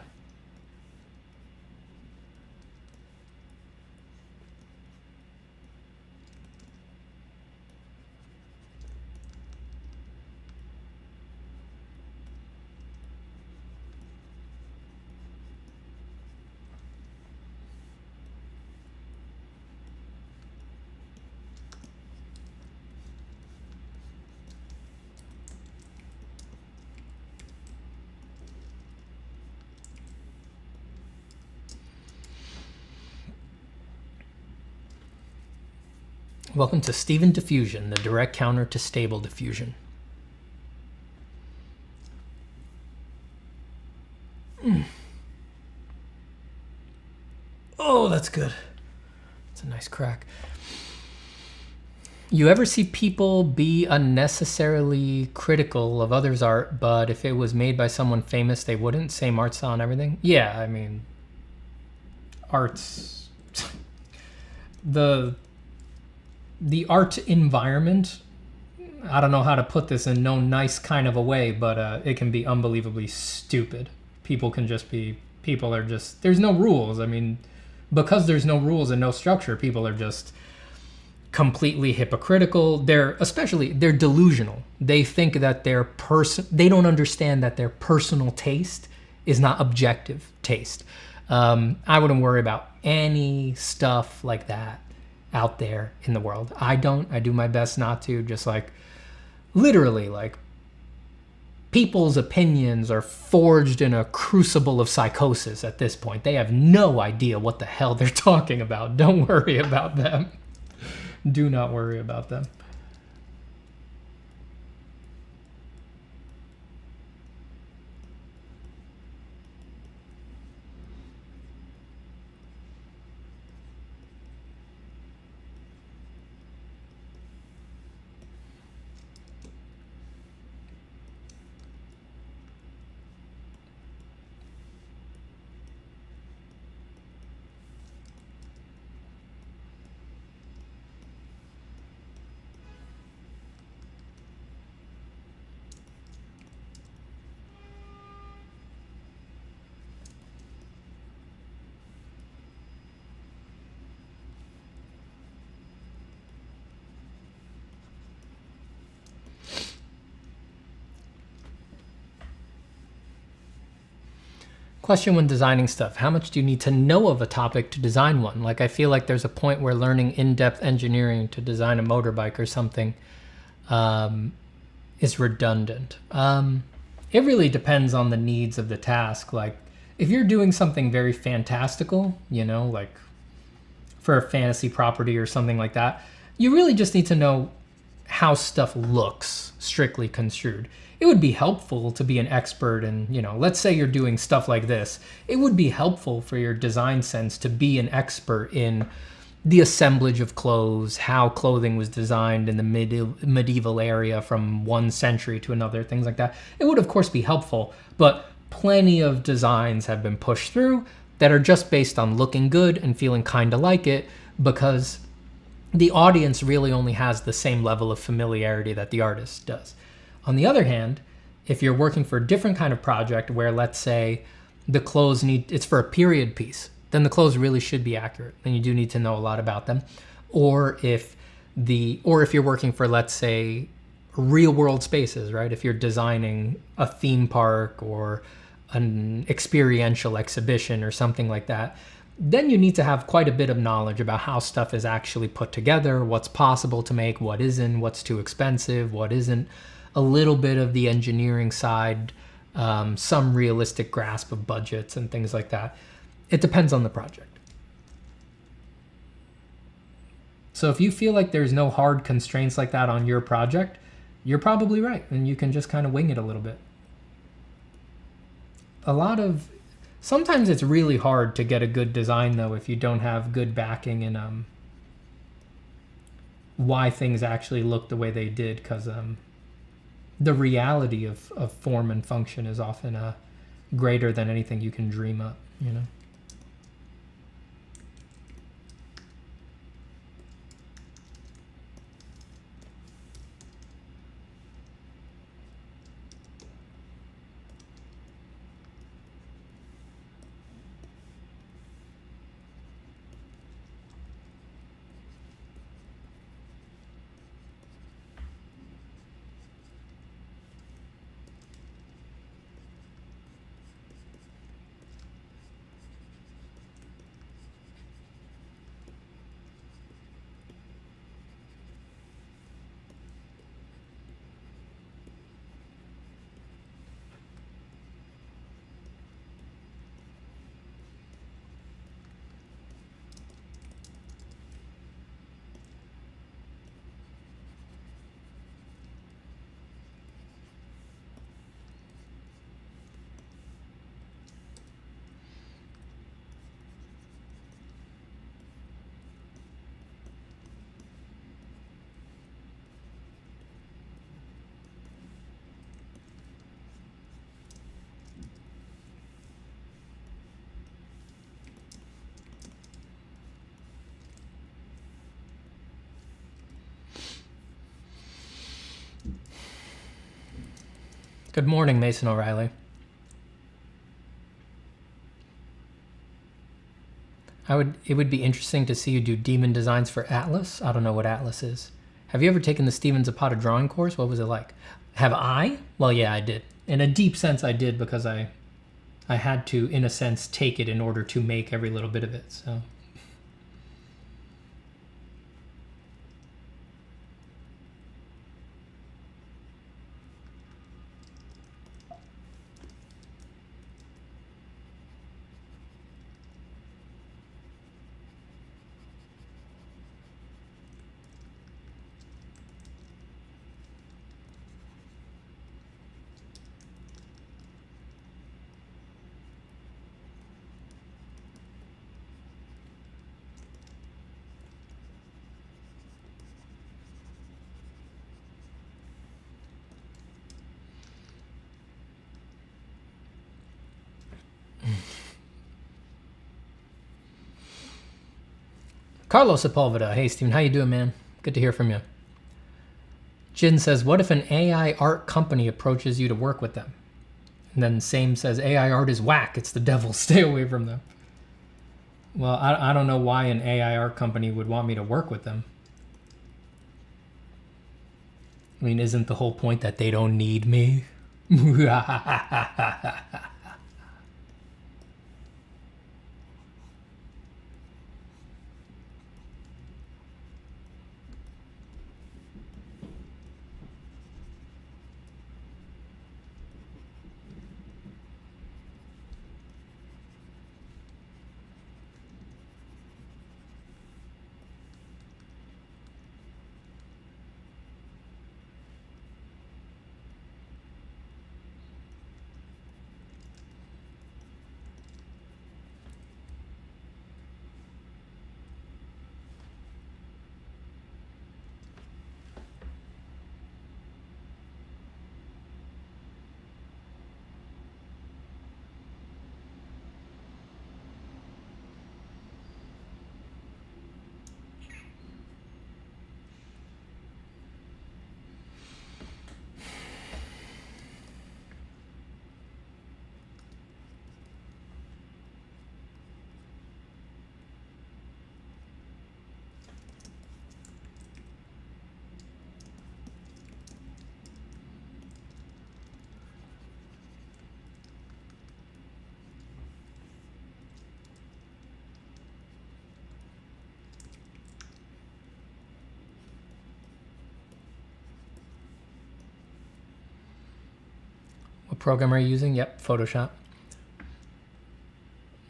Welcome to Steven Diffusion, the direct counter to Stable Diffusion. Oh, that's good. It's a nice crack. You ever see people be unnecessarily critical of others' art, but if it was made by someone famous, they wouldn't? Same art style and everything? Yeah, I mean, art's... The art environment, I don't know how to put this in no nice kind of a way, but it can be unbelievably stupid. People are just, there's no rules. I mean, because there's no rules and no structure, people are just completely hypocritical. They're delusional. They think that they don't understand that their personal taste is not objective taste. I wouldn't worry about any stuff like that out there in the world. I do my best not to. Just like, literally, like, people's opinions are forged in a crucible of psychosis at this point. They have no idea what the hell they're talking about. Don't worry about them. Do not worry about them. Question when designing stuff. How much do you need to know of a topic to design one? Like, I feel like there's a point where learning in-depth engineering to design a motorbike or something is redundant. It really depends on the needs of the task. Like, if you're doing something very fantastical, you know, like for a fantasy property or something like that, you really just need to know how stuff looks, strictly construed. It would be helpful to be an expert in, you know, let's say you're doing stuff like this. It would be helpful for your design sense to be an expert in the assemblage of clothes, how clothing was designed in the medieval area from one century to another, things like that. It would, of course, be helpful, but plenty of designs have been pushed through that are just based on looking good and feeling kind of like it, because the audience really only has the same level of familiarity that the artist does. On the other hand, if you're working for a different kind of project where, let's say, the clothes it's for a period piece, then the clothes really should be accurate, and you do need to know a lot about them. Or if you're working for, let's say, real world spaces, right? If you're designing a theme park or an experiential exhibition or something like that, then you need to have quite a bit of knowledge about how stuff is actually put together, what's possible to make, what isn't, what's too expensive, what isn't, a little bit of the engineering side, some realistic grasp of budgets and things like that. It depends on the project. So if you feel like there's no hard constraints like that on your project, you're probably right, and you can just kind of wing it a little bit. Sometimes it's really hard to get a good design, though, if you don't have good backing and why things actually look the way they did, because the reality of form and function is often greater than anything you can dream up, you know? Good morning, Mason O'Reilly. It would be interesting to see you do demon designs for Atlas. I don't know what Atlas is. Have you ever taken the Steven Zapata drawing course? What was it like? Have I? Well, yeah, I did. In a deep sense, I did, because I had to, in a sense, take it in order to make every little bit of it, so... Carlos Sepulveda. Hey, Steven, how you doing, man? Good to hear from you. Jin says, what if an AI art company approaches you to work with them? And then Same says, AI art is whack. It's the devil. Stay away from them. Well, I don't know why an AI art company would want me to work with them. I mean, isn't the whole point that they don't need me? What program are you using? Yep, Photoshop.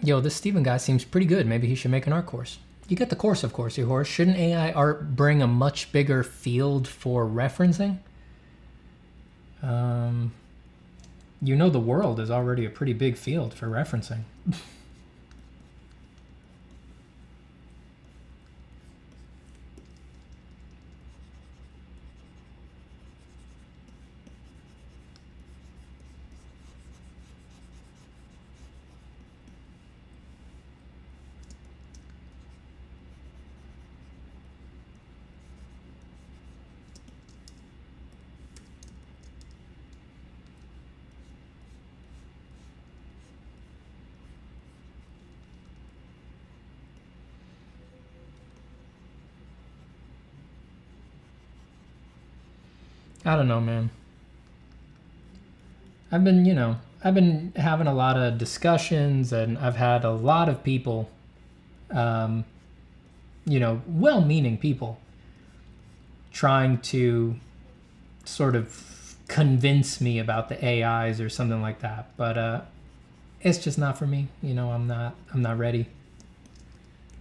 Yo, this Steven guy seems pretty good. Maybe he should make an art course. You get the course, of course, you horse. Shouldn't AI art bring a much bigger field for referencing? You know, the world is already a pretty big field for referencing. I don't know, man. I've been having a lot of discussions, and I've had a lot of people, well-meaning people, trying to sort of convince me about the AIs or something like that. But it's just not for me. I'm not ready.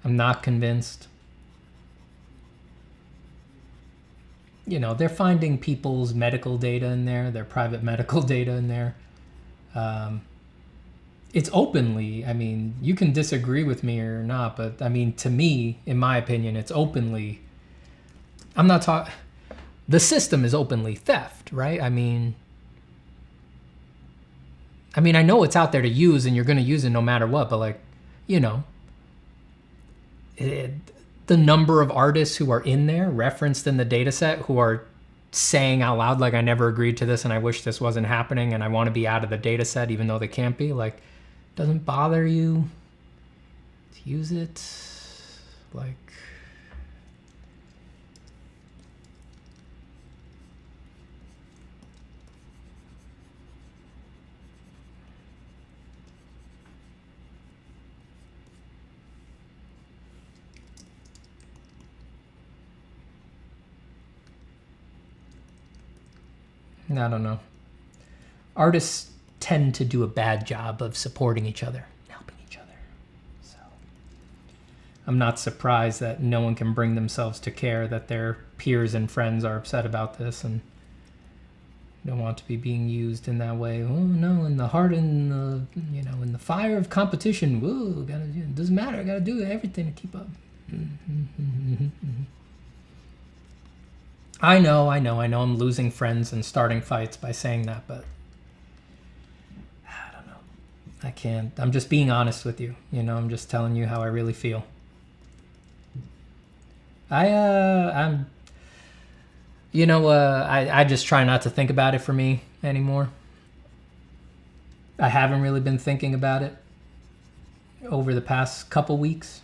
I'm not convinced. They're finding people's medical data in there, their private medical data in there. It's openly, you can disagree with me or not, but to me, in my opinion, it's openly, the system is openly theft, right? I know it's out there to use and you're going to use it no matter what, but the number of artists who are in there referenced in the data set who are saying out loud, like, I never agreed to this and I wish this wasn't happening and I want to be out of the data set even though they can't be, doesn't bother you to use it? I don't know. Artists tend to do a bad job of supporting each other, helping each other. So I'm not surprised that no one can bring themselves to care that their peers and friends are upset about this and don't want to be being used in that way. Oh no, in the heart, in the fire of competition. Whoa, it doesn't matter. I gotta do everything to keep up. I know I'm losing friends and starting fights by saying that, but I don't know. I can't. I'm just being honest with you. I'm just telling you how I really feel. I just try not to think about it for me anymore. I haven't really been thinking about it over the past couple weeks,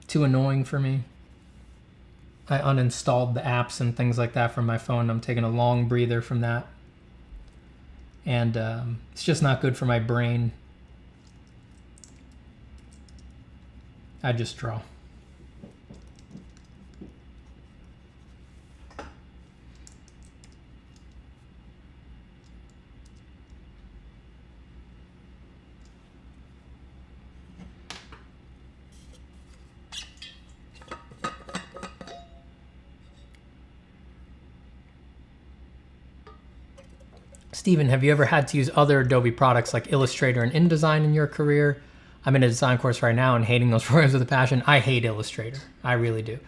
Too annoying for me. I uninstalled the apps and things like that from my phone. I'm taking a long breather from that. And it's just not good for my brain. I just draw. Steven, have you ever had to use other Adobe products like Illustrator and InDesign in your career? I'm in a design course right now and hating those programs with a passion. I hate Illustrator. I really do.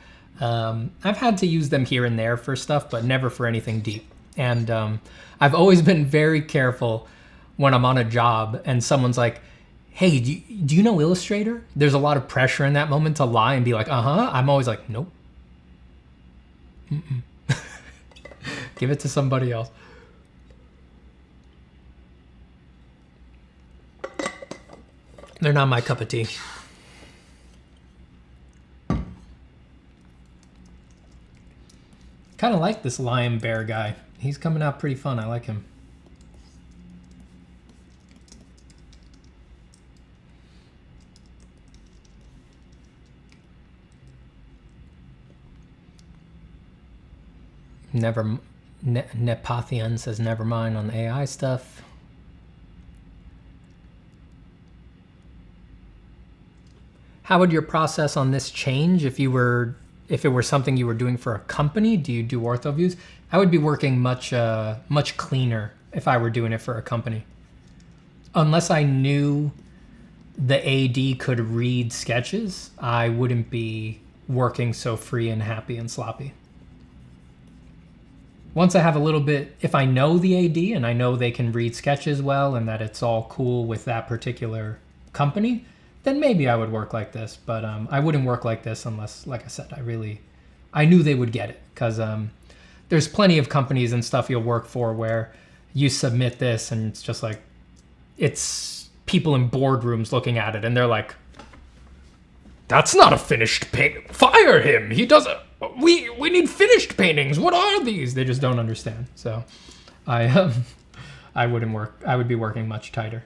I've had to use them here and there for stuff, but never for anything deep. And I've always been very careful when I'm on a job and someone's like, hey, do you know Illustrator? There's a lot of pressure in that moment to lie and be like, uh-huh. I'm always like, nope. Give it to somebody else. They're not my cup of tea. Kind of like this lion bear guy. He's coming out pretty fun. I like him. Nepathian says never mind on the AI stuff. How would your process on this change if it were something you were doing for a company? Do you do ortho views? I would be working much cleaner if I were doing it for a company. Unless I knew the AD could read sketches, I wouldn't be working so free and happy and sloppy. Once I have a little bit, if I know the AD and I know they can read sketches well and that it's all cool with that particular company, then maybe I would work like this. But I wouldn't work like this unless, like I said, I knew they would get it. Because there's plenty of companies and stuff you'll work for where you submit this and it's just like, it's people in boardrooms looking at it and they're like, that's not a finished painting. Fire him. He doesn't. We need finished paintings. What are these? They just don't understand. So I wouldn't work. I would be working much tighter.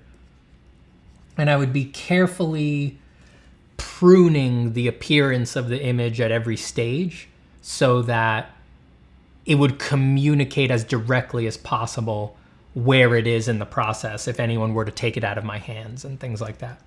And I would be carefully pruning the appearance of the image at every stage so that it would communicate as directly as possible where it is in the process if anyone were to take it out of my hands and things like that.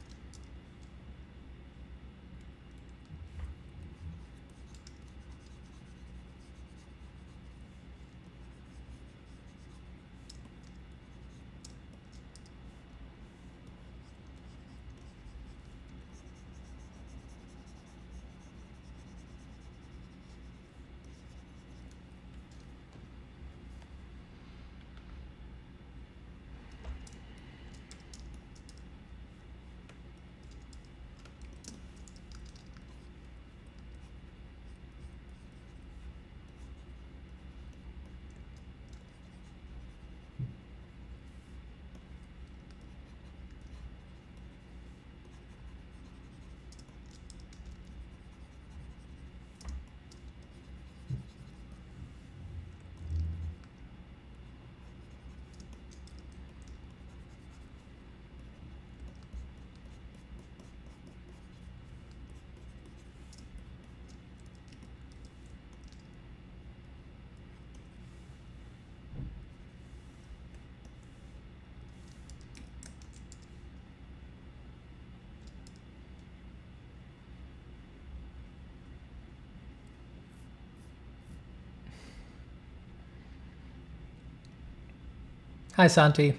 Hi, Santi.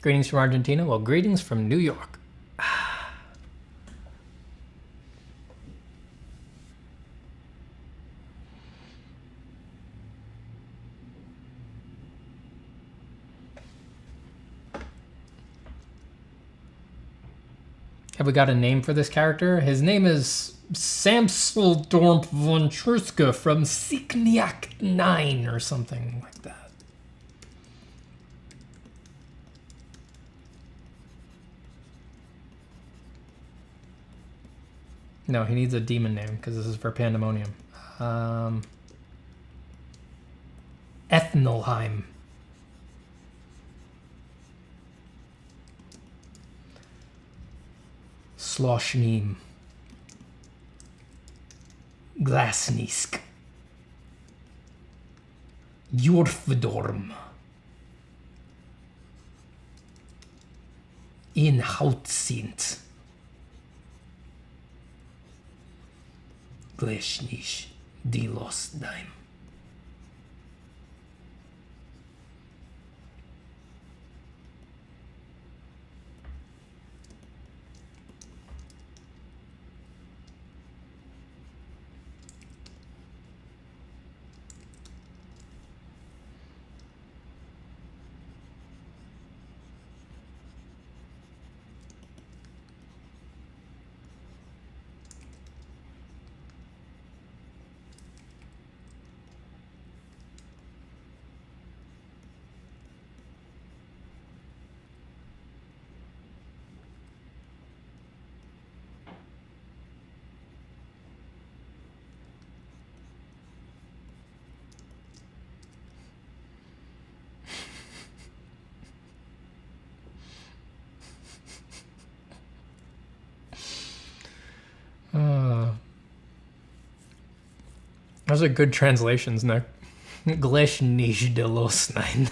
Greetings from Argentina. Well, greetings from New York. Have we got a name for this character? His name is Samseldorp von Truska from Signiac 9 or something like that. No, he needs a demon name because this is for Pandaemonium. Ethnolheim. Sloshneem. Glasnisk. Jorfdorm. Inhoutsint. Gleshnish Dilosdime. Those are good translations, Nick. Gleich nicht de los, nein.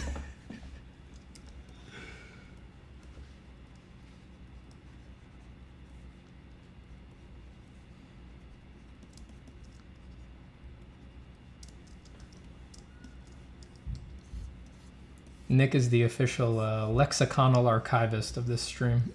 Nick is the official lexiconal archivist of this stream.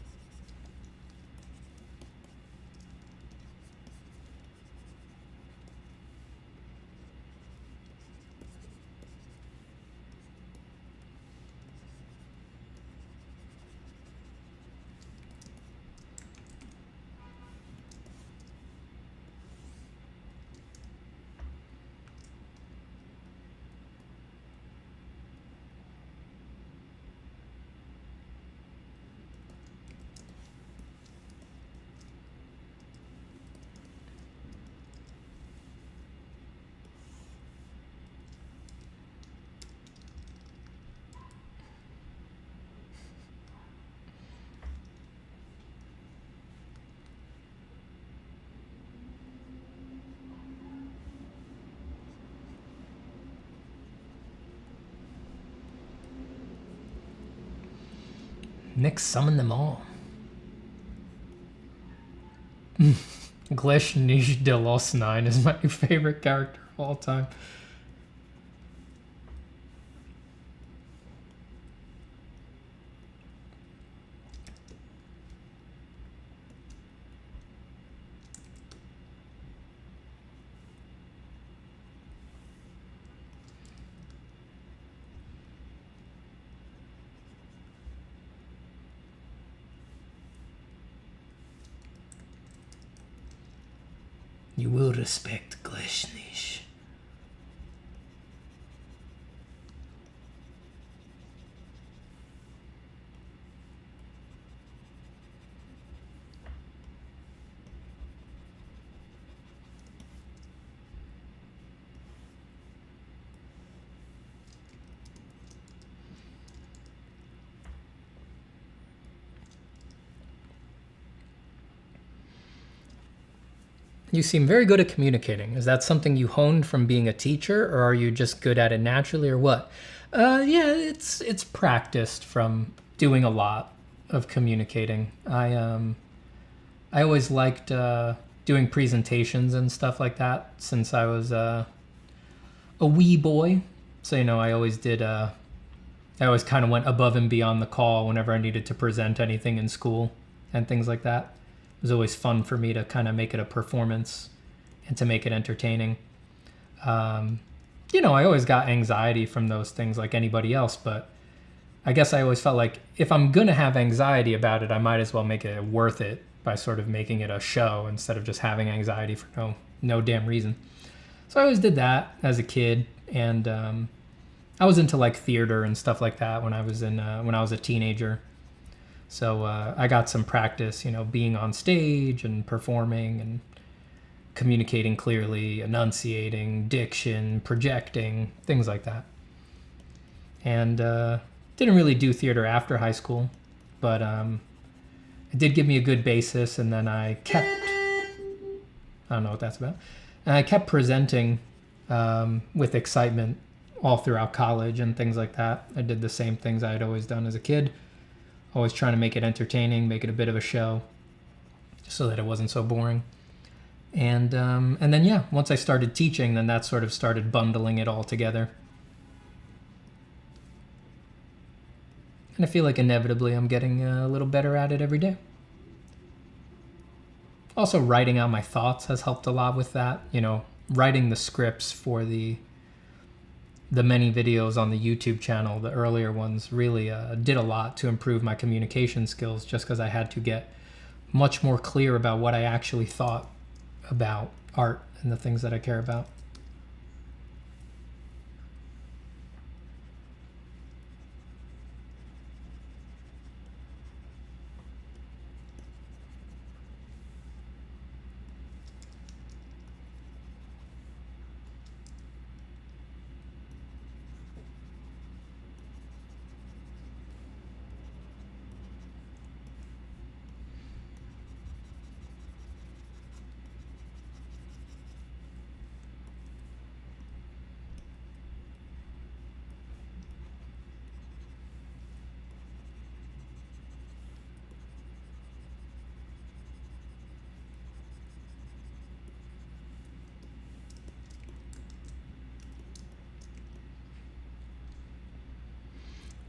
Nick summoned them all. Gleich nicht de los, nein is my favorite character of all time. You will respect Gleich nicht. You seem very good at communicating. Is that something you honed from being a teacher, or are you just good at it naturally, or what? Yeah, it's practiced from doing a lot of communicating. I always liked doing presentations and stuff like that since I was a wee boy. So I always did. I always kind of went above and beyond the call whenever I needed to present anything in school and things like that. It was always fun for me to kind of make it a performance and to make it entertaining. I always got anxiety from those things like anybody else, but I guess I always felt like if I'm going to have anxiety about it, I might as well make it worth it by sort of making it a show instead of just having anxiety for no damn reason. So I always did that as a kid, and I was into like theater and stuff like that when I was a teenager. So I got some practice, being on stage and performing and communicating clearly, enunciating, diction, projecting, things like that. And didn't really do theater after high school, but it did give me a good basis. And then I don't know what that's about. And I kept presenting with excitement all throughout college and things like that. I did the same things I had always done as a kid. Always trying to make it entertaining, make it a bit of a show, just so that it wasn't so boring. And then, once I started teaching, then that sort of started bundling it all together. And I feel like inevitably I'm getting a little better at it every day. Also, writing out my thoughts has helped a lot with that. Writing the scripts for the many videos on the YouTube channel, the earlier ones, really did a lot to improve my communication skills, just because I had to get much more clear about what I actually thought about art and the things that I care about.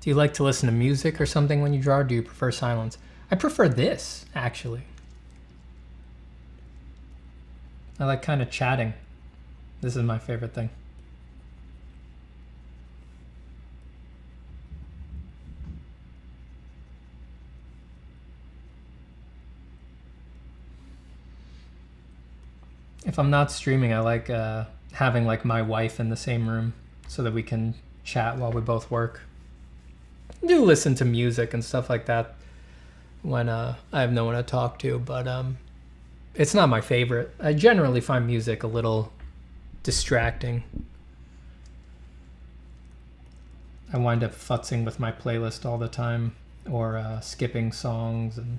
Do you like to listen to music or something when you draw, or do you prefer silence? I prefer this, actually. I like kind of chatting. This is my favorite thing. If I'm not streaming, I like having like my wife in the same room so that we can chat while we both work. I do listen to music and stuff like that when I have no one to talk to, but it's not my favorite. I generally find music a little distracting. I wind up futzing with my playlist all the time, or skipping songs, and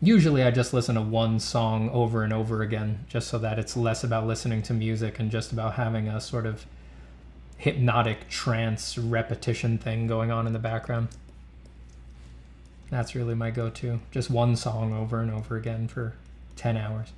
usually I just listen to one song over and over again, just so that it's less about listening to music and just about having a sort of hypnotic trance repetition thing going on in the background. That's really my go-to. Just one song over and over again for 10 hours.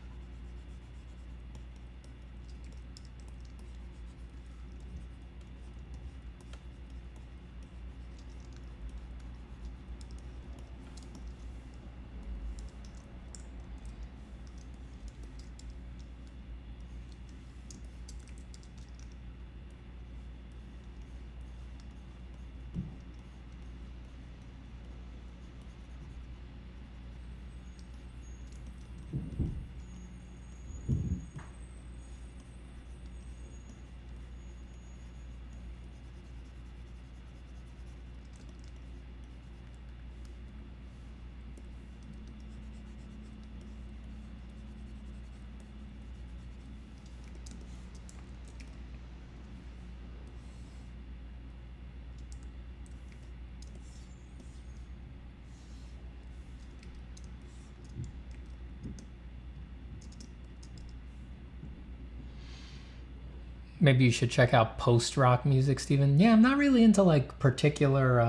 Maybe you should check out post-rock music, Steven. Yeah, I'm not really into like particular...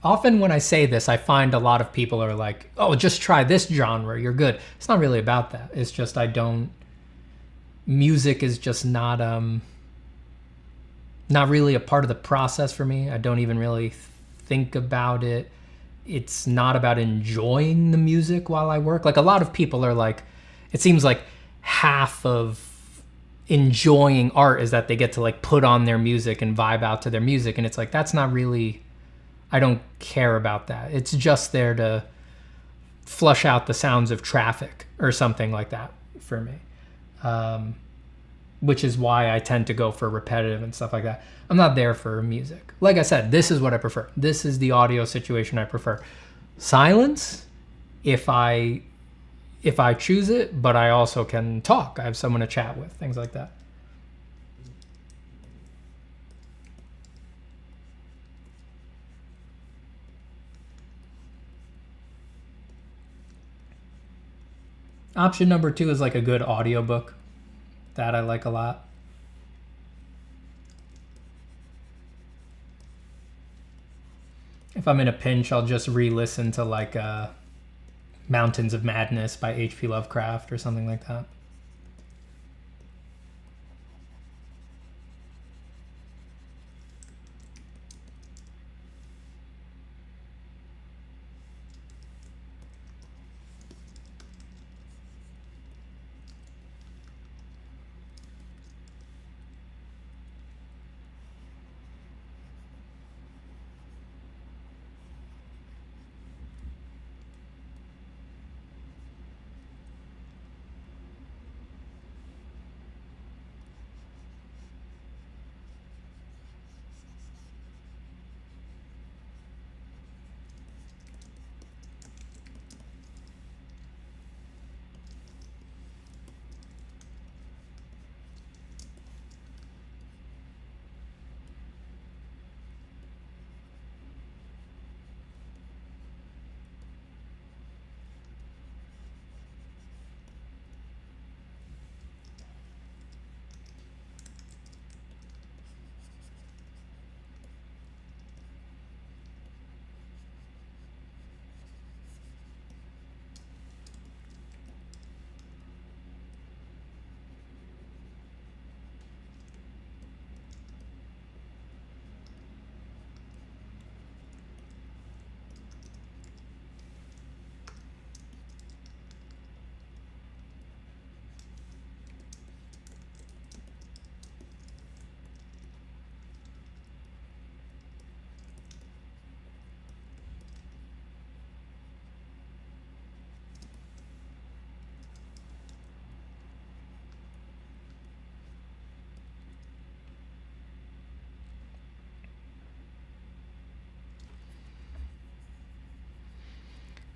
Often when I say this, I find a lot of people are like, oh, just try this genre, you're good. It's not really about that. It's just I don't... Music is just not really a part of the process for me. I don't even really think about it. It's not about enjoying the music while I work. Like a lot of people are like, it seems like half of enjoying art is that they get to like put on their music and vibe out to their music, and it's like, that's not really... I don't care about that. It's just there to flush out the sounds of traffic or something like that for me, which is why I tend to go for repetitive and stuff like that. I'm not there for music. Like I said, this is what I prefer. This is the audio situation I prefer. Silence, if I choose it, but I also can talk. I have someone to chat with, things like that. Option number 2 is like a good audiobook. That I like a lot. If I'm in a pinch, I'll just re-listen to like Mountains of Madness by H.P. Lovecraft or something like that.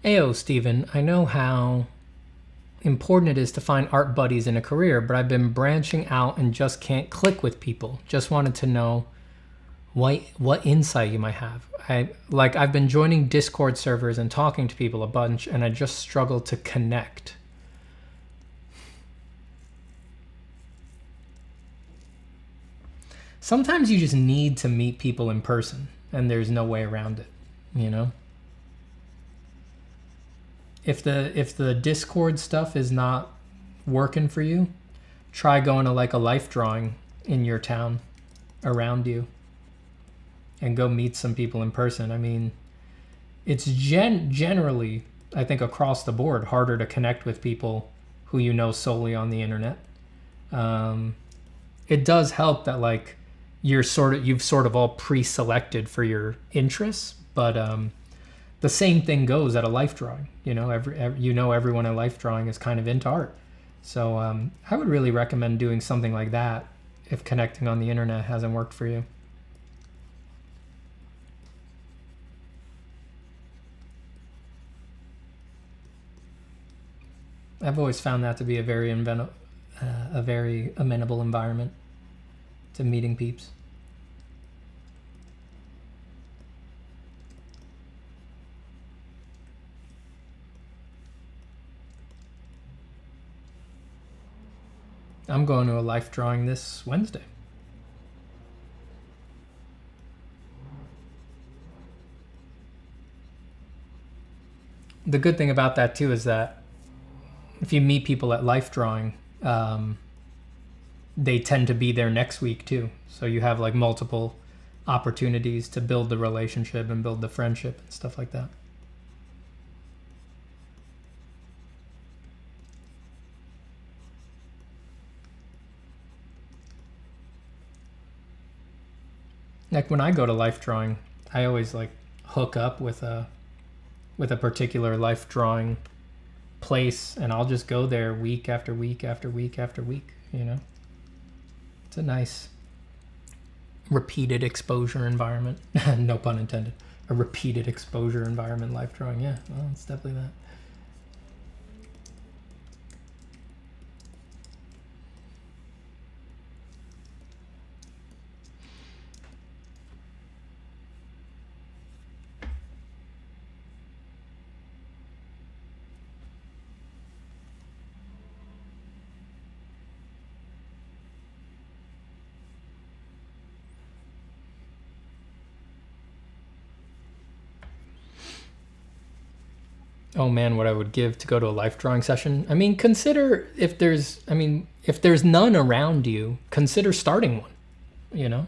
Ayo, Steven, I know how important it is to find art buddies in a career, but I've been branching out and just can't click with people. Just wanted to know what insight you might have. I've been joining Discord servers and talking to people a bunch, and I just struggle to connect. Sometimes you just need to meet people in person, and there's no way around it, you know? If the Discord stuff is not working for you, try going to like a life drawing in your town around you and go meet some people in person. I mean, it's generally, I think across the board, harder to connect with people who you know solely on the internet. It does help that like you've sort of all pre-selected for your interests, but the same thing goes at a life drawing. You know, everyone at life drawing is kind of into art. So I would really recommend doing something like that if connecting on the internet hasn't worked for you. I've always found that to be a very amenable environment to meeting peeps. I'm going to a life drawing this Wednesday. The good thing about that too is that if you meet people at life drawing, they tend to be there next week too. So you have like multiple opportunities to build the relationship and build the friendship and stuff like that. Like when I go to life drawing, I always like hook up with a particular life drawing place, and I'll just go there week after week after week after week, you know? It's a nice repeated exposure environment. No pun intended. A repeated exposure environment, life drawing. Yeah, well, it's definitely that. Oh man, what I would give to go to a life drawing session. I mean, consider if there's none around you, consider starting one, you know?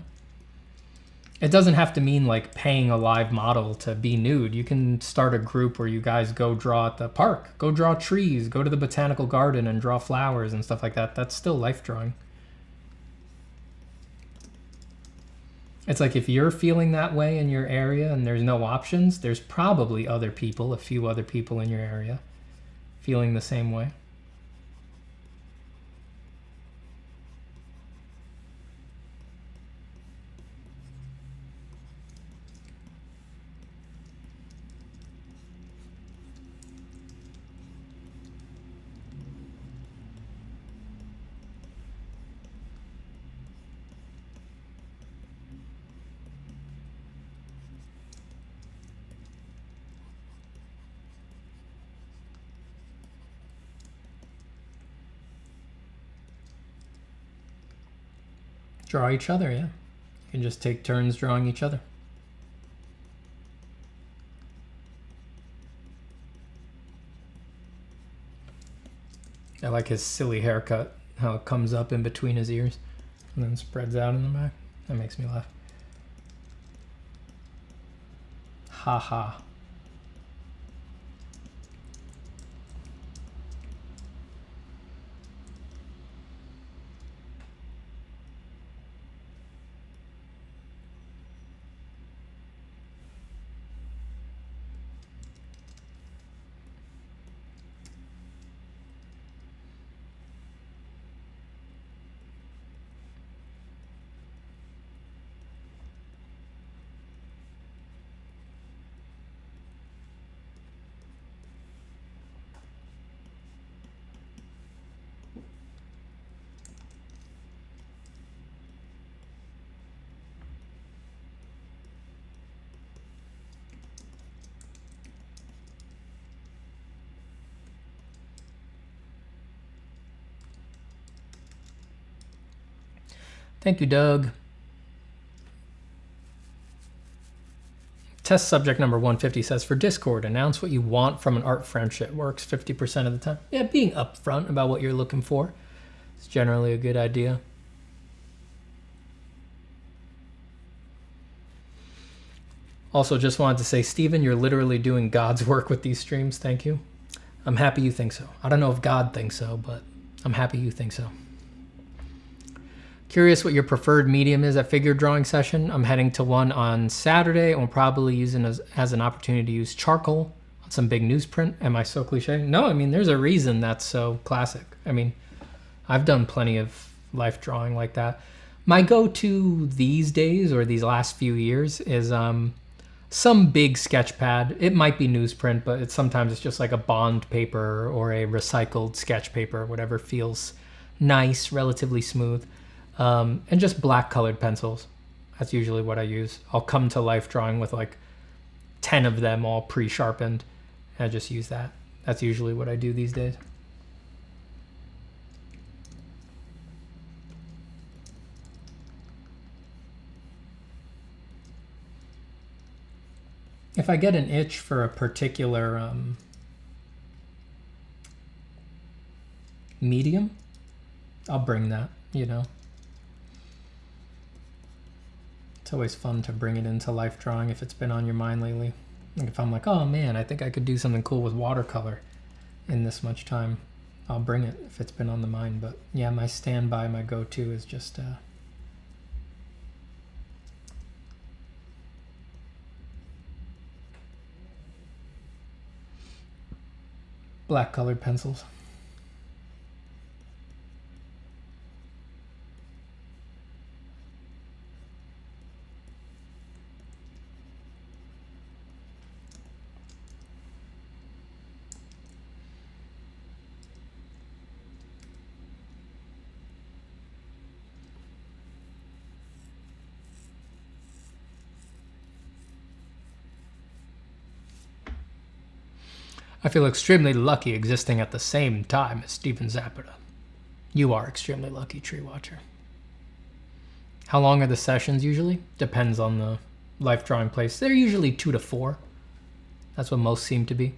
It doesn't have to mean like paying a live model to be nude. You can start a group where you guys go draw at the park, go draw trees, go to the botanical garden and draw flowers and stuff like that. That's still life drawing. It's like if you're feeling that way in your area and there's no options, there's probably other people, a few other people in your area feeling the same way. Draw each other, yeah. You can just take turns drawing each other. I like his silly haircut, how it comes up in between his ears and then spreads out in the back. That makes me laugh. Ha ha. Thank you, Doug. Test subject number 150 says, for Discord, announce what you want from an art friendship. Works 50% of the time. Yeah, being upfront about what you're looking for is generally a good idea. Also, just wanted to say, Steven, you're literally doing God's work with these streams. Thank you. I'm happy you think so. I don't know if God thinks so, but I'm happy you think so. Curious what your preferred medium is at figure drawing session. I'm heading to one on Saturday and will probably use it as an opportunity to use charcoal on some big newsprint. Am I so cliche? No, I mean, there's a reason that's so classic. I mean, I've done plenty of life drawing like that. My go-to these days, or these last few years, is some big sketch pad. It might be newsprint, but sometimes it's just like a bond paper or a recycled sketch paper, whatever feels nice, relatively smooth. And just black colored pencils. That's usually what I use. I'll come to life drawing with like 10 of them all pre-sharpened, and I just use that. That's usually what I do these days. If I get an itch for a particular medium, I'll bring that, you know. It's always fun to bring it into life drawing if it's been on your mind lately. Like if I'm like, oh man, I think I could do something cool with watercolor in this much time, I'll bring it if it's been on the mind. But yeah, my standby, my go-to is just black colored pencils. I feel extremely lucky existing at the same time as Steven Zapata. You are extremely lucky, Tree Watcher. How long are the sessions usually? Depends on the life drawing place. They're usually 2 to 4. That's what most seem to be.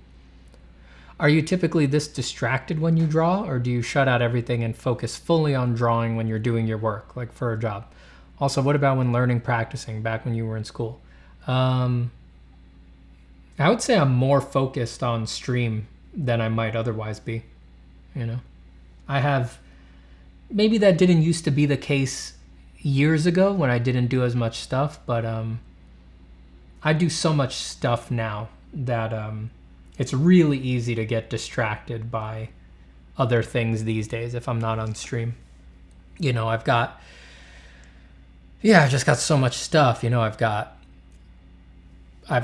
Are you typically this distracted when you draw, or do you shut out everything and focus fully on drawing when you're doing your work, like for a job? Also, what about when learning, practicing, back when you were in school? I would say I'm more focused on stream than I might otherwise be, you know. I have, maybe that didn't used to be the case years ago when I didn't do as much stuff, but I do so much stuff now that it's really easy to get distracted by other things these days if I'm not on stream. You know, I've just got so much stuff, you know. I've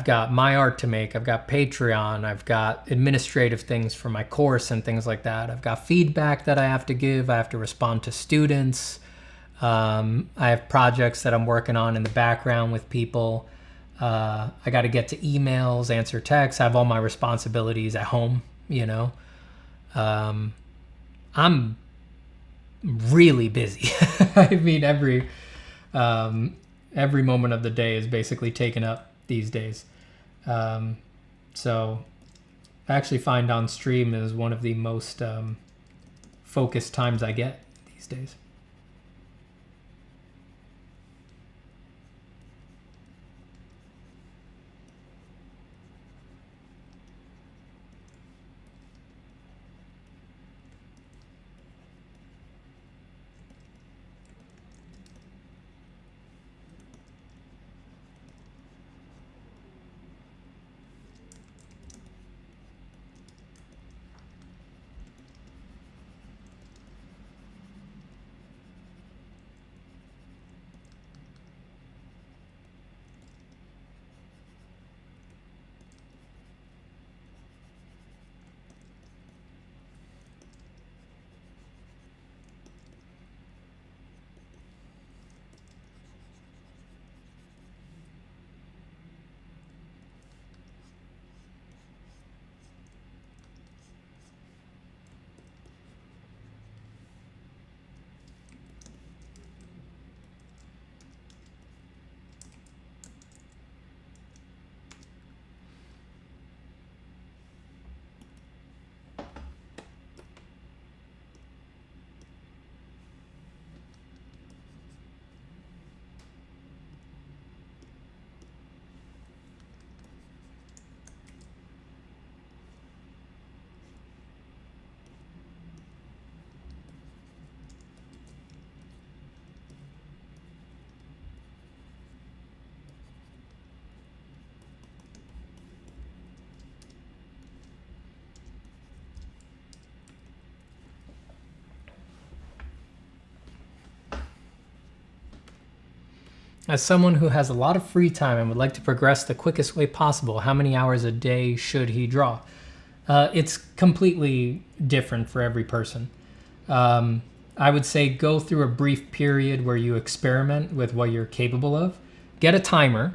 got my art to make, I've got Patreon, I've got administrative things for my course and things like that. I've got feedback that I have to give, I have to respond to students. I have projects that I'm working on in the background with people. I got to get to emails, answer texts, I have all my responsibilities at home, you know. I'm really busy. I mean, every moment of the day is basically taken up these days. So I actually find on stream is one of the most focused times I get these days. As someone who has a lot of free time and would like to progress the quickest way possible, how many hours a day should he draw? It's completely different for every person. I would say go through a brief period where you experiment with what you're capable of. Get a timer.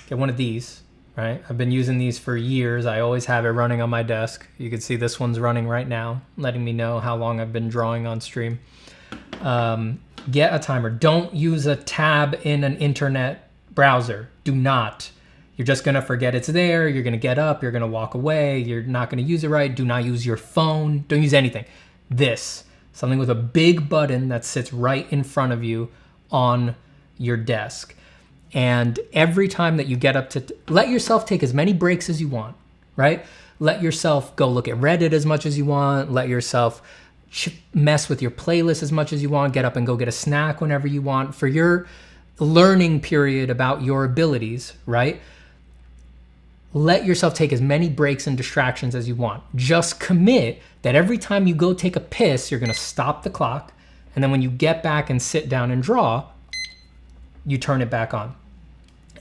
Get one of these, right? I've been using these for years. I always have it running on my desk. You can see this one's running right now, letting me know how long I've been drawing on stream. Get a timer. Don't use a tab in an internet browser. Do not. You're just going to forget it's there. You're going to get up. You're going to walk away. You're not going to use it right. Do not use your phone. Don't use anything. This. Something with a big button that sits right in front of you on your desk. And every time that you get up to... let yourself take as many breaks as you want, right? Let yourself go look at Reddit as much as you want. Let yourself mess with your playlist as much as you want. Get up and go get a snack whenever you want. For your learning period about your abilities, right? Let yourself take as many breaks and distractions as you want. Just commit that every time you go take a piss, you're going to stop the clock. And then when you get back and sit down and draw, you turn it back on.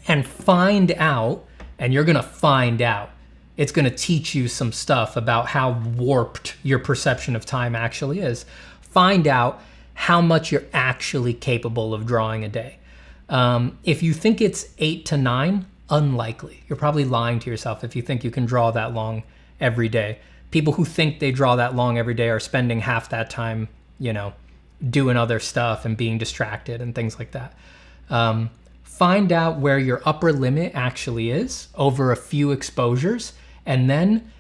And find out, and you're going to find out, it's going to teach you some stuff about how warped your perception of time actually is. Find out how much you're actually capable of drawing a day. If you think it's 8 to 9, unlikely. You're probably lying to yourself if you think you can draw that long every day. People who think they draw that long every day are spending half that time, you know, doing other stuff and being distracted and things like that. Find out where your upper limit actually is over a few exposures, and then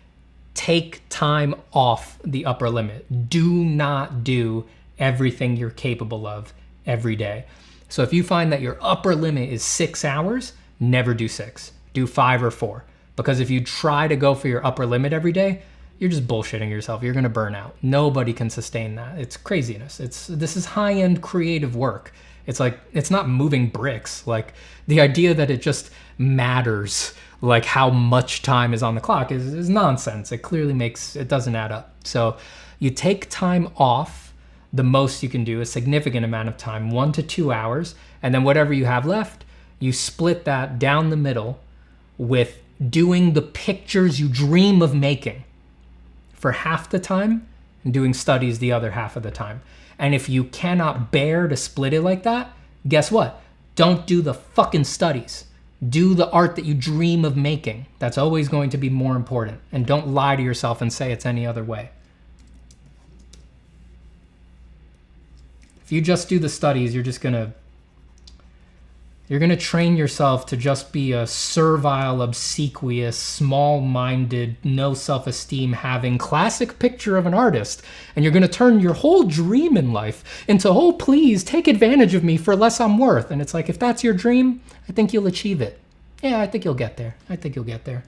take time off the upper limit. Do not do everything you're capable of every day. So if you find that your upper limit is 6 hours, never do 6. Do 5 or 4. Because if you try to go for your upper limit every day, you're just bullshitting yourself. You're gonna burn out. Nobody can sustain that. It's craziness. This is high-end creative work. It's like, it's not moving bricks. Like, the idea that it just matters, like how much time is on the clock is nonsense. It clearly it doesn't add up. So you take time off, the most you can do, a significant amount of time, 1 to 2 hours, and then whatever you have left, you split that down the middle with doing the pictures you dream of making for half the time and doing studies the other half of the time. And if you cannot bear to split it like that, guess what? Don't do the fucking studies. Do the art that you dream of making. That's always going to be more important. And don't lie to yourself and say it's any other way. If you just do the studies, you're gonna train yourself to just be a servile, obsequious, small-minded, no self-esteem having classic picture of an artist. And you're gonna turn your whole dream in life into, oh, please take advantage of me for less I'm worth. And it's like, if that's your dream, I think you'll achieve it. Yeah, I think you'll get there. I think you'll get there.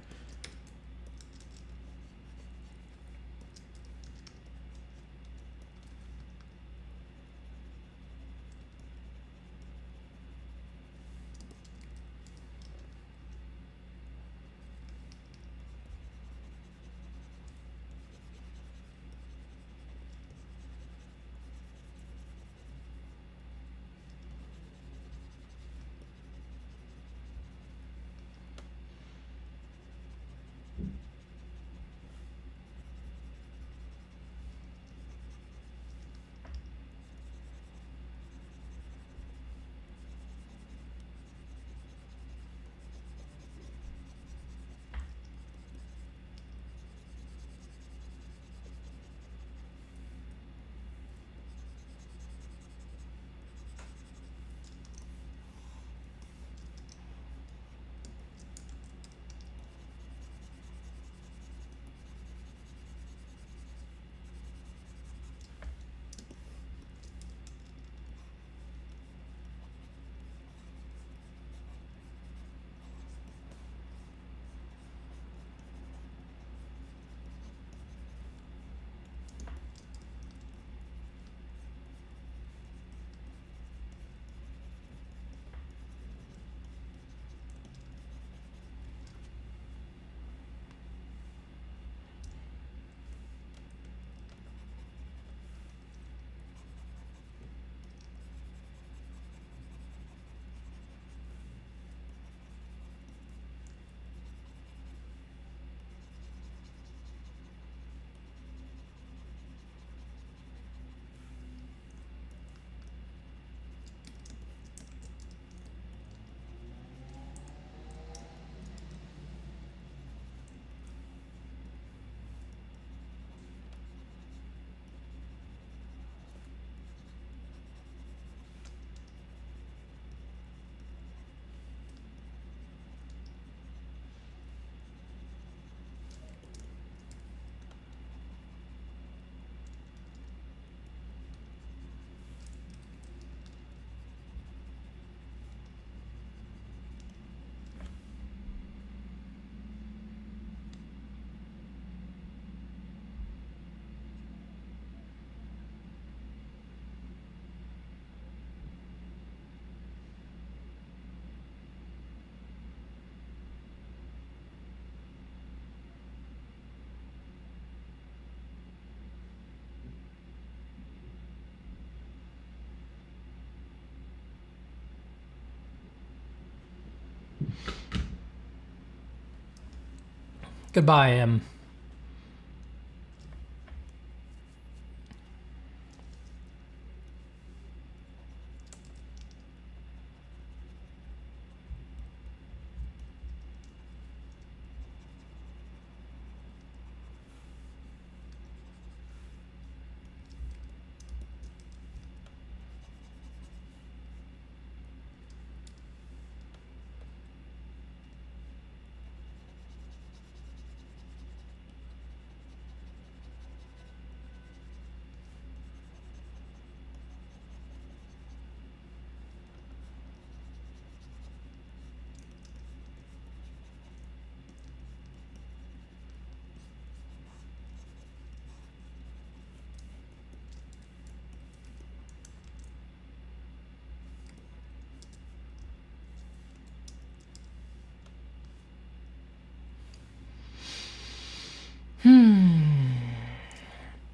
Goodbye, M.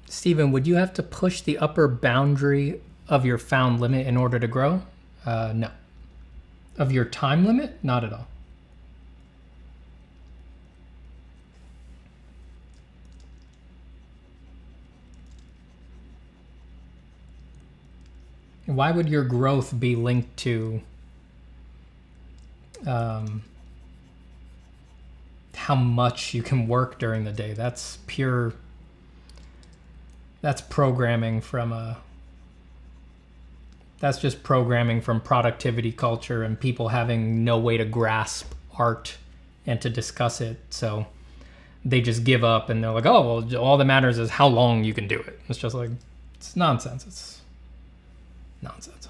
Steven, would you have to push the upper boundary of your found limit in order to grow? No. Of your time limit? Not at all. Why would your growth be linked to how much you can work during the day? That's pure, that's programming from that's just programming from productivity culture and people having no way to grasp art and to discuss it. So they just give up and they're like, oh, well, all that matters is how long you can do it. It's just like, it's nonsense. It's nonsense.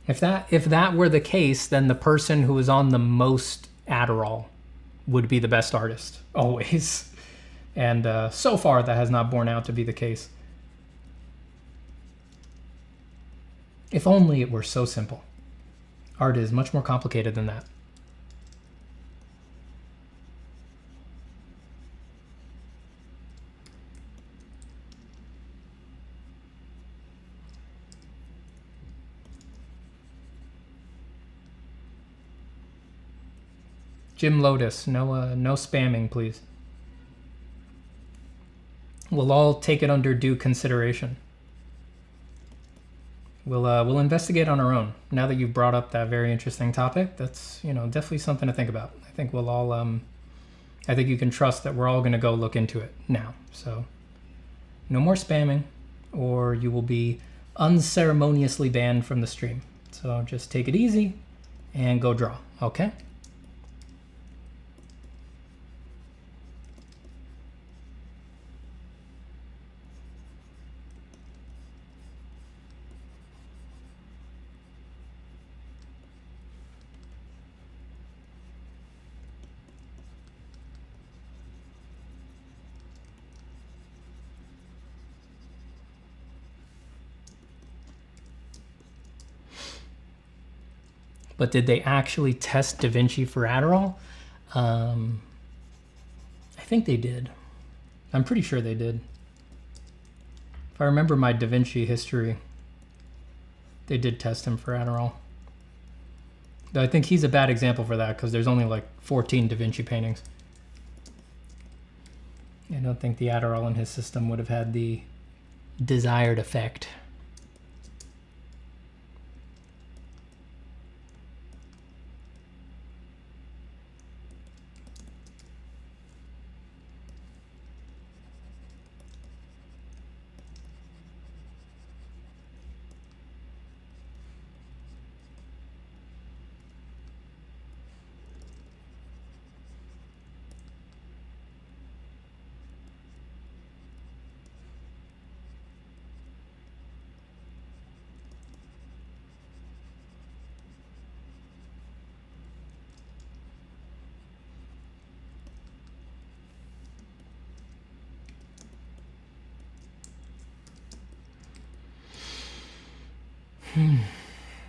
If that were the case, then the person who is on the most Adderall would be the best artist, always. And so far, that has not borne out to be the case. If only it were so simple. Art is much more complicated than that. Jim Lotus, no spamming, please. We'll all take it under due consideration. We'll investigate on our own. Now that you've brought up that very interesting topic, that's definitely something to think about. I think we'll all I think you can trust that we're all going to go look into it now. So no more spamming, or you will be unceremoniously banned from the stream. So just take it easy and go draw, okay? But did they actually test DaVinci for Adderall? I think they did. I'm pretty sure they did. If I remember my DaVinci history, they did test him for Adderall. Though I think he's a bad example for that because there's only like 14 DaVinci paintings. I don't think the Adderall in his system would have had the desired effect.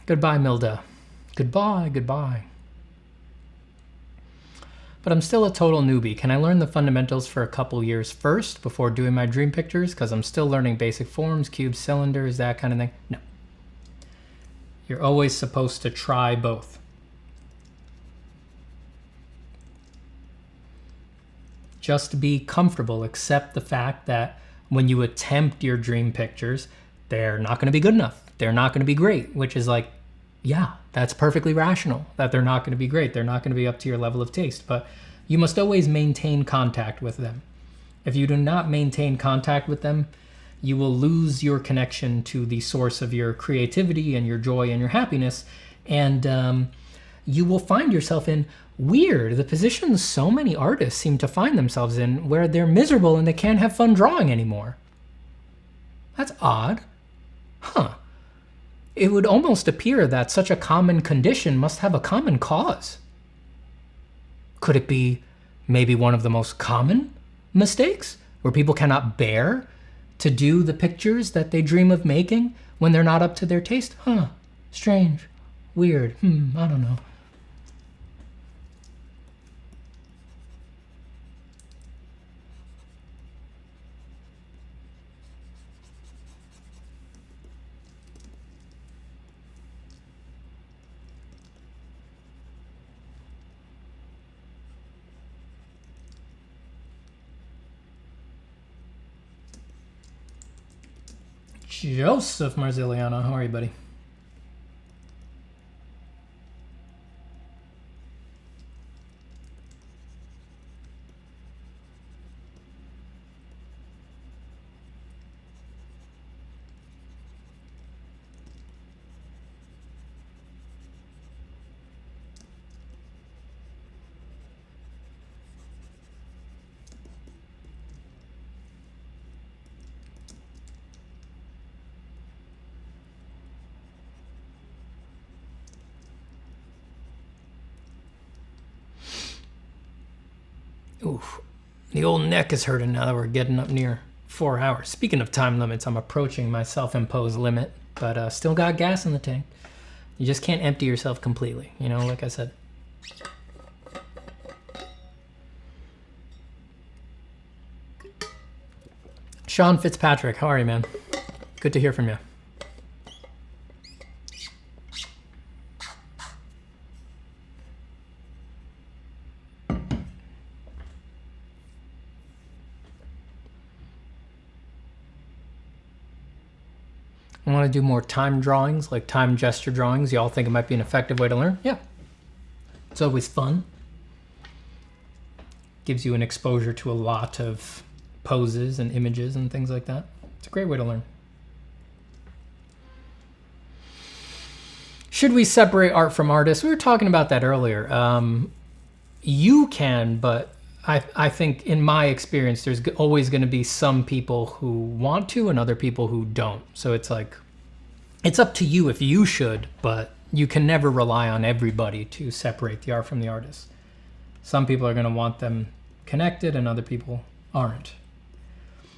Goodbye, Milda. Goodbye, goodbye. But I'm still a total newbie. Can I learn the fundamentals for a couple years first before doing my dream pictures? Because I'm still learning basic forms, cubes, cylinders, that kind of thing. No. You're always supposed to try both. Just be comfortable. Accept the fact that when you attempt your dream pictures, they're not going to be good enough. They're not going to be great, which is like, yeah, that's perfectly rational that they're not going to be great. They're not going to be up to your level of taste, but you must always maintain contact with them. If you do not maintain contact with them, you will lose your connection to the source of your creativity and your joy and your happiness, and you will find yourself in the positions so many artists seem to find themselves in, where they're miserable and they can't have fun drawing anymore. That's odd. Huh. It would almost appear that such a common condition must have a common cause. Could it be maybe one of the most common mistakes, where people cannot bear to do the pictures that they dream of making when they're not up to their taste? Huh. Strange. Weird. I don't know. Joseph Marziliano, how are you, buddy? Oof. The old neck is hurting now that we're getting up near 4 hours. Speaking of time limits, I'm approaching my self-imposed limit, but still got gas in the tank. You just can't empty yourself completely, you know, like I said. Sean Fitzpatrick, how are you, man? Good to hear from you. I want to do more time drawings, like time gesture drawings. Y'all think it might be an effective way to learn? Yeah. It's always fun. Gives you an exposure to a lot of poses and images and things like that. It's a great way to learn. Should we separate art from artists? We were talking about that earlier. You can, but I think in my experience, there's always going to be some people who want to and other people who don't. So it's like, it's up to you if you should, but you can never rely on everybody to separate the art from the artist. Some people are going to want them connected and other people aren't.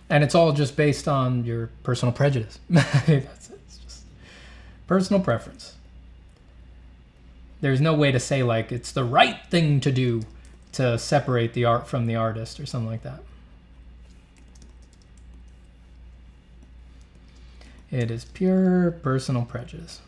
And it's all just based on your personal prejudice. That's it. It's just personal preference. There's no way to say like it's the right thing to do to separate the art from the artist or something like that. It is pure personal prejudice.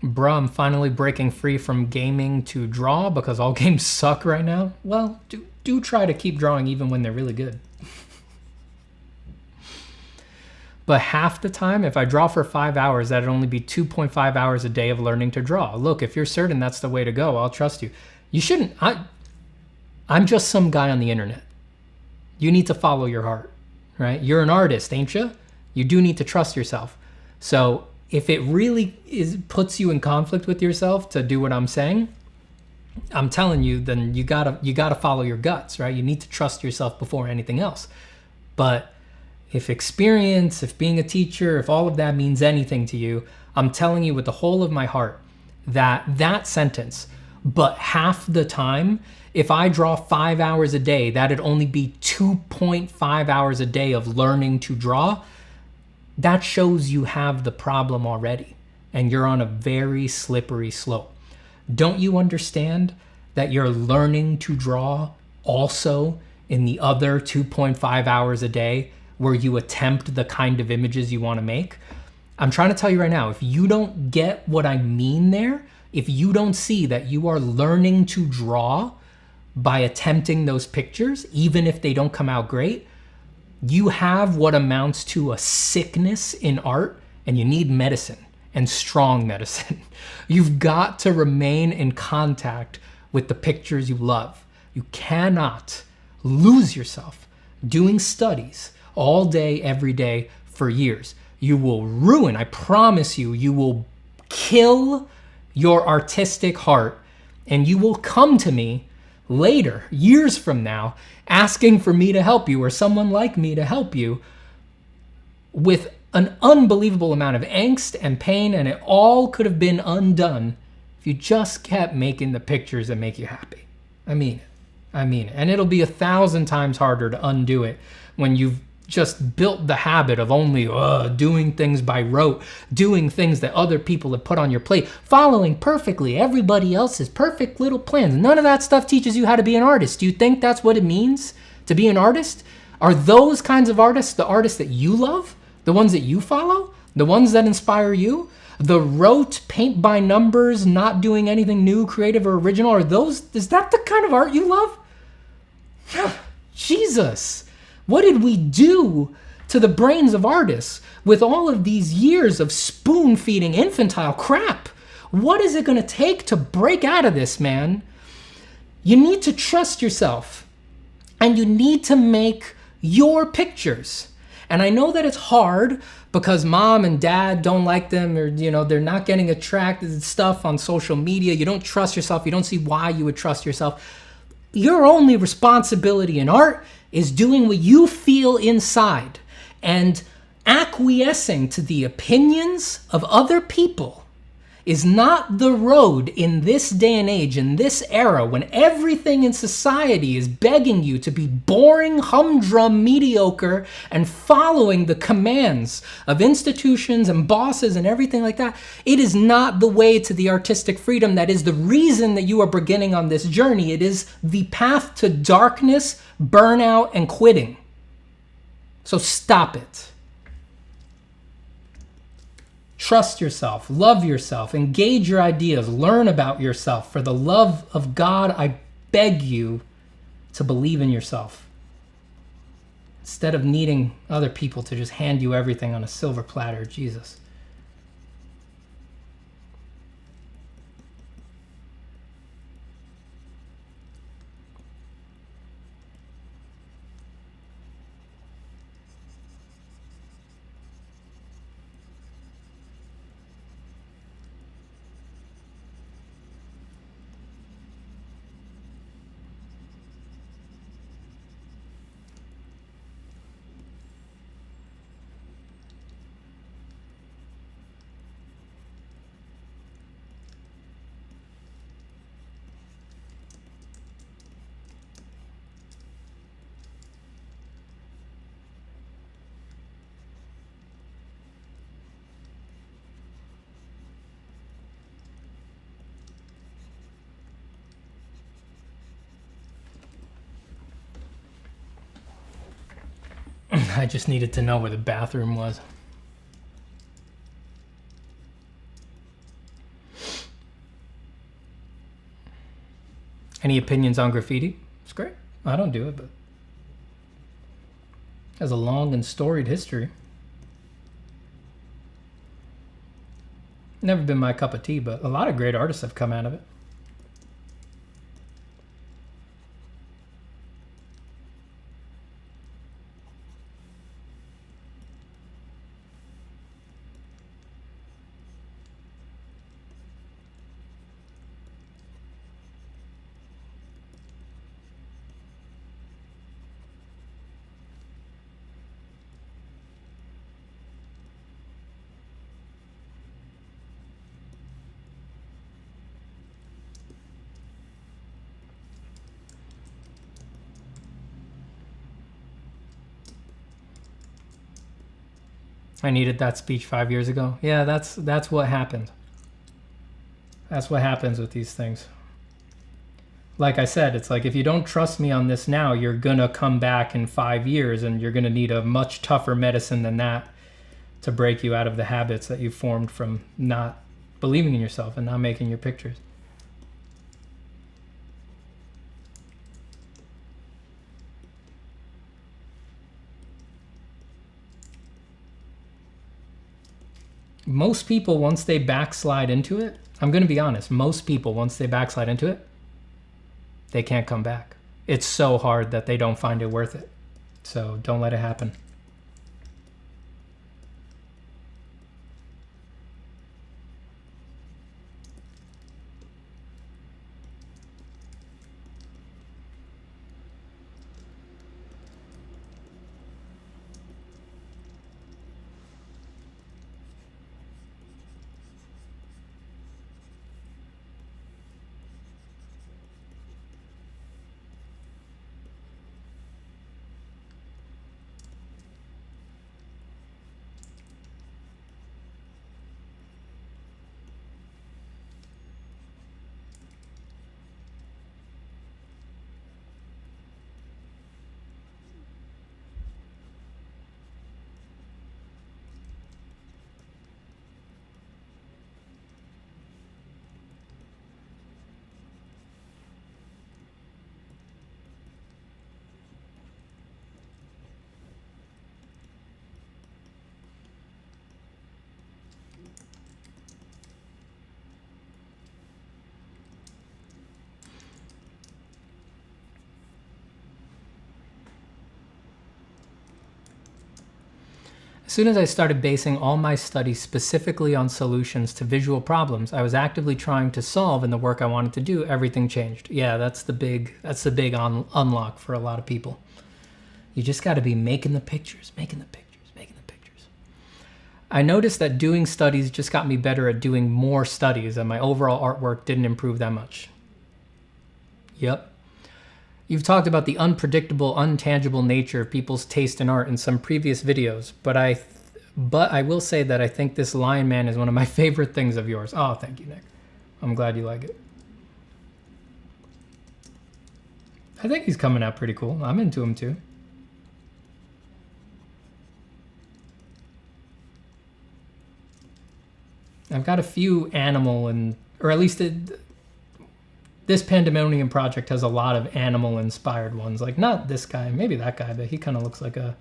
Bruh, I'm finally breaking free from gaming to draw because all games suck right now. Well, do try to keep drawing even when they're really good. But half the time, if I draw for 5 hours, that'd only be 2.5 hours a day of learning to draw. Look, if you're certain that's the way to go, I'll trust you. You shouldn't. I'm just some guy on the internet. You need to follow your heart, right? You're an artist, ain't you? You do need to trust yourself. So if it really puts you in conflict with yourself to do what I'm saying, I'm telling you, then you gotta follow your guts, right? You need to trust yourself before anything else. But if experience, if being a teacher, if all of that means anything to you, I'm telling you with the whole of my heart that that sentence, but half the time, If I draw 5 hours a day, that'd only be 2.5 hours a day of learning to draw. That shows you have the problem already, and you're on a very slippery slope. Don't you understand that you're learning to draw also in the other 2.5 hours a day where you attempt the kind of images you want to make? I'm trying to tell you right now, if you don't get what I mean there, if you don't see that you are learning to draw by attempting those pictures, even if they don't come out great, you have what amounts to a sickness in art, and you need medicine, and strong medicine. You've got to remain in contact with the pictures you love. You cannot lose yourself doing studies all day, every day for years. You will ruin, I promise you, you will kill your artistic heart, and you will come to me later, years from now, asking for me to help you or someone like me to help you with an unbelievable amount of angst and pain, and it all could have been undone if you just kept making the pictures that make you happy. I mean it. I mean it. And it'll be 1,000 times harder to undo it when you've just built the habit of only doing things by rote, doing things that other people have put on your plate, following perfectly everybody else's perfect little plans. None of that stuff teaches you how to be an artist. Do you think that's what it means to be an artist? Are those kinds of artists the artists that you love? The ones that you follow? The ones that inspire you? The rote, paint by numbers, not doing anything new, creative, or original? Is that the kind of art you love? Jesus. What did we do to the brains of artists with all of these years of spoon-feeding infantile crap? What is it going to take to break out of this, man? You need to trust yourself, and you need to make your pictures. And I know that it's hard because mom and dad don't like them, or they're not getting attracted to stuff on social media. You don't trust yourself. You don't see why you would trust yourself. Your only responsibility in art is doing what you feel inside and acquiescing to the opinions of other people is not the road in this day and age, in this era, when everything in society is begging you to be boring, humdrum, mediocre, and following the commands of institutions and bosses and everything like that. It is not the way to the artistic freedom that is the reason that you are beginning on this journey. It is the path to darkness, burnout, and quitting. So stop it. Trust yourself, love yourself, engage your ideas, learn about yourself. For the love of God, I beg you to believe in yourself. Instead of needing other people to just hand you everything on a silver platter, Jesus. I just needed to know where the bathroom was. Any opinions on graffiti? It's great. I don't do it, but it has a long and storied history. Never been my cup of tea, but a lot of great artists have come out of it. I needed that speech 5 years ago. Yeah, that's what happened. That's what happens with these things. Like I said, it's like if you don't trust me on this now, you're gonna come back in 5 years and you're gonna need a much tougher medicine than that to break you out of the habits that you formed from not believing in yourself and not making your pictures. Most people, once they backslide into it, I'm going to be honest, most people, once they backslide into it, they can't come back. It's so hard that they don't find it worth it. So don't let it happen. As soon as I started basing all my studies specifically on solutions to visual problems I was actively trying to solve in the work I wanted to do, everything changed. Yeah, that's the big unlock for a lot of people. You just got to be making the pictures, making the pictures, making the pictures. I noticed that doing studies just got me better at doing more studies, and my overall artwork didn't improve that much. Yep. You've talked about the unpredictable, untangible nature of people's taste in art in some previous videos, but I will say that I think this Lion Man is one of my favorite things of yours. Oh, thank you, Nick. I'm glad you like it. I think he's coming out pretty cool. I'm into him too. I've got a few animal and, or at least this Pandaemonium project has a lot of animal-inspired ones. Like, not this guy, maybe that guy, but he kind of looks like a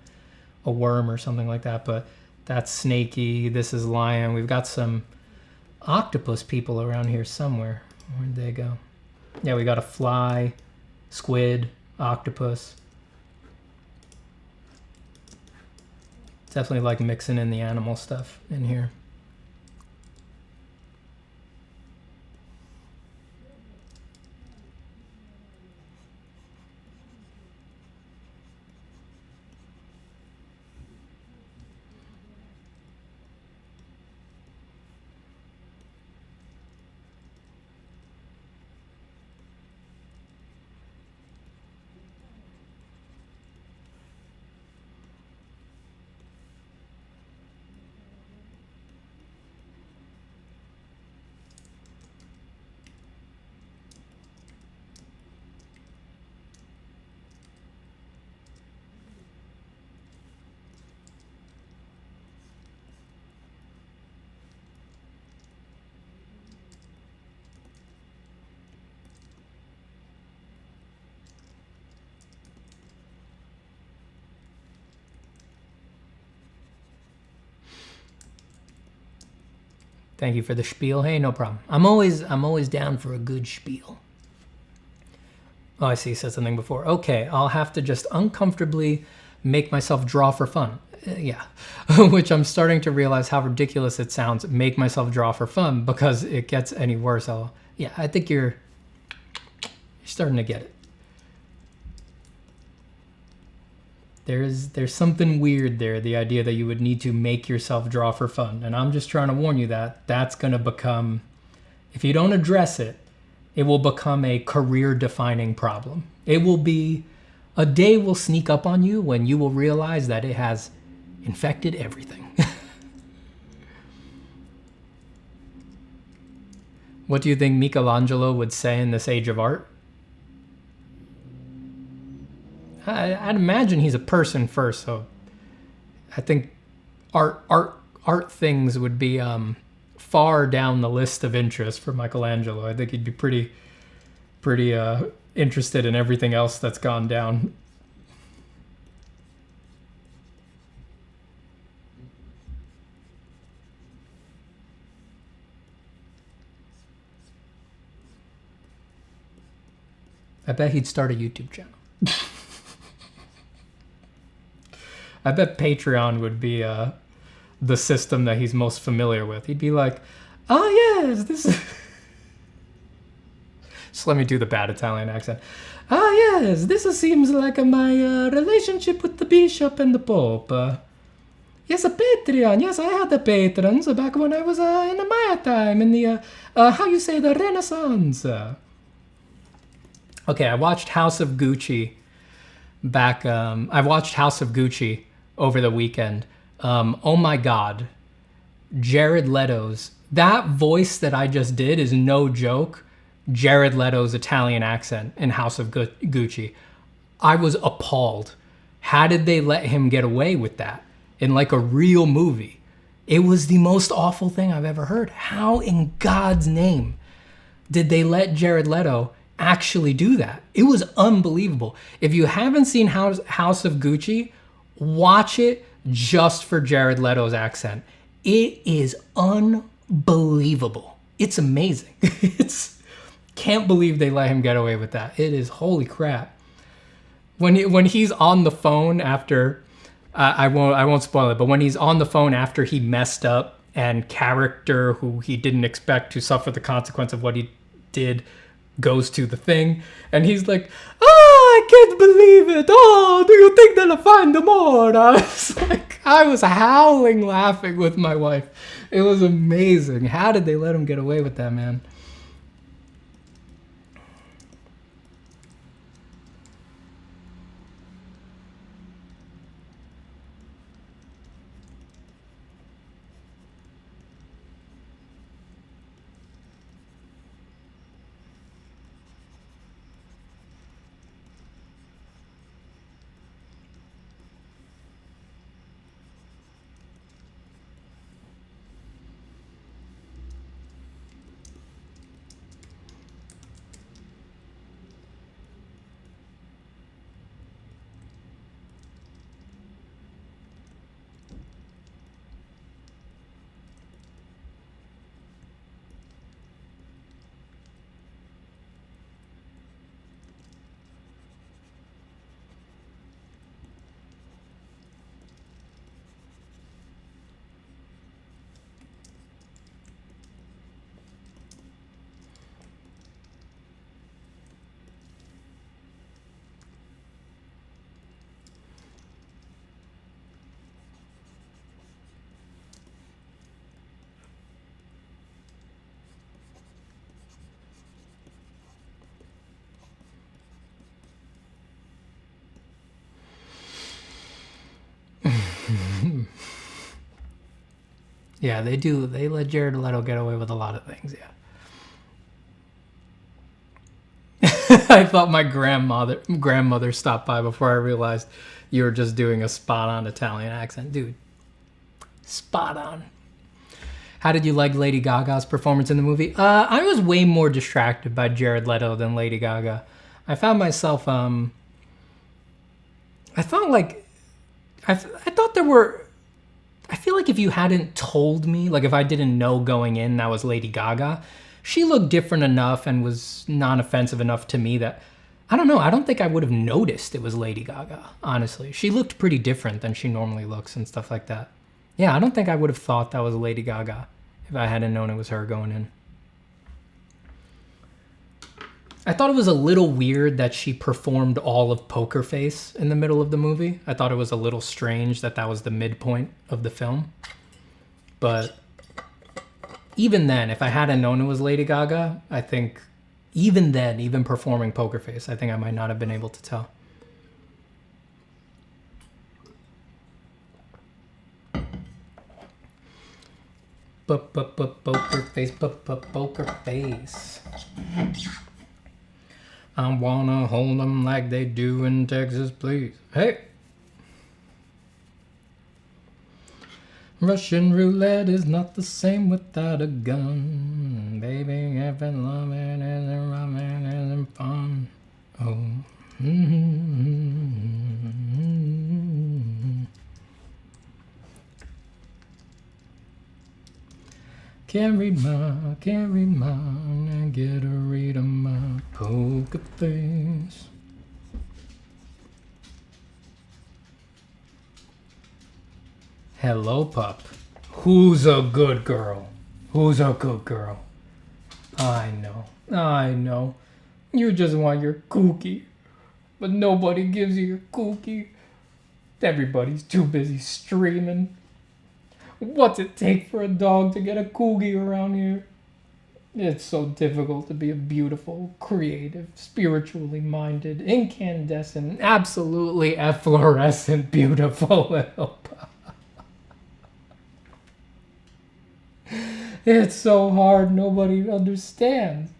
worm or something like that. But that's snaky. This is lion. We've got some octopus people around here somewhere. Where'd they go? Yeah, we got a fly, squid, octopus. Definitely like mixing in the animal stuff in here. Thank you for the spiel. Hey, no problem. I'm always down for a good spiel. Oh, I see. You said something before. Okay, I'll have to just uncomfortably make myself draw for fun. Yeah, which I'm starting to realize how ridiculous it sounds. Make myself draw for fun, because it gets any worse. Yeah, I think you're starting to get it. There's something weird there, the idea that you would need to make yourself draw for fun. And I'm just trying to warn you that that's going to become, if you don't address it, it will become a career-defining problem. It will be, a day will sneak up on you when you will realize that it has infected everything. What do you think Michelangelo would say in this age of art? I'd imagine he's a person first, so I think art things would be far down the list of interest for Michelangelo. I think he'd be pretty interested in everything else that's gone down. I bet he'd start a YouTube channel. I bet Patreon would be the system that he's most familiar with. He'd be like, "Ah, yes, this is..." Just let me do the bad Italian accent. "Ah, yes, this seems like my relationship with the bishop and the pope. Yes, a Patreon. Yes, I had the patrons back when I was in the Maya time, in the, how you say, the Renaissance." Okay, I watched House of Gucci back. I watched House of Gucci over the weekend. Oh my God, Jared Leto's, that voice that I just did is no joke. Jared Leto's Italian accent in House of Gucci. I was appalled. How did they let him get away with that in like a real movie? It was the most awful thing I've ever heard. How in God's name did they let Jared Leto actually do that? It was unbelievable. If you haven't seen House of Gucci, watch it just for Jared Leto's accent. It is unbelievable. It's amazing. Can't believe they let him get away with that. It is holy crap. When he's on the phone after, I won't spoil it, but when he's on the phone after he messed up and character who he didn't expect to suffer the consequence of what he did goes to the thing, and he's like, "Oh, I can't believe it. Oh, do you think they'll find more?" I was howling laughing with my wife. It was amazing. How did they let him get away with that, man? Yeah, they do. They let Jared Leto get away with a lot of things, yeah. I thought my grandmother stopped by before I realized you were just doing a spot-on Italian accent. Dude, spot on. How did you like Lady Gaga's performance in the movie? I was way more distracted by Jared Leto than Lady Gaga. I found myself, I thought there were... I feel like if you hadn't told me, like if I didn't know going in that was Lady Gaga, she looked different enough and was non-offensive enough to me that, I don't know, I don't think I would have noticed it was Lady Gaga, honestly. She looked pretty different than she normally looks and stuff like that. Yeah, I don't think I would have thought that was Lady Gaga if I hadn't known it was her going in. I thought it was a little weird that she performed all of Poker Face in the middle of the movie. I thought it was a little strange that that was the midpoint of the film. But even then, if I hadn't known it was Lady Gaga, I think even then, even performing Poker Face, I think I might not have been able to tell. Poker face, poker face. I wanna hold them like they do in Texas, please. Hey! Russian roulette is not the same without a gun. Baby, I've been loving and ramen and fun. Oh. Can't read mine, and get a read of my poker face. Hello, pup. Who's a good girl? Who's a good girl? I know. You just want your cookie, but nobody gives you your cookie. Everybody's too busy streaming. What's it take for a dog to get a cookie around here? It's so difficult to be a beautiful, creative, spiritually minded, incandescent, absolutely efflorescent, beautiful little pup. It's so hard, nobody understands.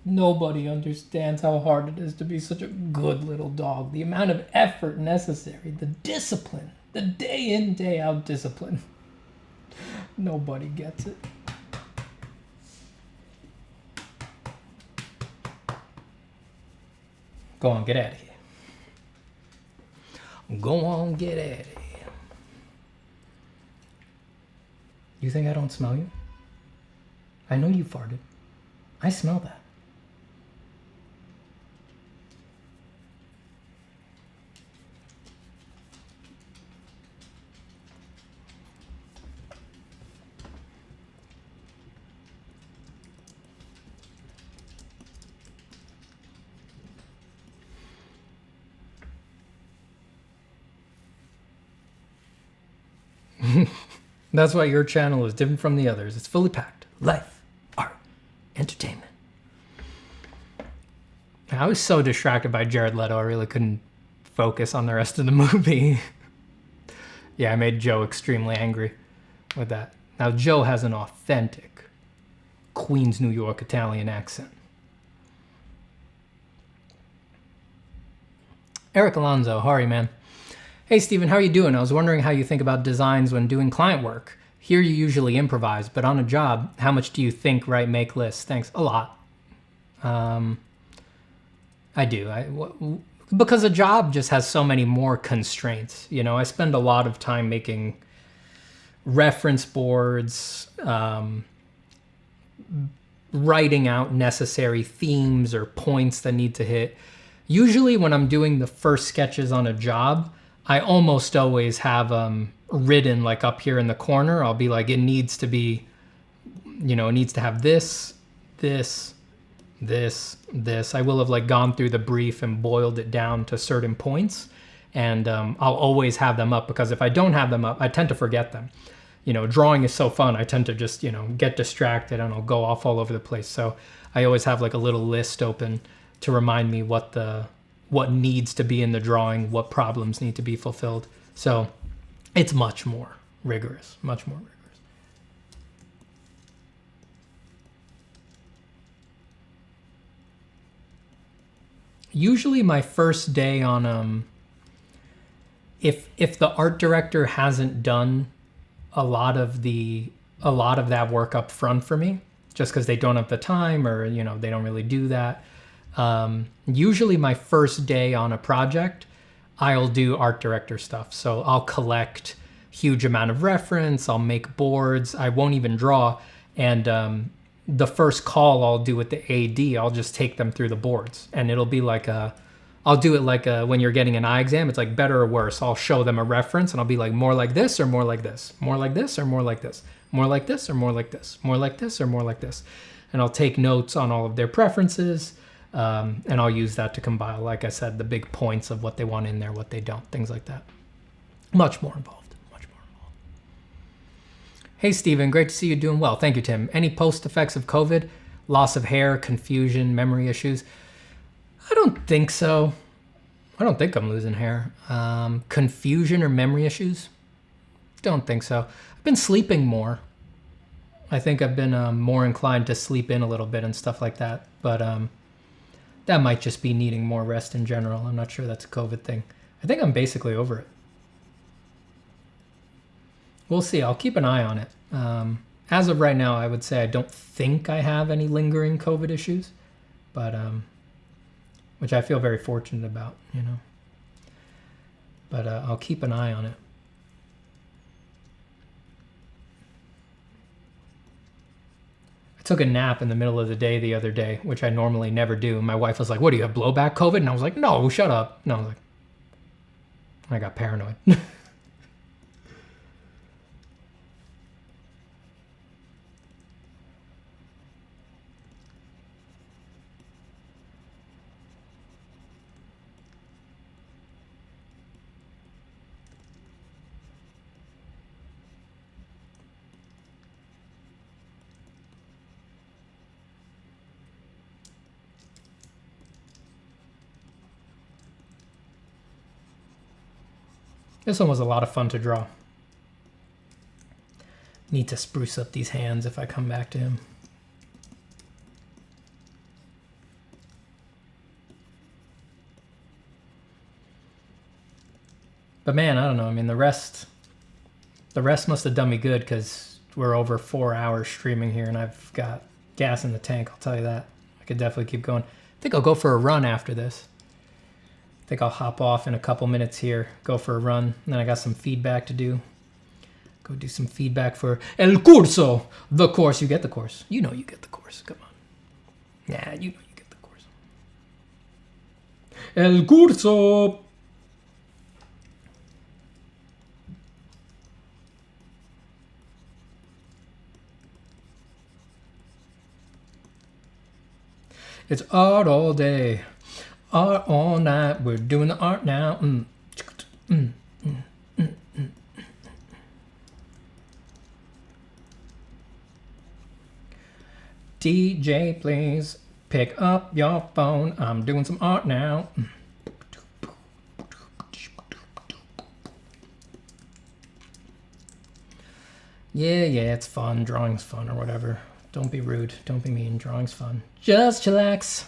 Nobody understands how hard it is to be such a good little dog. The amount of effort necessary, the discipline, the day in, day out discipline. Nobody gets it. Go on, get out of here. Go on, get out of here. You think I don't smell you? I know you farted. I smell that. That's why your channel is different from the others. It's fully packed. Life, art, entertainment. I was so distracted by Jared Leto, I really couldn't focus on the rest of the movie. Yeah, I made Joe extremely angry with that. Now, Joe has an authentic Queens, New York Italian accent. Eric Alonso, Hari, man. Hey, Steven, how are you doing? I was wondering how you think about designs when doing client work. Here you usually improvise, but on a job, how much do you think, write, make lists? Thanks. A lot. I do. Because a job just has so many more constraints. You know, I spend a lot of time making reference boards, writing out necessary themes or points that need to hit. Usually when I'm doing the first sketches on a job, I almost always have written like up here in the corner. I'll be like, it needs to be, you know, it needs to have this, this, this, this. I will have like gone through the brief and boiled it down to certain points. And I'll always have them up, because if I don't have them up, I tend to forget them. You know, drawing is so fun. I tend to just, you know, get distracted and I'll go off all over the place. So I always have like a little list open to remind me what needs to be in the drawing, what problems need to be fulfilled. So it's much more rigorous, much more rigorous. Usually my first day on, if the art director hasn't done a lot of that work up front for me, just because they don't have the time, or, you know, they don't really do that. Usually my first day on a project, I'll do art director stuff. So I'll collect huge amount of reference, I'll make boards, I won't even draw. And the first call I'll do with the AD, I'll just take them through the boards. And it'll be like I'll do it like when you're getting an eye exam, it's like better or worse. I'll show them a reference and I'll be like, more like this or more like this, more like this or more like this, more like this or more like this, more like this or more like this. And I'll take notes on all of their preferences. And I'll use that to compile, like I said, the big points of what they want in there, what they don't, things like that. Much more involved, much more involved. Hey, Steven, great to see you doing well. Thank you, Tim. Any post effects of COVID? Loss of hair, confusion, memory issues? I don't think so. I don't think I'm losing hair. Confusion or memory issues? Don't think so. I've been sleeping more. I think I've been more inclined to sleep in a little bit and stuff like that. But that might just be needing more rest in general. I'm not sure that's a COVID thing. I think I'm basically over it. We'll see. I'll keep an eye on it. As of right now, I would say I don't think I have any lingering COVID issues, but which I feel very fortunate about, you know. But I'll keep an eye on it. I took a nap in the middle of the day the other day, which I normally never do. My wife was like, "What, do you have blowback COVID?" And I was like, "No, shut up." And I was like, I got paranoid. This one was a lot of fun to draw. Need to spruce up these hands if I come back to him. But man, I don't know. I mean, the rest must have done me good because we're over 4 hours streaming here and I've got gas in the tank. I'll tell you that. I could definitely keep going. I think I'll go for a run after this. I think I'll hop off in a couple minutes here, go for a run, and then I got some feedback to do. Go do some feedback for El Curso, the course. You get the course. You know you get the course. Come on. Yeah, you know you get the course. El Curso. It's art all day. Art all night, we're doing the art now. DJ, please pick up your phone. I'm doing some art now. Yeah, it's fun. Drawing's fun or whatever. Don't be rude. Don't be mean. Drawing's fun. Just chillax.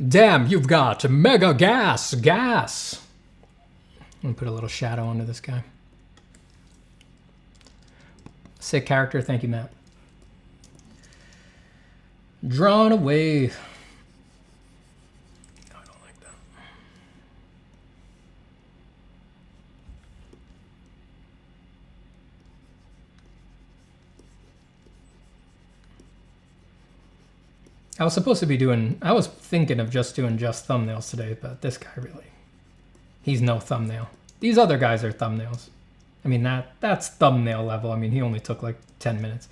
Damn, you've got mega gas. I'm gonna put a little shadow onto this guy. Sick character, thank you, Matt. Drawn away. I don't like that. I was supposed to be doing, I was thinking of just doing just thumbnails today, but this guy really, he's no thumbnail. These other guys are thumbnails. I mean, that's thumbnail level. I mean, he only took like 10 minutes.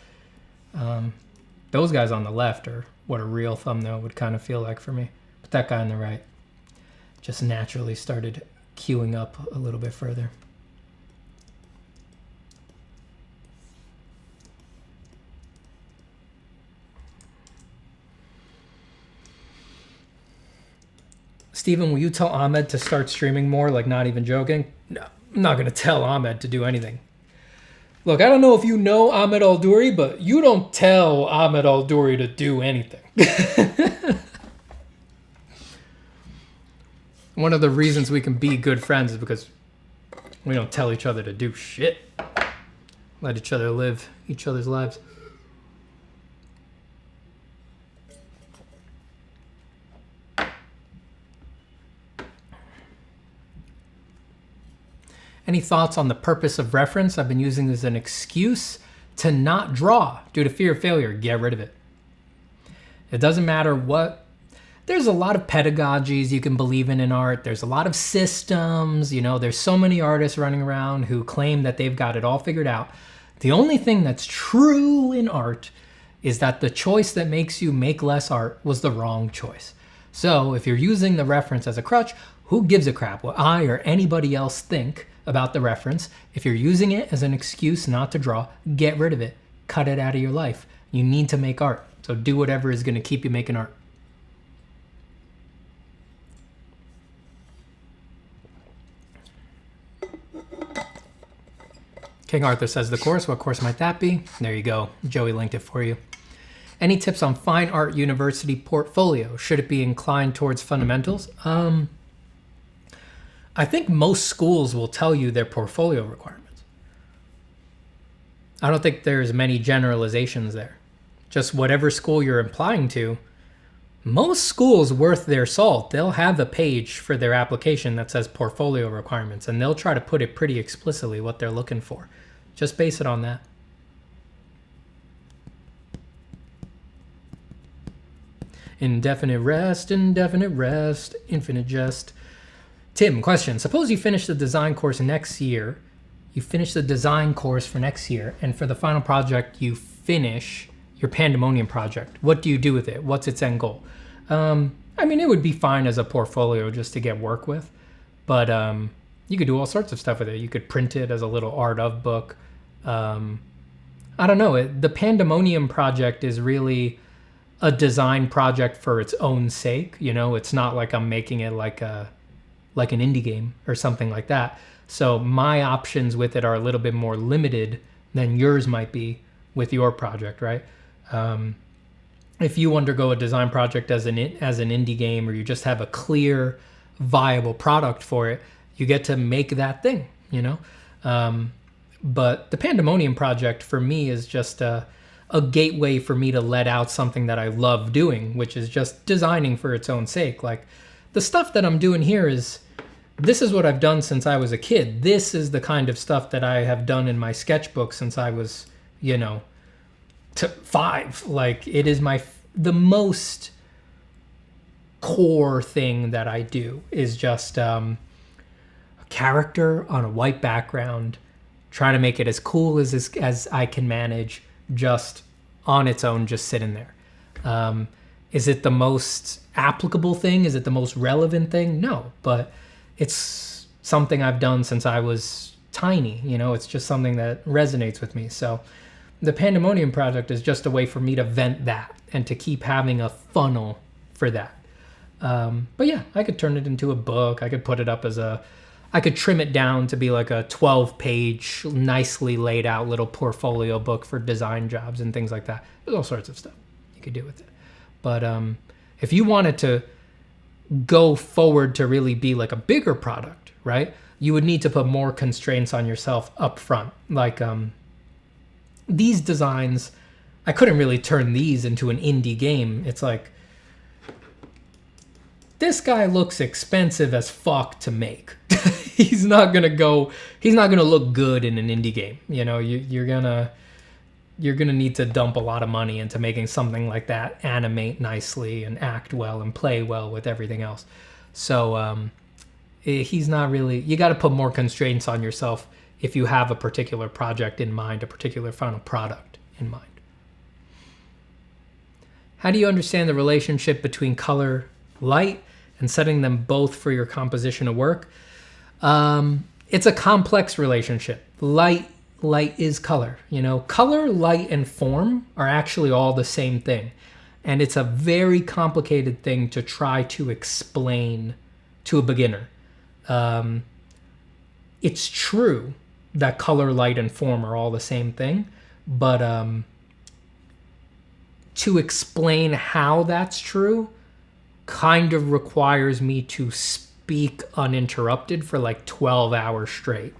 Those guys on the left are what a real thumbnail would kind of feel like for me. But that guy on the right just naturally started queuing up a little bit further. Steven, will you tell Ahmed to start streaming more? Like, not even joking? No, I'm not going to tell Ahmed to do anything. Look, I don't know if you know Ahmed Al-Duri, but you don't tell Ahmed Al-Duri to do anything. One of the reasons we can be good friends is because we don't tell each other to do shit. Let each other live each other's lives. Any thoughts on the purpose of reference? I've been using this as an excuse to not draw due to fear of failure. Get rid of it. It doesn't matter what. There's a lot of pedagogies you can believe in art. There's a lot of systems. You know, there's so many artists running around who claim that they've got it all figured out. The only thing that's true in art is that the choice that makes you make less art was the wrong choice. So if you're using the reference as a crutch, who gives a crap what I or anybody else think about the reference? If you're using it as an excuse not to draw, get rid of it. Cut it out of your life. You need to make art. So do whatever is going to keep you making art. King Arthur says the course. What course might that be? There you go. Joey linked it for you. Any tips on Fine Art University portfolio? Should it be inclined towards fundamentals? I think most schools will tell you their portfolio requirements. I don't think there's many generalizations there. Just whatever school you're applying to, most schools worth their salt, they'll have a page for their application that says portfolio requirements, and they'll try to put it pretty explicitly what they're looking for. Just base it on that. Indefinite rest, infinite jest. Tim, question. Suppose you finish the design course next year. You finish the design course for next year, and for the final project, you finish your Pandaemonium project. What do you do with it? What's its end goal? I mean, it would be fine as a portfolio just to get work with, but you could do all sorts of stuff with it. You could print it as a little art of book. I don't know. The Pandaemonium project is really a design project for its own sake. You know, it's not like I'm making it like an indie game or something like that. So my options with it are a little bit more limited than yours might be with your project, right? If you undergo a design project as an indie game, or you just have a clear, viable product for it, you get to make that thing, you know? But the Pandaemonium project for me is just a gateway for me to let out something that I love doing, which is just designing for its own sake. Like, the stuff that I'm doing here this is what I've done since I was a kid. This is the kind of stuff that I have done in my sketchbook since I was, 5. Like, it is the most core thing that I do is just a character on a white background, trying to make it as cool as I can manage, just on its own, just sitting there. Is it the most applicable thing? Is it the most relevant thing? No, but it's something I've done since I was tiny. It's just something that resonates with me. So the Pandaemonium project is just a way for me to vent that and to keep having a funnel for that. But yeah, I could turn it into a book. I could put it up I could trim it down to be like a 12-page, nicely laid out little portfolio book for design jobs and things like that. There's all sorts of stuff you could do with it. But if you wanted to go forward to really be like a bigger product, right, you would need to put more constraints on yourself up front. Like these designs, I couldn't really turn these into an indie game. It's like, this guy looks expensive as fuck to make. He's not gonna look good in an indie game. You're gonna need to dump a lot of money into making something like that animate nicely and act well and play well with everything else. So he's not really, you got to put more constraints on yourself if you have a particular project in mind, a particular final product in mind. How do you understand the relationship between color, light, and setting them both for your composition of work? It's a complex relationship. Light is color. Color, light, and form are actually all the same thing. And it's a very complicated thing to try to explain to a beginner. It's true that color, light, and form are all the same thing, but to explain how that's true kind of requires me to speak uninterrupted for like 12 hours straight.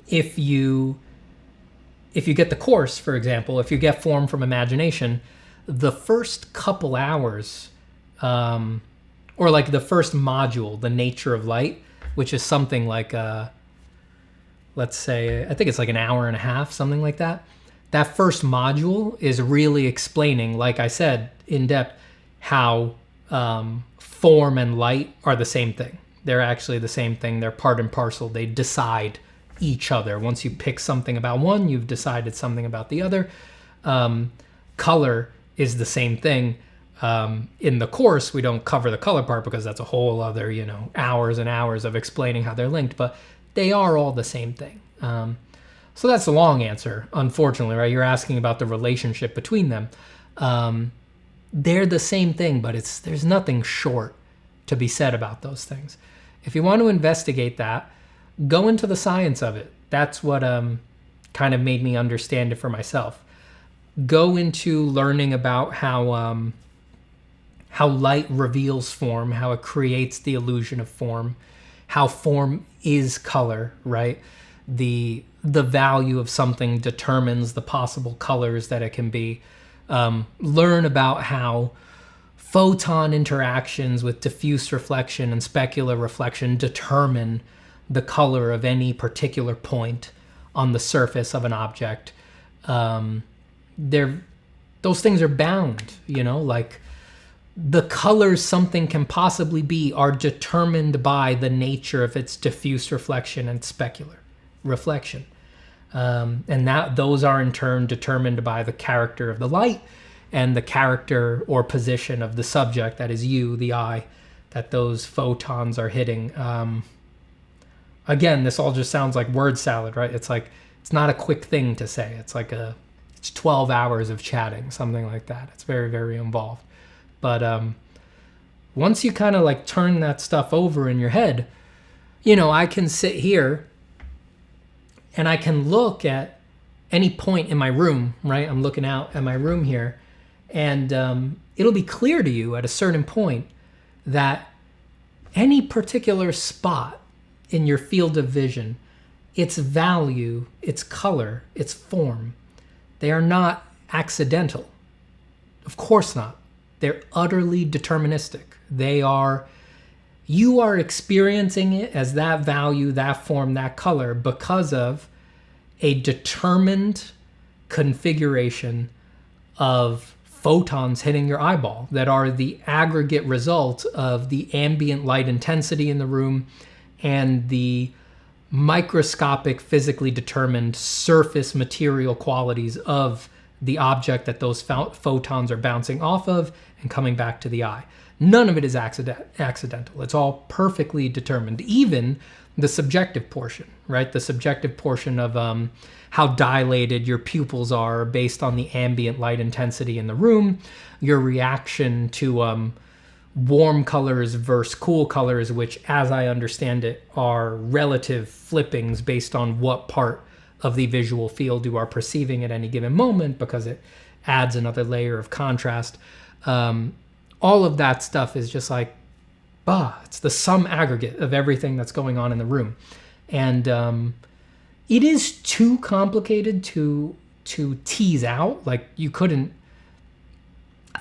If you get the course, for example, if you get Form from Imagination, the first couple hours, or like the first module, The Nature of Light, which is something like, let's say, I think it's like an hour and a half, something like that. That first module is really explaining, like I said, in depth, how form and light are the same thing. They're actually the same thing. They're part and parcel. They decide each other. Once you pick something about one, you've decided something about the other. Color is the same thing. In the course, we don't cover the color part because that's a whole other, hours and hours of explaining how they're linked, but they are all the same thing. So that's the long answer, unfortunately, right? You're asking about the relationship between them. They're the same thing, but there's nothing short to be said about those things. If you want to investigate that, go into the science of it. That's what kind of made me understand it for myself. Go into learning about how light reveals form, how it creates the illusion of form, how form is color, right? The value of something determines the possible colors that it can be. Learn about how photon interactions with diffuse reflection and specular reflection determine the color of any particular point on the surface of an object. Those things are bound, you know, like the colors something can possibly be are determined by the nature of its diffuse reflection and specular reflection. And those are in turn determined by the character of the light and the character or position of the subject, that is you, the eye, that those photons are hitting. Again, this all just sounds like word salad, right? It's like, it's not a quick thing to say. It's like it's 12 hours of chatting, something like that. It's very, very involved. But once you kind of like turn that stuff over in your head, you know, I can sit here and I can look at any point in my room, right? I'm looking out at my room here, and it'll be clear to you at a certain point that any particular spot in your field of vision, its value, its color, its form, they are not accidental. Of course not. They're utterly deterministic. You are experiencing it as that value, that form, that color because of a determined configuration of photons hitting your eyeball that are the aggregate result of the ambient light intensity in the room and the microscopic, physically determined surface material qualities of the object that those photons are bouncing off of and coming back to the eye. None of it is accidental. It's all perfectly determined. Even the subjective portion, right? The subjective portion of how dilated your pupils are based on the ambient light intensity in the room, your reaction to warm colors versus cool colors, which, as I understand it, are relative flippings based on what part of the visual field you are perceiving at any given moment, because it adds another layer of contrast. All of that stuff is just like, it's the sum aggregate of everything that's going on in the room. And it is too complicated to tease out. Like, you couldn't,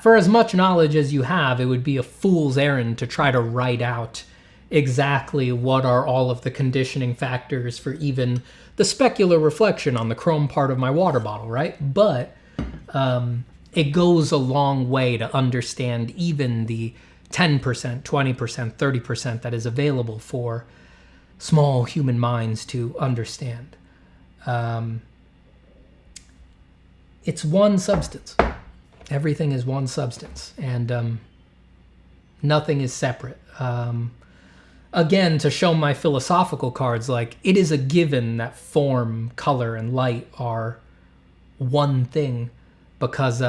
for as much knowledge as you have, it would be a fool's errand to try to write out exactly what are all of the conditioning factors for even the specular reflection on the chrome part of my water bottle, right? But it goes a long way to understand even the 10%, 20%, 30% that is available for small human minds to understand. It's one substance. Everything is one substance, and nothing is separate. Again, to show my philosophical cards, like, it is a given that form, color, and light are one thing, because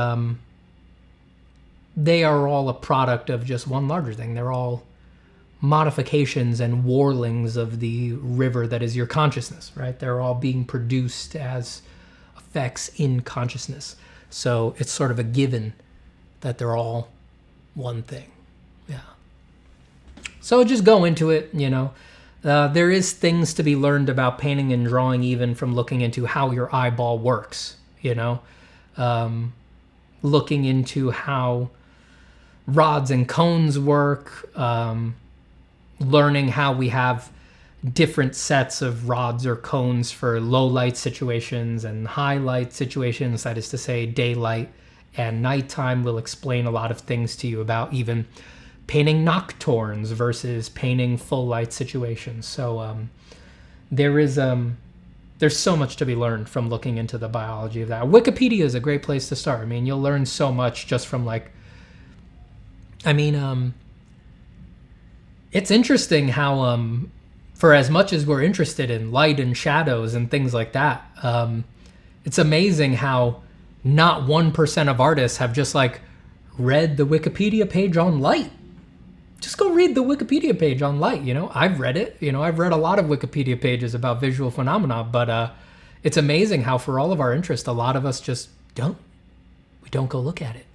they are all a product of just one larger thing. They're all modifications and warlings of the river that is your consciousness, right? They're all being produced as effects in consciousness. So it's sort of a given that they're all one thing. Yeah. So just go into it, you know. There is things to be learned about painting and drawing, even from looking into how your eyeball works, you know. Looking into how rods and cones work, learning how we have different sets of rods or cones for low light situations and high light situations, that is to say daylight and nighttime. Will explain a lot of things to you about even painting nocturnes versus painting full light situations. So there's so much to be learned from looking into the biology of that. Wikipedia is a great place to start. I mean, you'll learn so much just from it's interesting how, for as much as we're interested in light and shadows and things like that, it's amazing how not 1% of artists have just read the Wikipedia page on light. just go read the Wikipedia page on light, you know? I've read it, you know, I've read a lot of Wikipedia pages about visual phenomena, but it's amazing how for all of our interest, a lot of us just don't go look at it.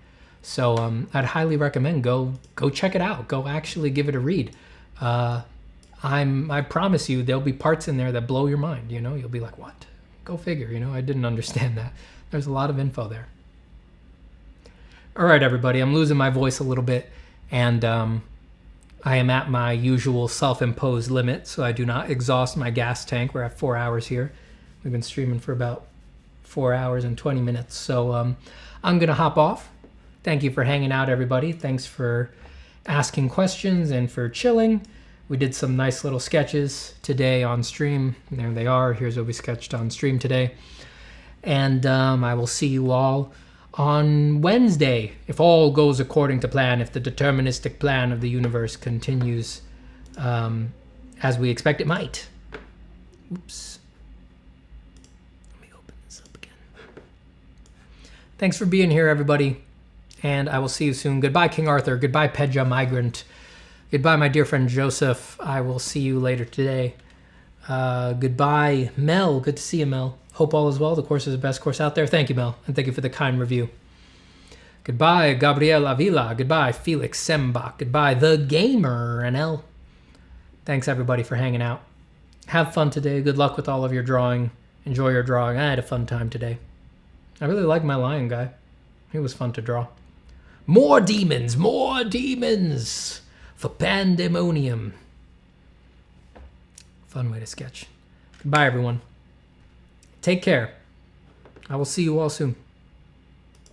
So I'd highly recommend go check it out. Go actually give it a read. I promise you there'll be parts in there that blow your mind, you know? You'll be like, what? Go figure, you know? I didn't understand that. There's a lot of info there. All right, everybody, I'm losing my voice a little bit, and I am at my usual self-imposed limit, so I do not exhaust my gas tank. We're at 4 hours here. We've been streaming for about 4 hours and 20 minutes, so I'm gonna hop off. Thank you for hanging out, everybody. Thanks for asking questions and for chilling. We did some nice little sketches today on stream. There they are. Here's what we sketched on stream today. And I will see you all on Wednesday, if all goes according to plan, if the deterministic plan of the universe continues as we expect it might. Oops. Let me open this up again. Thanks for being here, everybody. And I will see you soon. Goodbye, King Arthur. Goodbye, Pedja Migrant. Goodbye, my dear friend Joseph. I will see you later today. Goodbye, Mel. Good to see you, Mel. Hope all is well. The course is the best course out there. Thank you, Mel. And thank you for the kind review. Goodbye, Gabriel Avila. Goodbye, Felix Sembach. Goodbye, The Gamer NL. Thanks, everybody, for hanging out. Have fun today. Good luck with all of your drawing. Enjoy your drawing. I had a fun time today. I really like my lion guy. It was fun to draw. More demons for Pandaemonium. Fun way to sketch. Goodbye, everyone. Take care. I will see you all soon.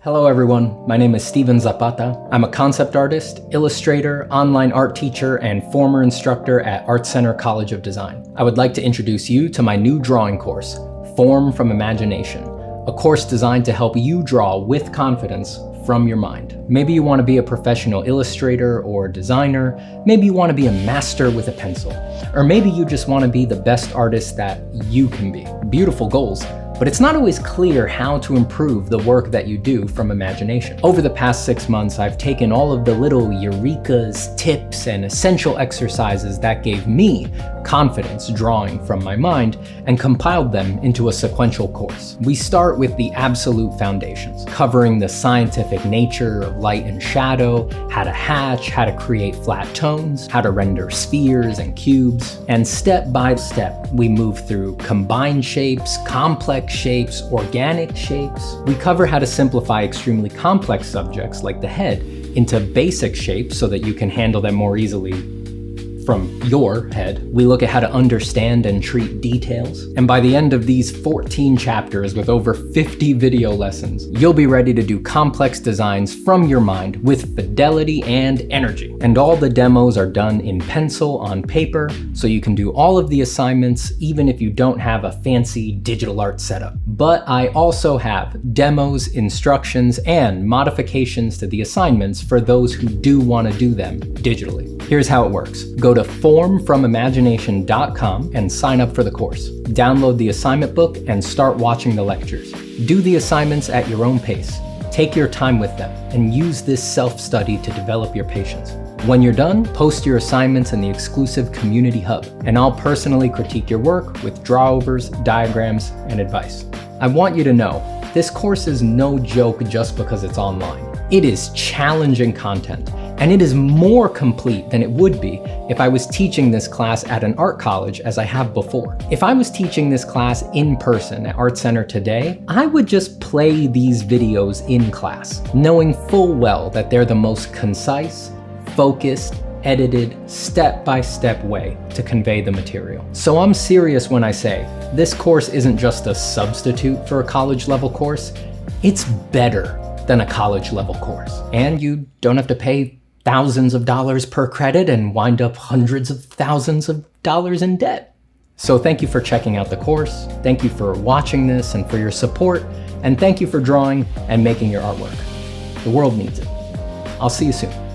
Hello everyone, my name is Steven Zapata. I'm a concept artist, illustrator, online art teacher, and former instructor at Art Center College of Design. I would like to introduce you to my new drawing course, Form from Imagination, a course designed to help you draw with confidence from your mind. Maybe you want to be a professional illustrator or designer, maybe you want to be a master with a pencil, or maybe you just want to be the best artist that you can be. Beautiful goals, but it's not always clear how to improve the work that you do from imagination. Over the past 6 months, I've taken all of the little eurekas, tips, and essential exercises that gave me confidence drawing from my mind and compiled them into a sequential course. We start with the absolute foundations, covering the scientific nature of light and shadow, how to hatch, how to create flat tones, how to render spheres and cubes, and step by step, we move through combined shapes, complex shapes, organic shapes. We cover how to simplify extremely complex subjects like the head into basic shapes so that you can handle them more easily from your head. We look at how to understand and treat details. And by the end of these 14 chapters with over 50 video lessons, you'll be ready to do complex designs from your mind with fidelity and energy. And all the demos are done in pencil on paper, so you can do all of the assignments even if you don't have a fancy digital art setup. But I also have demos, instructions, and modifications to the assignments for those who do want to do them digitally. Here's how it works. Go to formfromimagination.com and sign up for the course. Download the assignment book and start watching the lectures. Do the assignments at your own pace. Take your time with them and use this self-study to develop your patience. When you're done, post your assignments in the exclusive community hub, and I'll personally critique your work with drawovers, diagrams, and advice. I want you to know, this course is no joke just because it's online. It is challenging content, and it is more complete than it would be if I was teaching this class at an art college as I have before. If I was teaching this class in person at Art Center today, I would just play these videos in class, knowing full well that they're the most concise, focused, edited, step-by-step way to convey the material. So I'm serious when I say, this course isn't just a substitute for a college-level course, it's better than a college-level course. And you don't have to pay thousands of dollars per credit and wind up hundreds of thousands of dollars in debt. So thank you for checking out the course, thank you for watching this and for your support, and thank you for drawing and making your artwork. The world needs it. I'll see you soon.